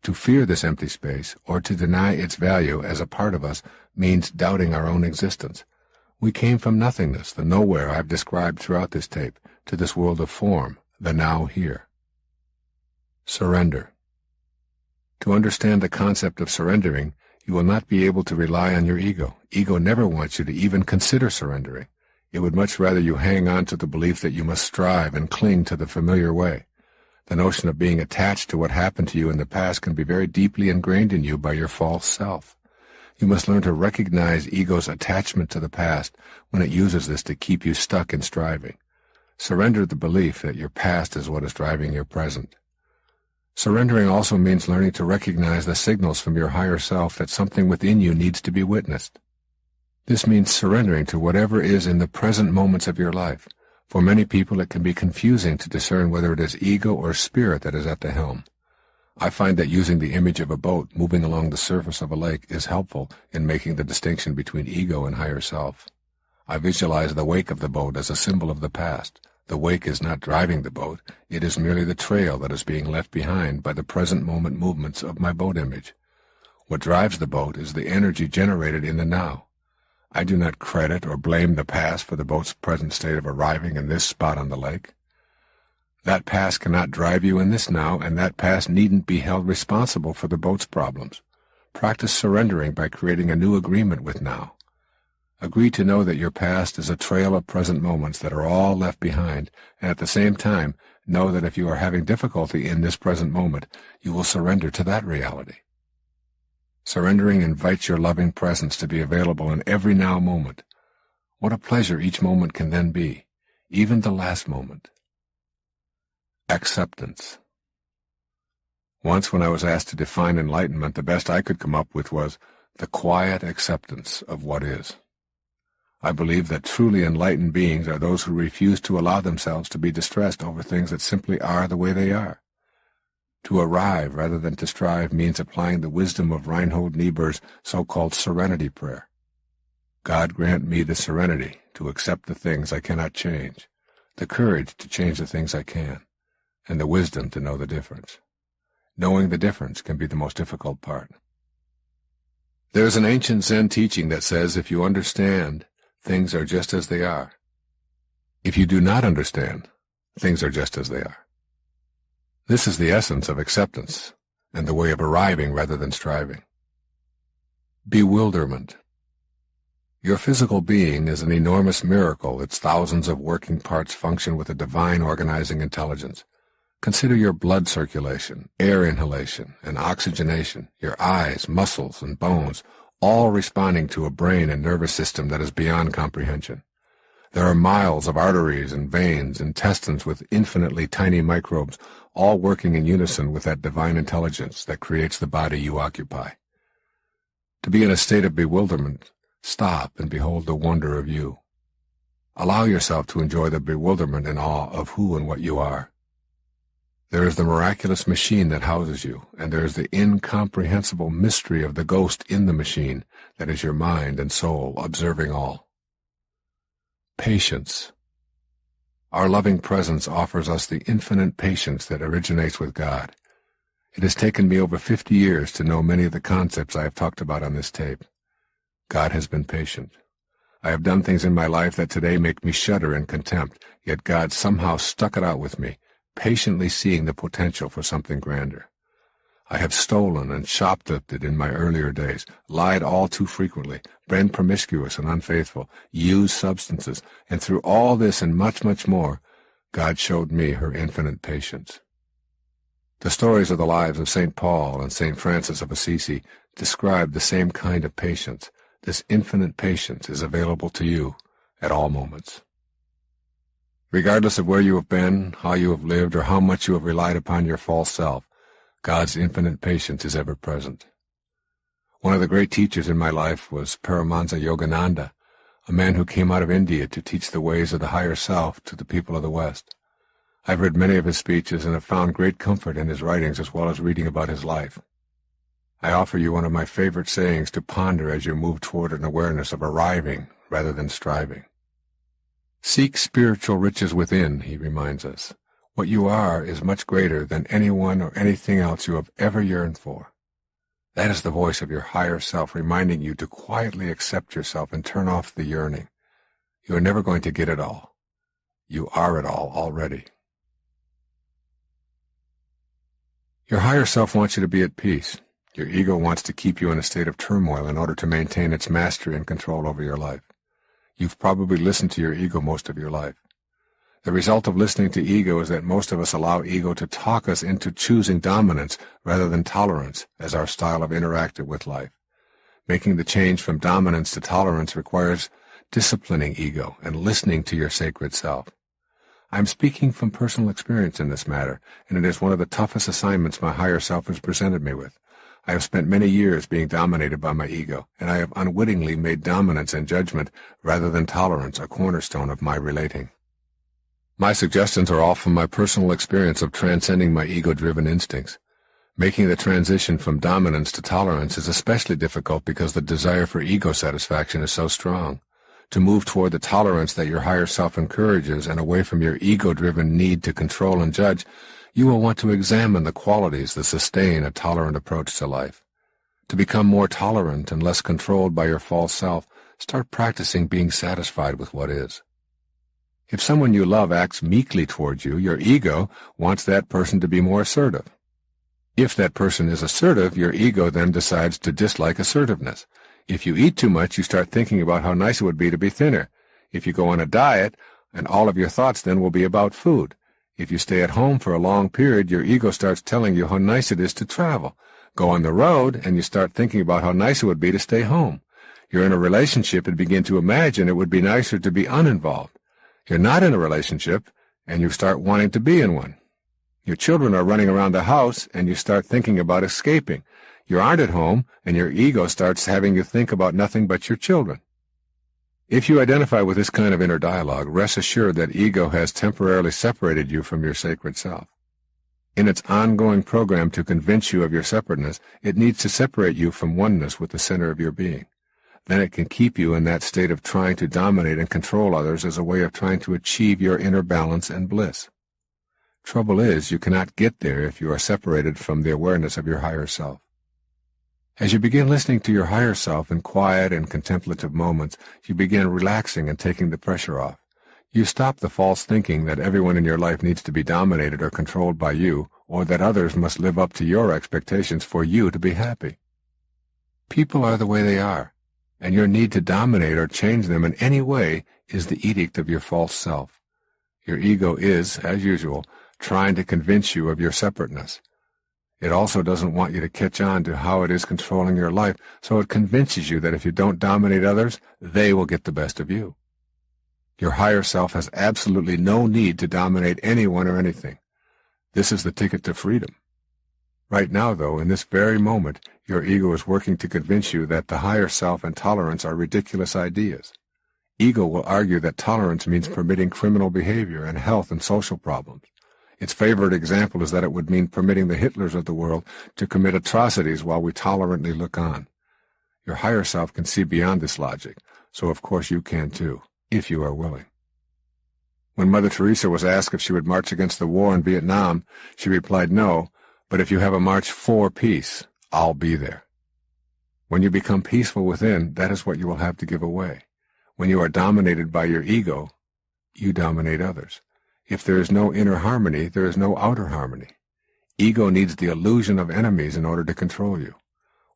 To fear this empty space, or to deny its value as a part of us, means doubting our own existence. We came from nothingness, the nowhere I've described throughout this tape, to this world of form, the now here. Surrender. To understand the concept of surrendering, you will not be able to rely on your ego. Ego never wants you to even consider surrendering. It would much rather you hang on to the belief that you must strive and cling to the familiar way. The notion of being attached to what happened to you in the past can be very deeply ingrained in you by your false self. You must learn to recognize ego's attachment to the past when it uses this to keep you stuck in striving. Surrender the belief that your past is what is driving your present. Surrendering also means learning to recognize the signals from your higher self that something within you needs to be witnessed. This means surrendering to whatever is in the present moments of your life. For many people, it can be confusing to discern whether it is ego or spirit that is at the helm. I find that using the image of a boat moving along the surface of a lake is helpful in making the distinction between ego and higher self. I visualize the wake of the boat as a symbol of the past. The wake is not driving the boat, it is merely the trail that is being left behind by the present moment movements of my boat image. What drives the boat is the energy generated in the now. I do not credit or blame the past for the boat's present state of arriving in this spot on the lake. That past cannot drive you in this now, and that past needn't be held responsible for the boat's problems. Practice surrendering by creating a new agreement with now. Agree to know that your past is a trail of present moments that are all left behind, and at the same time, know that if you are having difficulty in this present moment, you will surrender to that reality. Surrendering invites your loving presence to be available in every now moment. What a pleasure each moment can then be, even the last moment. Acceptance. Once when I was asked to define enlightenment, the best I could come up with was the quiet acceptance of what is. I believe that truly enlightened beings are those who refuse to allow themselves to be distressed over things that simply are the way they are. To arrive rather than to strive means applying the wisdom of Reinhold Niebuhr's so-called serenity prayer. God grant me the serenity to accept the things I cannot change, the courage to change the things I can, and the wisdom to know the difference. Knowing the difference can be the most difficult part. There is an ancient Zen teaching that says if you understand, things are just as they are. If you do not understand, things are just as they are. This is the essence of acceptance, and the way of arriving rather than striving. Bewilderment. Your physical being is an enormous miracle. Its thousands of working parts function with a divine organizing intelligence. Consider your blood circulation, air inhalation, and oxygenation, your eyes, muscles, and bones, all responding to a brain and nervous system that is beyond comprehension. There are miles of arteries and veins, intestines with infinitely tiny microbes, all working in unison with that divine intelligence that creates the body you occupy. To be in a state of bewilderment, stop and behold the wonder of you. Allow yourself to enjoy the bewilderment and awe of who and what you are. There is the miraculous machine that houses you, and there is the incomprehensible mystery of the ghost in the machine that is your mind and soul observing all. Patience. Our loving presence offers us the infinite patience that originates with God. It has taken me over 50 years to know many of the concepts I have talked about on this tape. God has been patient. I have done things in my life that today make me shudder in contempt, yet God somehow stuck it out with me, patiently seeing the potential for something grander. I have stolen and shoplifted in my earlier days, lied all too frequently, been promiscuous and unfaithful, used substances, and through all this and much, much more, God showed me her infinite patience. The stories of the lives of St. Paul and St. Francis of Assisi describe the same kind of patience. This infinite patience is available to you at all moments. Regardless of where you have been, how you have lived, or how much you have relied upon your false self, God's infinite patience is ever present. One of the great teachers in my life was Paramahansa Yogananda, a man who came out of India to teach the ways of the higher self to the people of the West. I've read many of his speeches and have found great comfort in his writings as well as reading about his life. I offer you one of my favorite sayings to ponder as you move toward an awareness of arriving rather than striving. Seek spiritual riches within, he reminds us. What you are is much greater than anyone or anything else you have ever yearned for. That is the voice of your higher self reminding you to quietly accept yourself and turn off the yearning. You are never going to get it all. You are it all already. Your higher self wants you to be at peace. Your ego wants to keep you in a state of turmoil in order to maintain its mastery and control over your life. You've probably listened to your ego most of your life. The result of listening to ego is that most of us allow ego to talk us into choosing dominance rather than tolerance as our style of interacting with life. Making the change from dominance to tolerance requires disciplining ego and listening to your sacred self. I'm speaking from personal experience in this matter, and it is one of the toughest assignments my higher self has presented me with. I have spent many years being dominated by my ego, and I have unwittingly made dominance and judgment rather than tolerance a cornerstone of my relating. My suggestions are all from my personal experience of transcending my ego-driven instincts. Making the transition from dominance to tolerance is especially difficult because the desire for ego satisfaction is so strong. To move toward the tolerance that your higher self encourages and away from your ego-driven need to control and judge, you will want to examine the qualities that sustain a tolerant approach to life. To become more tolerant and less controlled by your false self, start practicing being satisfied with what is. If someone you love acts meekly towards you, your ego wants that person to be more assertive. If that person is assertive, your ego then decides to dislike assertiveness. If you eat too much, you start thinking about how nice it would be to be thinner. If you go on a diet, and all of your thoughts then will be about food. If you stay at home for a long period, your ego starts telling you how nice it is to travel. Go on the road, and you start thinking about how nice it would be to stay home. You're in a relationship and begin to imagine it would be nicer to be uninvolved. You're not in a relationship, and you start wanting to be in one. Your children are running around the house, and you start thinking about escaping. You aren't at home, and your ego starts having you think about nothing but your children. If you identify with this kind of inner dialogue, rest assured that ego has temporarily separated you from your sacred self. In its ongoing program to convince you of your separateness, it needs to separate you from oneness with the center of your being. Then it can keep you in that state of trying to dominate and control others as a way of trying to achieve your inner balance and bliss. Trouble is, you cannot get there if you are separated from the awareness of your higher self. As you begin listening to your higher self in quiet and contemplative moments, you begin relaxing and taking the pressure off. You stop the false thinking that everyone in your life needs to be dominated or controlled by you, or that others must live up to your expectations for you to be happy. People are the way they are, and your need to dominate or change them in any way is the edict of your false self. Your ego is, as usual, trying to convince you of your separateness. It also doesn't want you to catch on to how it is controlling your life, so it convinces you that if you don't dominate others, they will get the best of you. Your higher self has absolutely no need to dominate anyone or anything. This is the ticket to freedom. Right now, though, in this very moment, your ego is working to convince you that the higher self and tolerance are ridiculous ideas. Ego will argue that tolerance means permitting criminal behavior and health and social problems. Its favorite example is that it would mean permitting the Hitlers of the world to commit atrocities while we tolerantly look on. Your higher self can see beyond this logic, so of course you can too, if you are willing. When Mother Teresa was asked if she would march against the war in Vietnam, she replied, "No, but if you have a march for peace, I'll be there." When you become peaceful within, that is what you will have to give away. When you are dominated by your ego, you dominate others. If there is no inner harmony, there is no outer harmony. Ego needs the illusion of enemies in order to control you.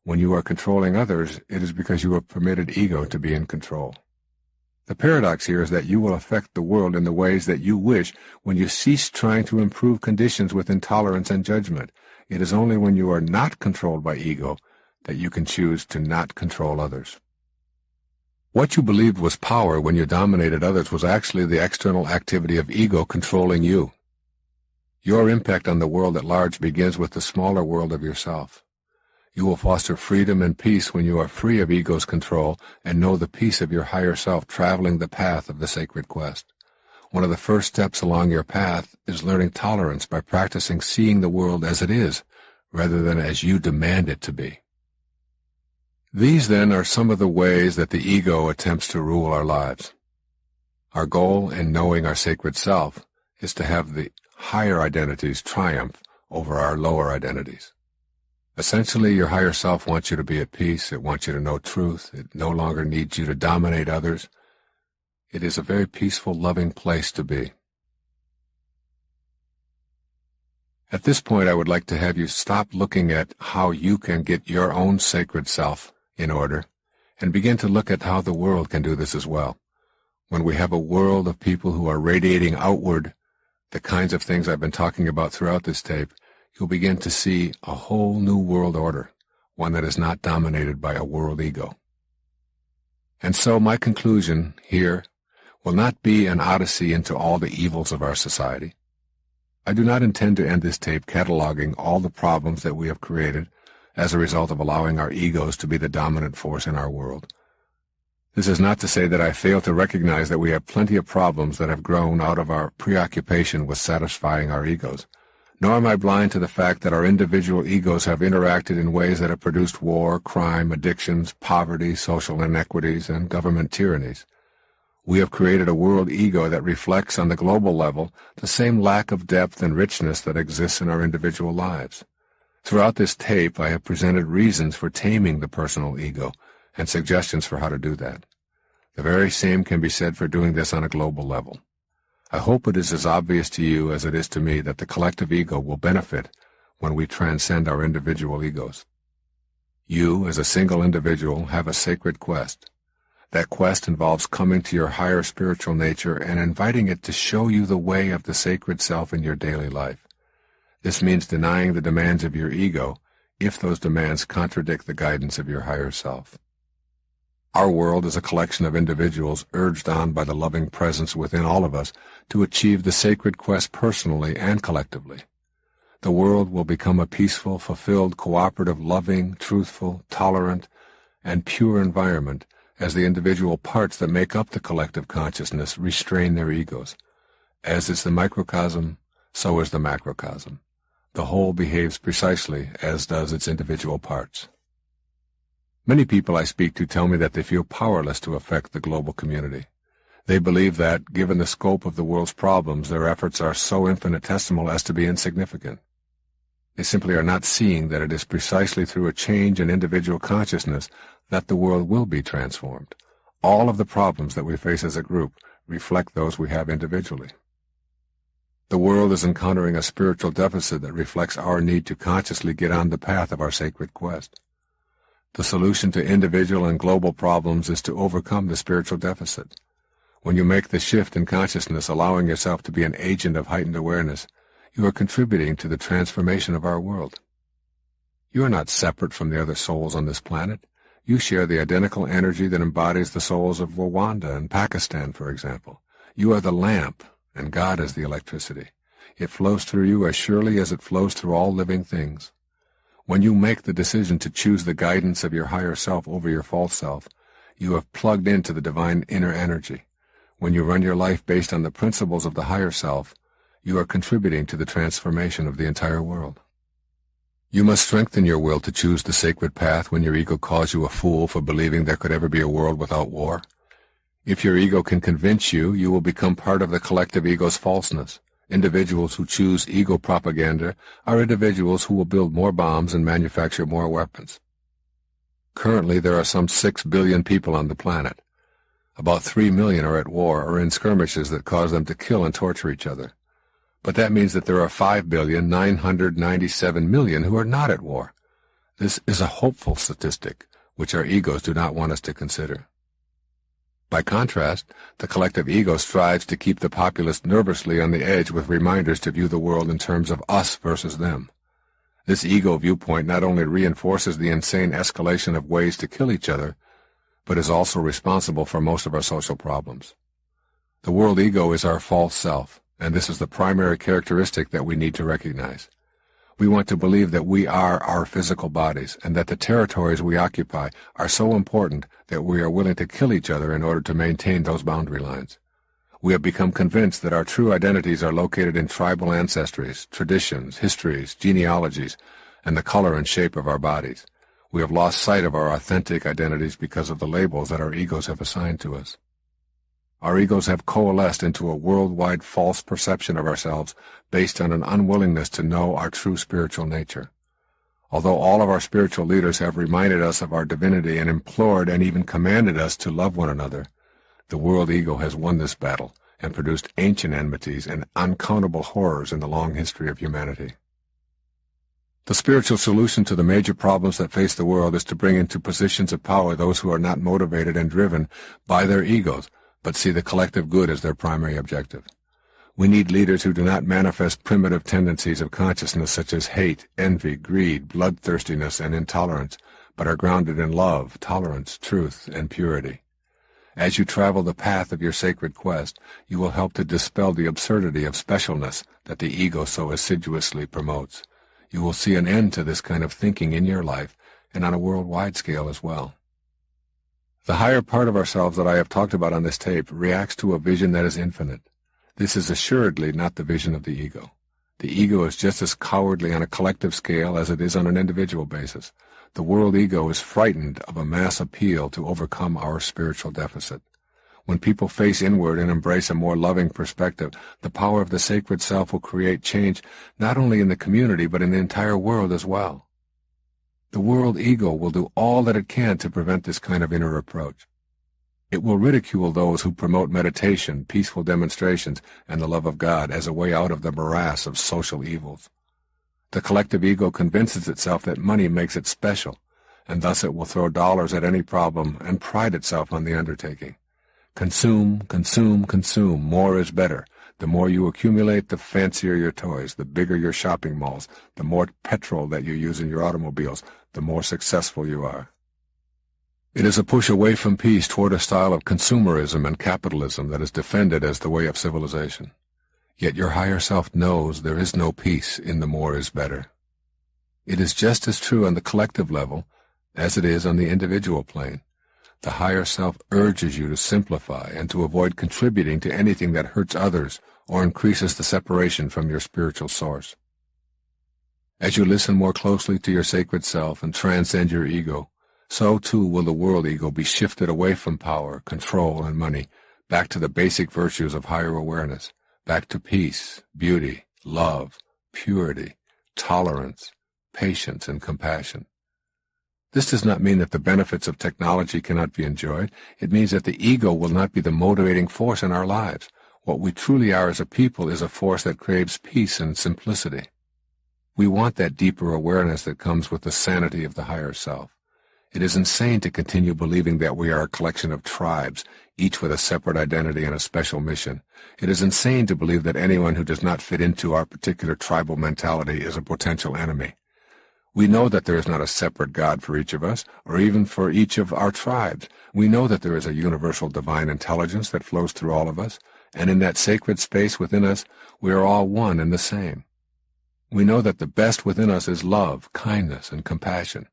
When you are controlling others, it is because you have permitted ego to be in control. The paradox here is that you will affect the world in the ways that you wish when you cease trying to improve conditions with intolerance and judgment. It is only when you are not controlled by ego that you can choose to not control others. What you believed was power when you dominated others was actually the external activity of ego controlling you. Your impact on the world at large begins with the smaller world of yourself. You will foster freedom and peace when you are free of ego's control and know the peace of your higher self traveling the path of the sacred quest. One of the first steps along your path is learning tolerance by practicing seeing the world as it is, rather than as you demand it to be. These, then, are some of the ways that the ego attempts to rule our lives. Our goal in knowing our sacred self is to have the higher identities triumph over our lower identities. Essentially, your higher self wants you to be at peace. It wants you to know truth. It no longer needs you to dominate others. It is a very peaceful, loving place to be. At this point, I would like to have you stop looking at how you can get your own sacred self in order and begin to look at how the world can do this as well. When we have a world of people who are radiating outward the kinds of things I've been talking about throughout this tape, you'll begin to see a whole new world order, one that is not dominated by a world ego. And so my conclusion here will not be an odyssey into all the evils of our society. I do not intend to end this tape cataloging all the problems that we have created as a result of allowing our egos to be the dominant force in our world. This is not to say that I fail to recognize that we have plenty of problems that have grown out of our preoccupation with satisfying our egos, nor am I blind to the fact that our individual egos have interacted in ways that have produced war, crime, addictions, poverty, social inequities, and government tyrannies. We have created a world ego that reflects on the global level the same lack of depth and richness that exists in our individual lives. Throughout this tape, I have presented reasons for taming the personal ego and suggestions for how to do that. The very same can be said for doing this on a global level. I hope it is as obvious to you as it is to me that the collective ego will benefit when we transcend our individual egos. You, as a single individual, have a sacred quest. That quest involves coming to your higher spiritual nature and inviting it to show you the way of the sacred self in your daily life. This means denying the demands of your ego if those demands contradict the guidance of your higher self. Our world is a collection of individuals urged on by the loving presence within all of us to achieve the sacred quest personally and collectively. The world will become a peaceful, fulfilled, cooperative, loving, truthful, tolerant, and pure environment as the individual parts that make up the collective consciousness restrain their egos. As is the microcosm, so is the macrocosm. The whole behaves precisely as does its individual parts. Many people I speak to tell me that they feel powerless to affect the global community. They believe that, given the scope of the world's problems, their efforts are so infinitesimal as to be insignificant. They simply are not seeing that it is precisely through a change in individual consciousness that the world will be transformed. All of the problems that we face as a group reflect those we have individually. The world is encountering a spiritual deficit that reflects our need to consciously get on the path of our sacred quest. The solution to individual and global problems is to overcome the spiritual deficit. When you make the shift in consciousness, allowing yourself to be an agent of heightened awareness, you are contributing to the transformation of our world. You are not separate from the other souls on this planet. You share the identical energy that embodies the souls of Rwanda and Pakistan, for example. You are the lamp, and God is the electricity. It flows through you as surely as it flows through all living things. When you make the decision to choose the guidance of your higher self over your false self, you have plugged into the divine inner energy. When you run your life based on the principles of the higher self, you are contributing to the transformation of the entire world. You must strengthen your will to choose the sacred path when your ego calls you a fool for believing there could ever be a world without war. If your ego can convince you, you will become part of the collective ego's falseness. Individuals who choose ego propaganda are individuals who will build more bombs and manufacture more weapons. Currently, there are some 6 billion people on the planet. About 3 million are at war or in skirmishes that cause them to kill and torture each other. But that means that there are 5,997,000,000 who are not at war. This is a hopeful statistic, which our egos do not want us to consider. By contrast, the collective ego strives to keep the populace nervously on the edge with reminders to view the world in terms of us versus them. This ego viewpoint not only reinforces the insane escalation of ways to kill each other, but is also responsible for most of our social problems. The world ego is our false self, and this is the primary characteristic that we need to recognize. We want to believe that we are our physical bodies, and that the territories we occupy are so important that we are willing to kill each other in order to maintain those boundary lines. We have become convinced that our true identities are located in tribal ancestries, traditions, histories, genealogies, and the color and shape of our bodies. We have lost sight of our authentic identities because of the labels that our egos have assigned to us. Our egos have coalesced into a worldwide false perception of ourselves based on an unwillingness to know our true spiritual nature. Although all of our spiritual leaders have reminded us of our divinity and implored and even commanded us to love one another, the world ego has won this battle and produced ancient enmities and uncountable horrors in the long history of humanity. The spiritual solution to the major problems that face the world is to bring into positions of power those who are not motivated and driven by their egos, but see the collective good as their primary objective. We need leaders who do not manifest primitive tendencies of consciousness such as hate, envy, greed, bloodthirstiness, and intolerance, but are grounded in love, tolerance, truth, and purity. As you travel the path of your sacred quest, you will help to dispel the absurdity of specialness that the ego so assiduously promotes. You will see an end to this kind of thinking in your life and on a worldwide scale as well. The higher part of ourselves that I have talked about on this tape reacts to a vision that is infinite. This is assuredly not the vision of the ego. The ego is just as cowardly on a collective scale as it is on an individual basis. The world ego is frightened of a mass appeal to overcome our spiritual deficit. When people face inward and embrace a more loving perspective, the power of the sacred self will create change not only in the community but in the entire world as well. The world ego will do all that it can to prevent this kind of inner approach. It will ridicule those who promote meditation, peaceful demonstrations, and the love of God as a way out of the morass of social evils. The collective ego convinces itself that money makes it special, and thus it will throw dollars at any problem and pride itself on the undertaking. Consume, consume, consume. More is better. The more you accumulate, the fancier your toys, the bigger your shopping malls, the more petrol that you use in your automobiles, the more successful you are. It is a push away from peace toward a style of consumerism and capitalism that is defended as the way of civilization. Yet your higher self knows there is no peace in the more is better. It is just as true on the collective level as it is on the individual plane. The higher self urges you to simplify and to avoid contributing to anything that hurts others or increases the separation from your spiritual source. As you listen more closely to your sacred self and transcend your ego, so too will the world ego be shifted away from power, control, and money, back to the basic virtues of higher awareness, back to peace, beauty, love, purity, tolerance, patience, and compassion. This does not mean that the benefits of technology cannot be enjoyed. It means that the ego will not be the motivating force in our lives. What we truly are as a people is a force that craves peace and simplicity. We want that deeper awareness that comes with the sanity of the higher self. It is insane to continue believing that we are a collection of tribes, each with a separate identity and a special mission. It is insane to believe that anyone who does not fit into our particular tribal mentality is a potential enemy. We know that there is not a separate God for each of us, or even for each of our tribes. We know that there is a universal divine intelligence that flows through all of us, and in that sacred space within us, we are all one and the same. We know that the best within us is love, kindness, and compassion.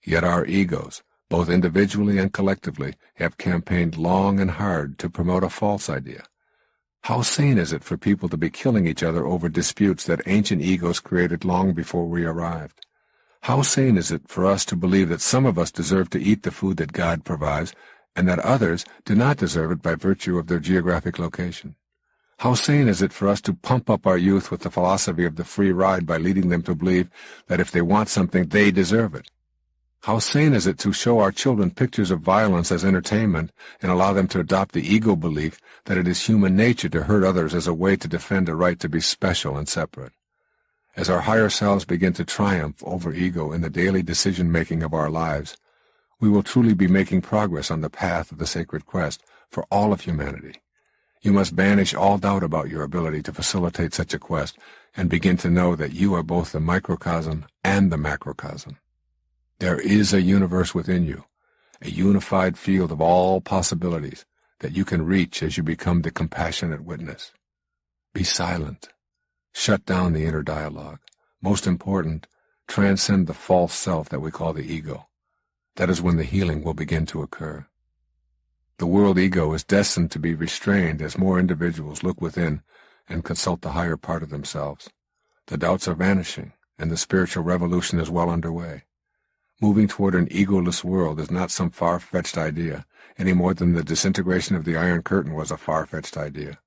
Yet our egos, both individually and collectively, have campaigned long and hard to promote a false idea. How sane is it for people to be killing each other over disputes that ancient egos created long before we arrived? How sane is it for us to believe that some of us deserve to eat the food that God provides, and that others do not deserve it by virtue of their geographic location? How sane is it for us to pump up our youth with the philosophy of the free ride by leading them to believe that if they want something, they deserve it? How sane is it to show our children pictures of violence as entertainment and allow them to adopt the ego belief that it is human nature to hurt others as a way to defend a right to be special and separate? As our higher selves begin to triumph over ego in the daily decision-making of our lives, we will truly be making progress on the path of the sacred quest for all of humanity. You must banish all doubt about your ability to facilitate such a quest and begin to know that you are both the microcosm and the macrocosm. There is a universe within you, a unified field of all possibilities that you can reach as you become the compassionate witness. Be silent. Shut down the inner dialogue. Most important, transcend the false self that we call the ego. That is when the healing will begin to occur. The world ego is destined to be restrained as more individuals look within and consult the higher part of themselves. The doubts are vanishing, and the spiritual revolution is well underway. Moving toward an egoless world is not some far-fetched idea, any more than the disintegration of the Iron Curtain was a far-fetched idea.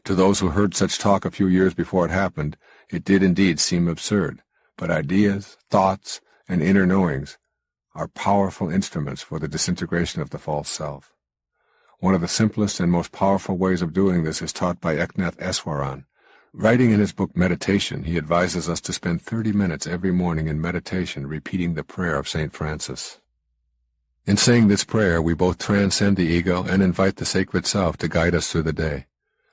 To those who heard such talk a few years before it happened, it did indeed seem absurd, but ideas, thoughts, and inner knowings are powerful instruments for the disintegration of the false self. One of the simplest and most powerful ways of doing this is taught by Eknath Eswaran. Writing in his book Meditation, he advises us to spend 30 minutes every morning in meditation repeating the prayer of St. Francis. In saying this prayer, we both transcend the ego and invite the sacred self to guide us through the day.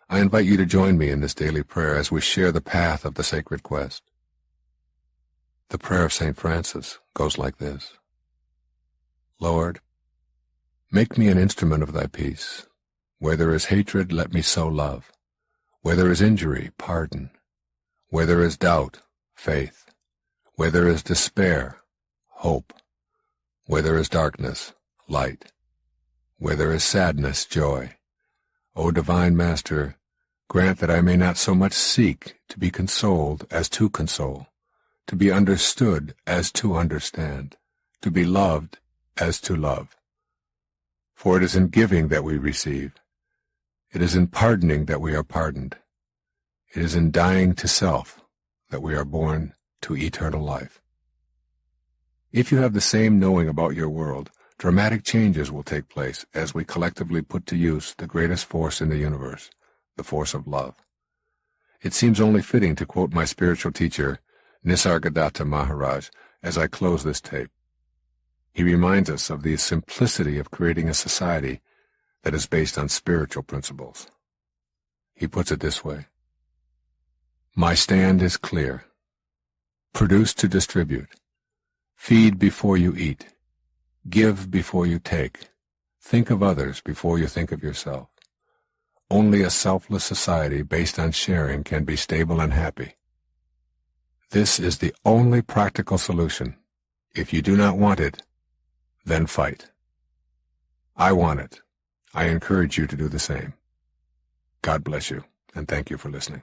I invite you to join me in this daily prayer as we share the path of the sacred quest. The prayer of St. Francis goes like this. Lord, Make me an instrument of thy peace. Where there is hatred, let me sow love. Where there is injury, pardon. Where there is doubt, faith. Where there is despair, hope. Where there is darkness, light. Where there is sadness, joy. O divine Master, grant that I may not so much seek to be consoled as to console, to be understood as to understand, to be loved as to love. For it is in giving that we receive. It is in pardoning that we are pardoned. It is in dying to self that we are born to eternal life. If you have the same knowing about your world, dramatic changes will take place as we collectively put to use the greatest force in the universe, the force of love. It seems only fitting to quote my spiritual teacher, Nisargadatta Maharaj, as I close this tape. He reminds us of the simplicity of creating a society that is based on spiritual principles. He puts it this way: my stand is clear. Produce to distribute. Feed before you eat. Give before you take. Think of others before you think of yourself. Only a selfless society based on sharing can be stable and happy. This is the only practical solution. If you do not want it, then fight. I want it. I encourage you to do the same. God bless you, and thank you for listening.